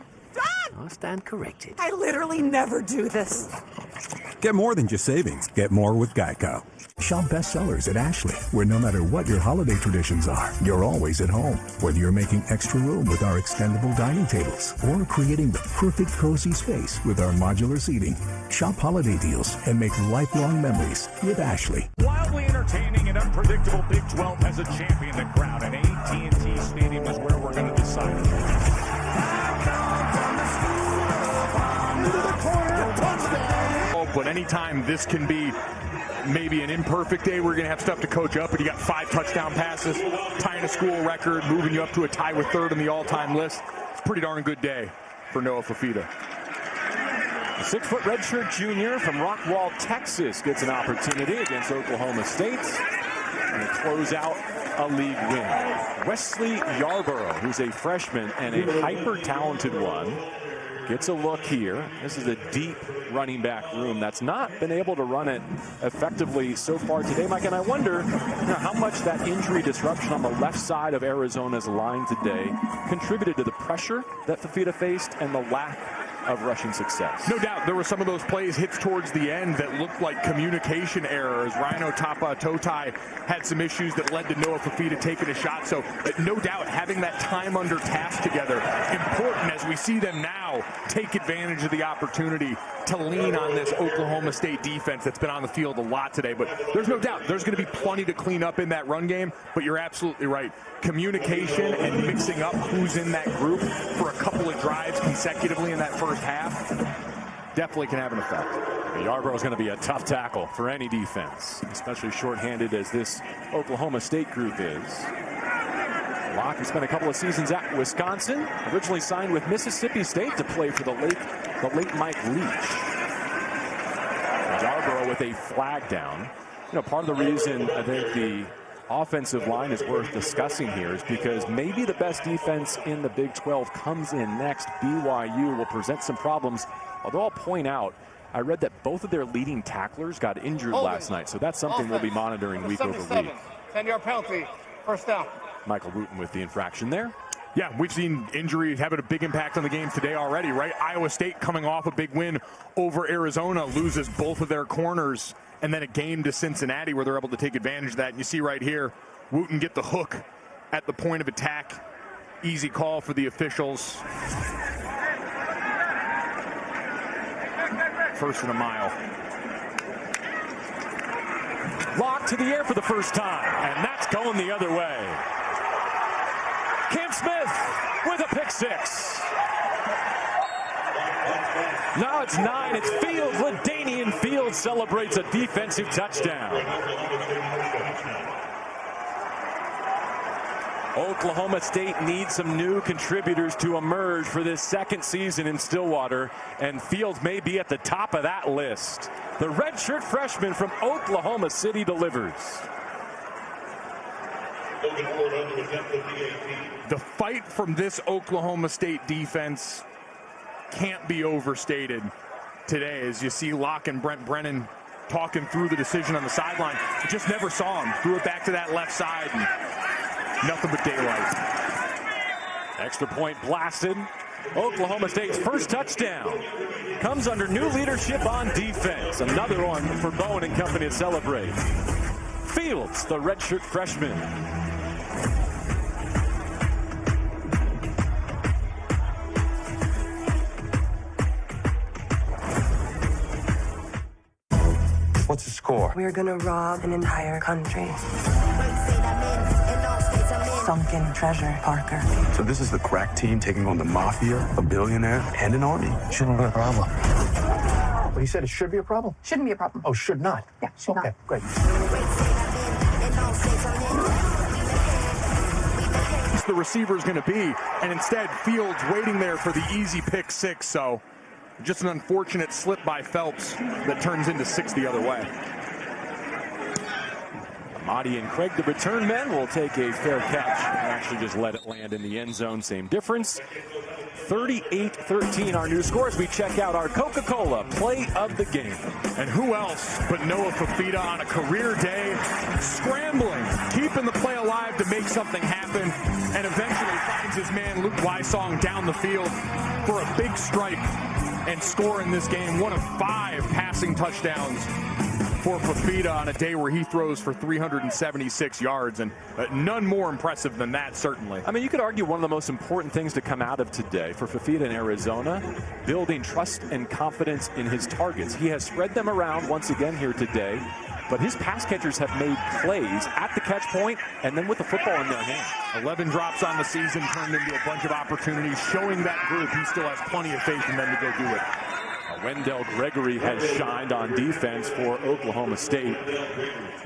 Speaker 9: I stand corrected.
Speaker 16: I literally never do this.
Speaker 17: Get more than just savings. Get more with Geico. Shop bestsellers at Ashley, where no matter what your holiday traditions are, you're always at home. Whether you're making extra room with our extendable dining tables or creating the perfect cozy space with our modular seating, shop holiday deals and make lifelong memories with Ashley.
Speaker 22: Wildly entertaining and unpredictable Big 12 has a champion. The crowd at AT&T Stadium is where we're going to decide.
Speaker 18: But anytime this can be maybe an imperfect day, we're going to have stuff to coach up, and you got 5 touchdown passes, tying a school record, moving you up to a tie with third on the all-time list. It's a pretty darn good day for Noah Fifita.
Speaker 1: The 6-foot redshirt junior from Rockwall, Texas gets an opportunity against Oklahoma State and to close out a league win. Wesley Yarborough, who's a freshman and a hyper-talented one, gets a look here. This is a deep running back room that's not been able to run it effectively so far today, Mike. And I wonder how much that injury disruption on the left side of Arizona's line today contributed to the pressure that Fifita faced and the lack of rushing success.
Speaker 18: No doubt. There were some of those plays, hits towards the end, that looked like communication errors. Rhino Tapa Totai had some issues that led to Noah Fifita taking a shot. So no doubt having that time under task together, important as we see them now take advantage of the opportunity to lean on this Oklahoma State defense that's been on the field a lot today. But there's no doubt there's going to be plenty to clean up in that run game. But you're absolutely right. Communication and mixing up who's in that group for a couple of drives consecutively in that first half definitely can have an effect.
Speaker 1: Yarbrough is going to be a tough tackle for any defense, especially shorthanded as this Oklahoma State group is. Locke, who spent a couple of seasons at Wisconsin, originally signed with Mississippi State to play for the late Mike Leach. Yarbrough with a flag down. You know, part of the reason I think the offensive line is worth discussing here is because maybe the best defense in the Big 12 comes in next. BYU will present some problems, although I'll point out, I read that both of their leading tacklers got injured last night, so that's something we'll be monitoring week over week.
Speaker 8: 10-yard penalty, first down.
Speaker 1: Michael Wooten with the infraction there.
Speaker 18: Yeah, we've seen injuries having a big impact on the game today already, right? Iowa State coming off a big win over Arizona, loses both of their corners, and then a game to Cincinnati where they're able to take advantage of that. And you see right here, Wooten get the hook at the point of attack. Easy call for the officials. First and a mile.
Speaker 1: Locked to the air for the first time, and that's going the other way. Cam Smith with a pick six. Now it's 9. It's Fields. LaDainian Fields celebrates a defensive touchdown. Oklahoma State needs some new contributors to emerge for this second season in Stillwater, and Fields may be at the top of that list. The redshirt freshman from Oklahoma City delivers.
Speaker 18: The fight from this Oklahoma State defense can't be overstated today, as you see Locke and Brent Brennan talking through the decision on the sideline. You just never saw him. Threw it back to that left side, and nothing but daylight.
Speaker 1: Extra point blasted. Oklahoma State's first touchdown comes under new leadership on defense. Another one for Bowen and company to celebrate. Fields, the redshirt freshman.
Speaker 3: What's the score?
Speaker 16: We're gonna rob an entire country. Sunken treasure, Parker.
Speaker 3: So this is the crack team taking on the mafia, a billionaire, and an army. Shouldn't be a problem. But he said it should be a problem?
Speaker 12: Shouldn't be a problem.
Speaker 3: Oh, should not?
Speaker 12: Yeah, should not.
Speaker 3: Okay, great.
Speaker 18: The receiver is going to be, and instead Fields waiting there for the easy pick six. So just an unfortunate slip by Phelps that turns into 6 the other way.
Speaker 1: Amadi and Craig, the return men, will take a fair catch and actually just let it land in the end zone. Same difference. 38-13 our new score as we check out our Coca-Cola play of the game.
Speaker 18: And who else but Noah Fifita on a career day, scrambling, keeping the play alive to make something happen, and eventually finds his man Luke Wysong down the field for a big strike and score in this game. 1 of 5 passing touchdowns for Fifita on a day where he throws for 376 yards, and none more impressive than that, certainly.
Speaker 1: I mean, you could argue one of the most important things to come out of today for Fifita in Arizona, building trust and confidence in his targets. He has spread them around once again here today, but his pass catchers have made plays at the catch point and then with the football in their hand.
Speaker 18: 11 drops on the season turned into a bunch of opportunities, showing that group he still has plenty of faith in them to go do it.
Speaker 1: Wendell Gregory has shined on defense for Oklahoma State.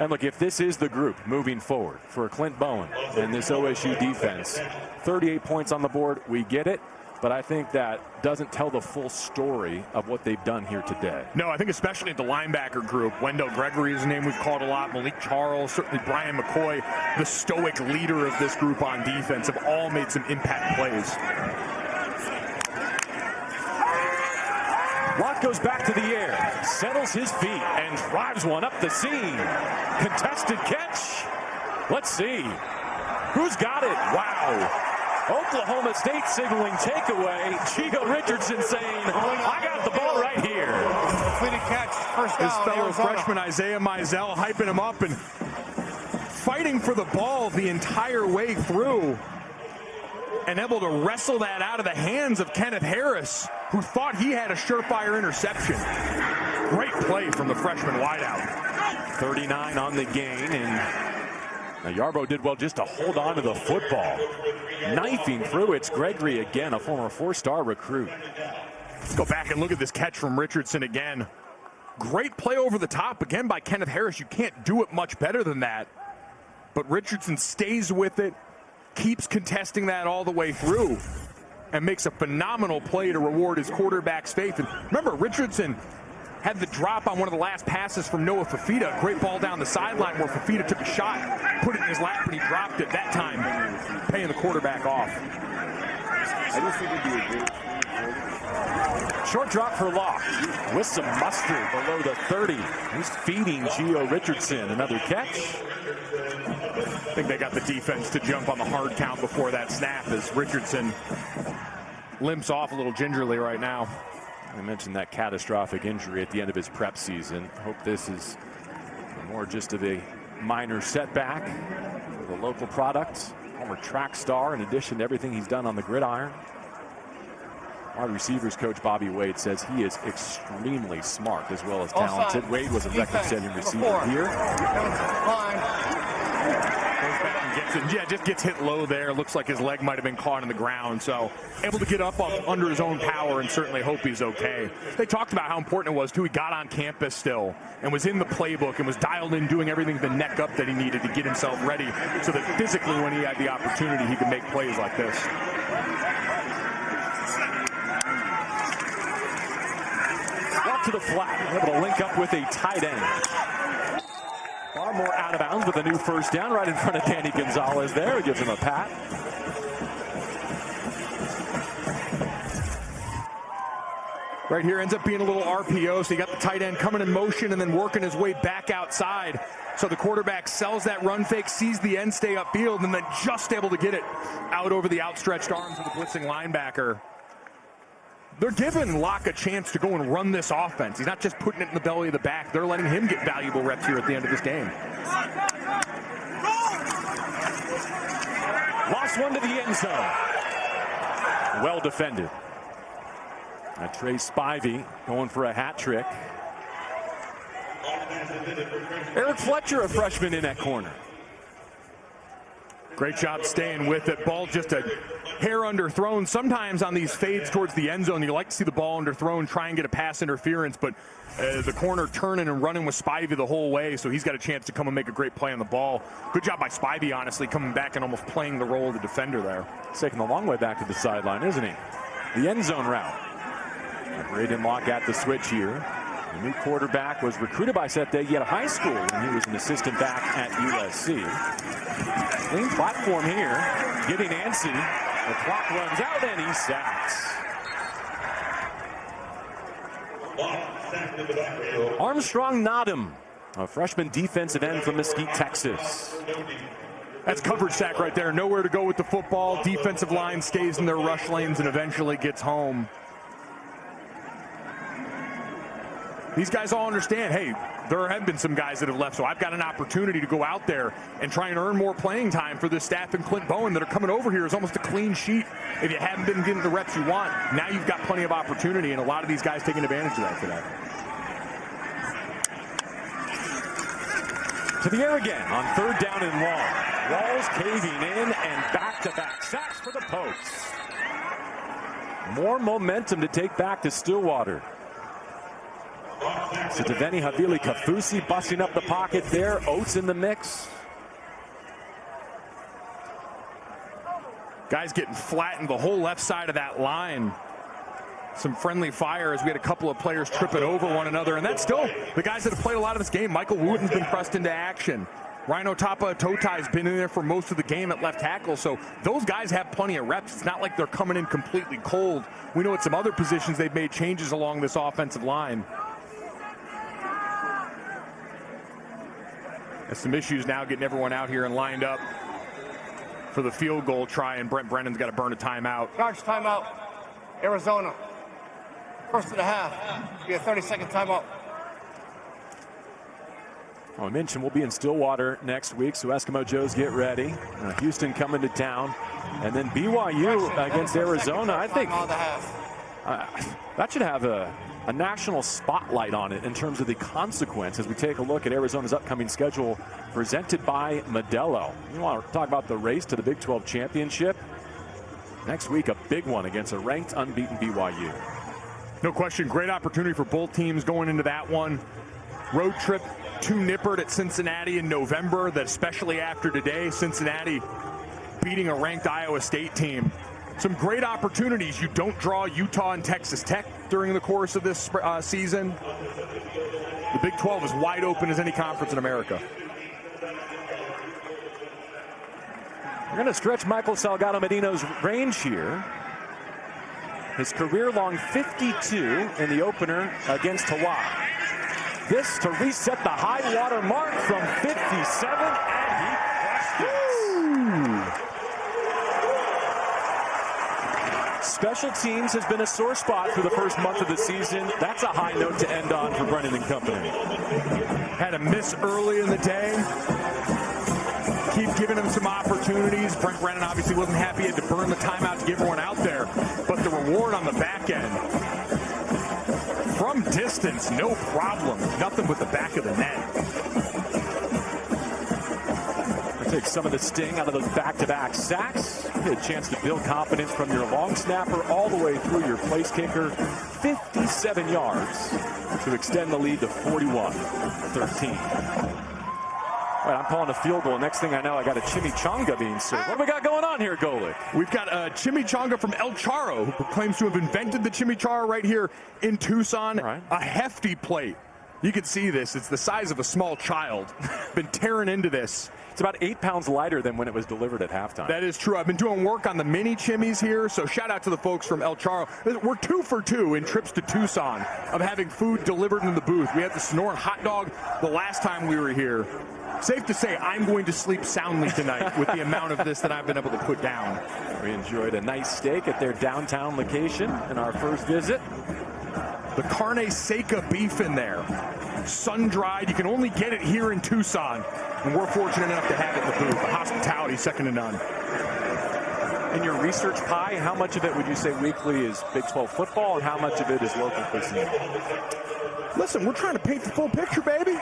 Speaker 1: And look, if this is the group moving forward for Clint Bowen and this OSU defense, 38 points on the board, we get it. But I think that doesn't tell the full story of what they've done here today.
Speaker 18: No, I think especially the linebacker group. Wendell Gregory is a name we've called a lot. Malik Charles, certainly Brian McCoy, the stoic leader of this group on defense, have all made some impact plays.
Speaker 1: Locke goes back to the air, settles his feet, and drives one up the seam. Contested catch. Let's see. Who's got it? Wow. Oklahoma State signaling takeaway. Gio Richardson saying, I got the ball right here.
Speaker 8: Completed catch, first down.
Speaker 18: His fellow
Speaker 8: Arizona.
Speaker 18: freshman Isaiah Mizell hyping him up and fighting for the ball the entire way through, and able to wrestle that out of the hands of Kenneth Harris, who thought he had a surefire interception. Great play from the freshman wideout.
Speaker 1: 39 on the gain, and now Yarbrough did well just to hold on to the football. Knifing through, it's Gregory again, a former 4-star recruit.
Speaker 18: Let's go back and look at this catch from Richardson again. Great play over the top again by Kenneth Harris. You can't do it much better than that. But Richardson stays with it, keeps contesting that all the way through, and makes a phenomenal play to reward his quarterback's faith. And remember, Richardson had the drop on one of the last passes from Noah Fafita. Great ball down the sideline where Fafita took a shot, put it in his lap, and he dropped it. That time, paying the quarterback off.
Speaker 2: I just think it'd be a great
Speaker 1: Short drop for Locke with some mustard below the 30. He's feeding Gio Richardson. Another catch.
Speaker 18: I think they got the defense to jump on the hard count before that snap as Richardson limps off a little gingerly right now.
Speaker 1: I mentioned that catastrophic injury at the end of his prep season. Hope this is more just of a minor setback for the local product. Former track star in addition to everything he's done on the gridiron. Our receivers coach Bobby Wade says he is extremely smart as well as talented. Wade was a record-setting receiver here.
Speaker 18: Just gets hit low there. Looks like his leg might have been caught in the ground. So able to get up under his own power and certainly hope he's okay. They talked about how important it was, too. He got on campus still and was in the playbook and was dialed in, doing everything the neck up that he needed to get himself ready so that physically when he had the opportunity, he could make plays like this.
Speaker 1: Walk to the flat, able to link up with a tight end. Far more out of bounds with a new first down right in front of Danny Gonzalez there. He gives him a pat.
Speaker 18: Right here ends up being a little RPO, so you got the tight end coming in motion and then working his way back outside. So the quarterback sells that run fake, sees the end stay upfield, and then just able to get it out over the outstretched arms of the blitzing linebacker. They're giving Locke a chance to go and run this offense. He's not just putting it in the belly of the back. They're letting him get valuable reps here at the end of this game.
Speaker 1: Lost one to the end zone. Well defended. Trey Spivey going for a hat trick. Eric Fletcher, a freshman in that corner.
Speaker 18: Great job staying with it. Ball just a hair underthrown. Sometimes on these fades towards the end zone, you like to see the ball underthrown, try and get a pass interference, but the corner turning and running with Spivey the whole way, so he's got a chance to come and make a great play on the ball. Good job by Spivey, honestly, coming back and almost playing the role of the defender there.
Speaker 1: He's taking the long way back to the sideline, isn't he? The end zone route. Braden Locke at the switch here. The new quarterback was recruited by Seth Day at high school when he was an assistant back at USC. Clean platform here. Getting antsy. The clock runs out and he sacks. Armstrong Nodham, a freshman defensive end from Mesquite, Texas.
Speaker 18: That's coverage sack right there. Nowhere to go with the football. Defensive line stays in their rush lanes and eventually gets home. These guys all understand, hey, there have been some guys that have left, so I've got an opportunity to go out there and try and earn more playing time for this staff and Clint Bowen that are coming over here is almost a clean sheet. If you haven't been getting the reps you want, now you've got plenty of opportunity, and a lot of these guys taking advantage of that today.
Speaker 1: To the air again on third down and long. Walls caving in and back-to-back sacks for the Pokes. More momentum to take back to Stillwater. So Deveni Havili Kafusi busting up the pocket there. Oates in the mix.
Speaker 18: Guys getting flattened the whole left side of that line. Some friendly fire as we had a couple of players tripping over one another. And that's still the guys that have played a lot of this game. Michael Wooten's been pressed into action. Rhino Tapa Totai's been in there for most of the game at left tackle. So those guys have plenty of reps. It's not like they're coming in completely cold. We know at some other positions they've made changes along this offensive line. There's some issues now getting everyone out here and lined up for the field goal try, and Brent Brennan's got to burn a timeout.
Speaker 8: Charge timeout. Arizona. First of the half. Be a 30-second timeout.
Speaker 1: I mentioned we'll be in Stillwater next week, so Eskimo Joe's get ready. Houston coming to town. And then BYU against Arizona. I think that should have a national spotlight on it in terms of the consequence as we take a look at Arizona's upcoming schedule presented by Modelo. You want to talk about the race to the Big 12 championship? Next week, a big one against a ranked, unbeaten BYU.
Speaker 18: No question, great opportunity for both teams going into that one. Road trip to Nippert at Cincinnati in November, that especially after today, Cincinnati beating a ranked Iowa State team. Some great opportunities. You don't draw Utah and Texas Tech during the course of this season. The Big 12 is wide open as any conference in America.
Speaker 1: We're going to stretch Michael Salgado Medino's range here. His career-long 52 in the opener against Hawaii. This to reset the high water mark from 57, and he crushed it. Special teams has been a sore spot for the first month of the season. That's a high note to end on for Brennan and company.
Speaker 18: Had a miss early in the day. Keep giving him some opportunities. Brent Brennan obviously wasn't happy. He had to burn the timeout to get everyone out there. But the reward on the back end, from distance, no problem. Nothing but the back of the net.
Speaker 1: Take some of the sting out of those back-to-back sacks. You get a chance to build confidence from your long snapper all the way through your place kicker. 57 yards to extend the lead to 41-13. All right, I'm calling a field goal. Next thing I know, I got a chimichanga being served. What do we got going on here, Golic?
Speaker 18: We've got a chimichanga from El Charro, who claims to have invented the chimichanga right here in Tucson. Right. A hefty plate. You can see this. It's the size of a small child. Been tearing into this.
Speaker 1: It's about 8 pounds lighter than when it was delivered at halftime.
Speaker 18: That is true. I've been doing work on the mini chimmies here, so shout out to the folks from El Charro. We're 2 for 2 in trips to Tucson of having food delivered in the booth. We had the Sonoran hot dog the last time we were here. Safe to say, I'm going to sleep soundly tonight with the amount of this that I've been able to put down.
Speaker 1: We enjoyed a nice steak at their downtown location in our first visit.
Speaker 18: The carne seca beef in there. Sun-dried. You can only get it here in Tucson. And we're fortunate enough to have it in the booth. The hospitality, second to none.
Speaker 1: In your research pie, how much of it would you say weekly is Big 12 football and how much of it is local cuisine?
Speaker 18: Listen, we're trying to paint the full picture, baby.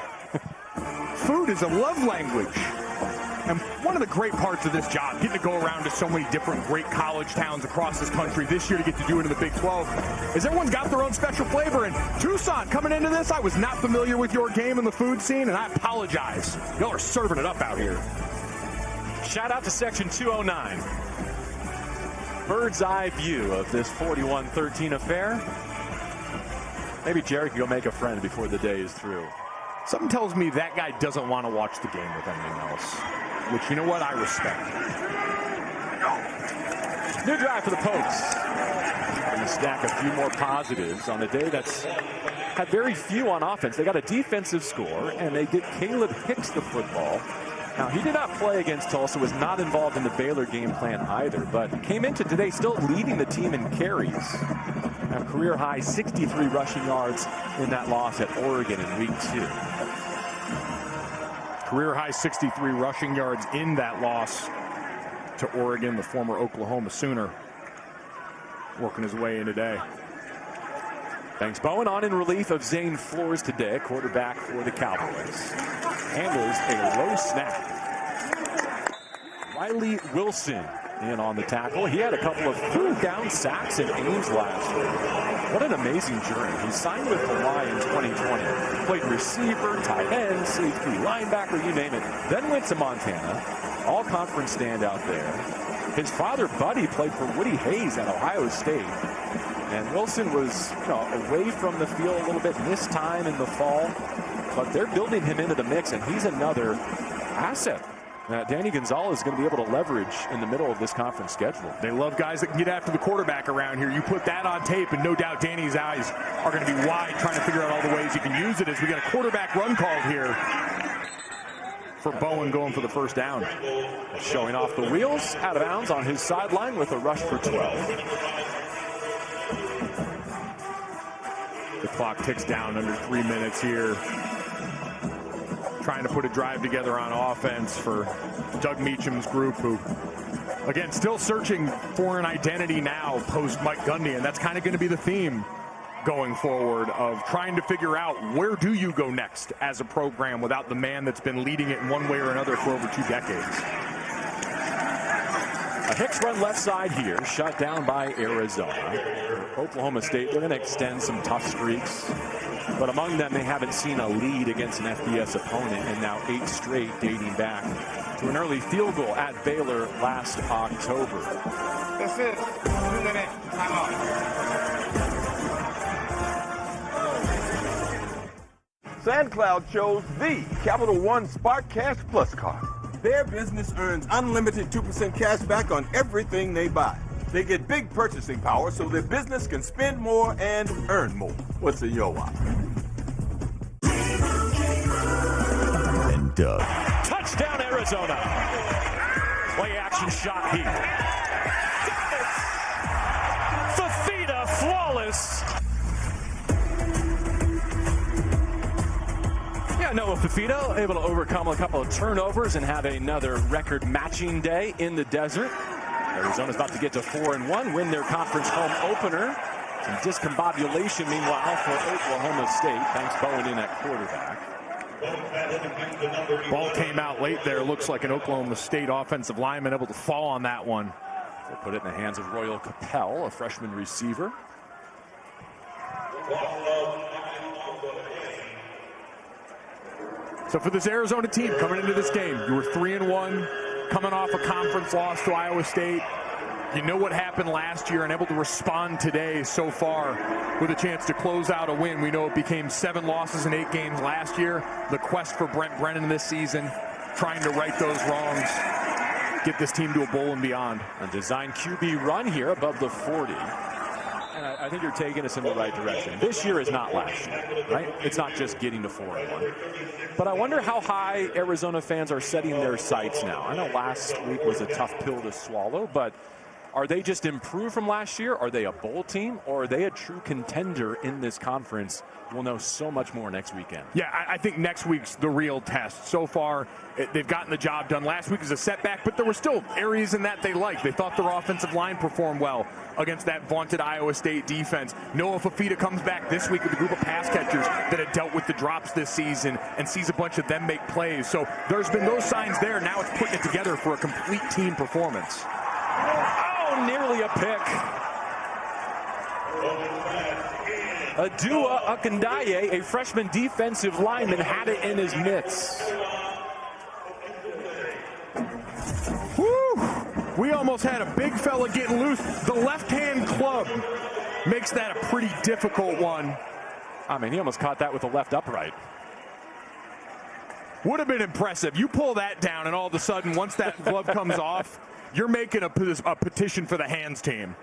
Speaker 18: Food is a love language. And one of the great parts of this job, getting to go around to so many different great college towns across this country this year to get to do it in the Big 12, is everyone's got their own special flavor. And Tucson, coming into this, I was not familiar with your game and the food scene, and I apologize. Y'all are serving it up out here.
Speaker 1: Shout out to Section 209. Bird's eye view of this 41-13 affair. Maybe Jerry can go make a friend before the day is through.
Speaker 18: Something tells me that guy doesn't want to watch the game with anything else, which, you know what, I respect.
Speaker 1: New drive for the Pokes. And stack a few more positives on a day that's had very few on offense. They got a defensive score, and they get Caleb Hicks the football. Now, he did not play against Tulsa, was not involved in the Baylor game plan either, but came into today still leading the team in carries. A career-high 63 rushing yards in that loss at Oregon in week 2.
Speaker 18: Career-high 63 rushing yards in that loss to Oregon, the former Oklahoma Sooner, working his way in today.
Speaker 1: Thanks, Bowen. On in relief of Zane Flores today, quarterback for the Cowboys. Handles a low snap. Riley Wilson in on the tackle. He had a couple of third-down sacks in Ames last year. What an amazing journey. He signed with Hawaii in 2020. Played receiver, tight end, safety, linebacker, you name it. Then went to Montana. All-conference standout there. His father, Buddy, played for Woody Hayes at Ohio State. And Wilson was away from the field a little bit, missed time in the fall. But they're building him into the mix, and he's another asset Danny Gonzalez is going to be able to leverage in the middle of this conference schedule.
Speaker 18: They love guys that can get after the quarterback around here. You put that on tape, and no doubt Danny's eyes are going to be wide trying to figure out all the ways he can use it as we got a quarterback run called here for Bowen going for the first down.
Speaker 1: Showing off the wheels, out of bounds on his sideline with a rush for 12.
Speaker 18: The clock ticks down under 3 minutes here. Trying to put a drive together on offense for Doug Meacham's group, who, again, still searching for an identity now post Mike Gundy, and that's kind of going to be the theme going forward, of trying to figure out where do you go next as a program without the man that's been leading it in one way or another for over 2 decades.
Speaker 1: A Hicks run left side here, shut down by Arizona. Oklahoma State, they're going to extend some tough streaks, but among them, they haven't seen a lead against an FBS opponent, and now 8 straight dating back to an early field goal at Baylor last October.
Speaker 8: This is 2-minute timeout.
Speaker 10: SandCloud chose the Capital One Spark Cash Plus card. Their business earns unlimited 2% cash back on everything they buy. They get big purchasing power so their business can spend more and earn more. What's in your wallet?
Speaker 11: And Doug.
Speaker 1: Touchdown, Arizona. Play action shot heat. Fafita flawless. Yeah, Noah Fafita able to overcome a couple of turnovers and have another record matching day in the desert. Arizona's about to get to 4-1, win their conference home opener. Some discombobulation, meanwhile, for Oklahoma State. Thanks Bowen in at quarterback.
Speaker 18: Ball came out late there. Looks like an Oklahoma State offensive lineman able to fall on that one.
Speaker 1: They put it in the hands of Royal Capel, a freshman receiver.
Speaker 18: So for this Arizona team coming into this game, you were 3-1, coming off a conference loss to Iowa State. You know what happened last year and able to respond today so far with a chance to close out a win. We know it became 7 losses in 8 games last year. The quest for Brent Brennan this season, trying to right those wrongs, get this team to a bowl and beyond.
Speaker 1: A design QB run here above the 40. And I think you're taking us in the right direction. This year is not last year, right? It's not just getting to 4-1. But I wonder how high Arizona fans are setting their sights now. I know last week was a tough pill to swallow, but are they just improved from last year? Are they a bowl team? Or are they a true contender in this conference? We'll know so much more next weekend.
Speaker 18: Yeah, I think next week's the real test. So far, they've gotten the job done. Last week was a setback, but there were still areas in that they liked. They thought their offensive line performed well against that vaunted Iowa State defense. Noah Fafita comes back this week with a group of pass catchers that had dealt with the drops this season and sees a bunch of them make plays. So there's been those signs there. Now it's putting it together for a complete team performance.
Speaker 1: Oh, nearly a pick. Adua Akandaye, a freshman defensive lineman, had it in his mitts.
Speaker 18: Woo! We almost had a big fella getting loose. The left-hand club makes that a pretty difficult one.
Speaker 1: I mean, he almost caught that with the left upright.
Speaker 18: Would have been impressive. You pull that down, and all of a sudden, once that glove comes off, you're making a petition for the hands team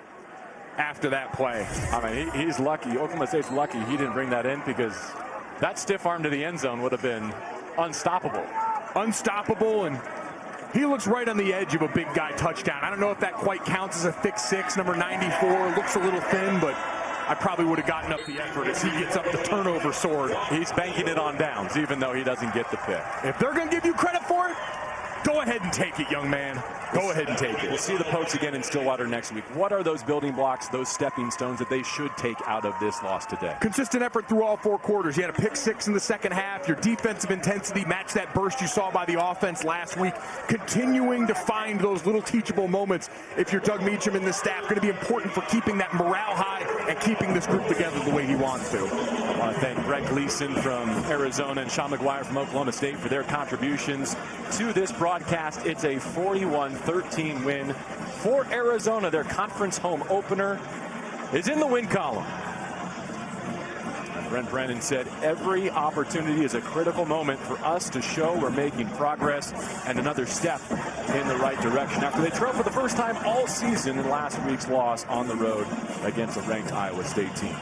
Speaker 18: after that play.
Speaker 1: I mean, he's lucky. Oklahoma State's lucky he didn't bring that in, because that stiff arm to the end zone would have been unstoppable.
Speaker 18: Unstoppable, and he looks right on the edge of a big guy touchdown. I don't know if that quite counts as a thick 6, number 94. Looks a little thin, but I probably would have gotten up the effort as he gets up the turnover sword.
Speaker 1: He's banking it on downs, even though he doesn't get the pick.
Speaker 18: If they're going to give you credit for it, go ahead and take it, young man. Go ahead and take it.
Speaker 1: We'll see the Pokes again in Stillwater next week. What are those building blocks, those stepping stones that they should take out of this loss today?
Speaker 18: Consistent effort through all 4 quarters. You had a pick 6 in the second half. Your defensive intensity matched that burst you saw by the offense last week. Continuing to find those little teachable moments, if you're Doug Meacham and the staff, going to be important for keeping that morale high and keeping this group together the way he wants to.
Speaker 1: I want to thank Greg Gleason from Arizona and Sean McGuire from Oklahoma State for their contributions to this broadcast. It's a 41-13 win for Arizona. Their conference home opener is in the win column. And Brent Brennan said every opportunity is a critical moment for us to show we're making progress and another step in the right direction after they trailed for the first time all season in last week's loss on the road against a ranked Iowa State team.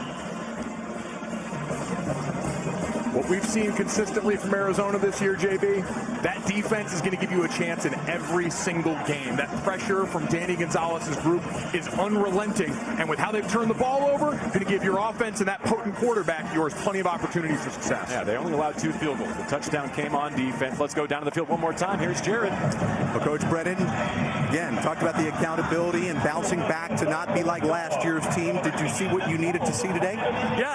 Speaker 18: What we've seen consistently from Arizona this year, JB, that defense is going to give you a chance in every single game. That pressure from Danny Gonzalez's group is unrelenting. And with how they've turned the ball over, going to give your offense and that potent quarterback of yours plenty of opportunities for success.
Speaker 1: Yeah, they only allowed 2 field goals. The touchdown came on defense. Let's go down to the field one more time. Here's Jared.
Speaker 6: Well, Coach Brennan, again, talked about the accountability and bouncing back to not be like last year's team. Did you see what you needed to see today?
Speaker 12: Yeah,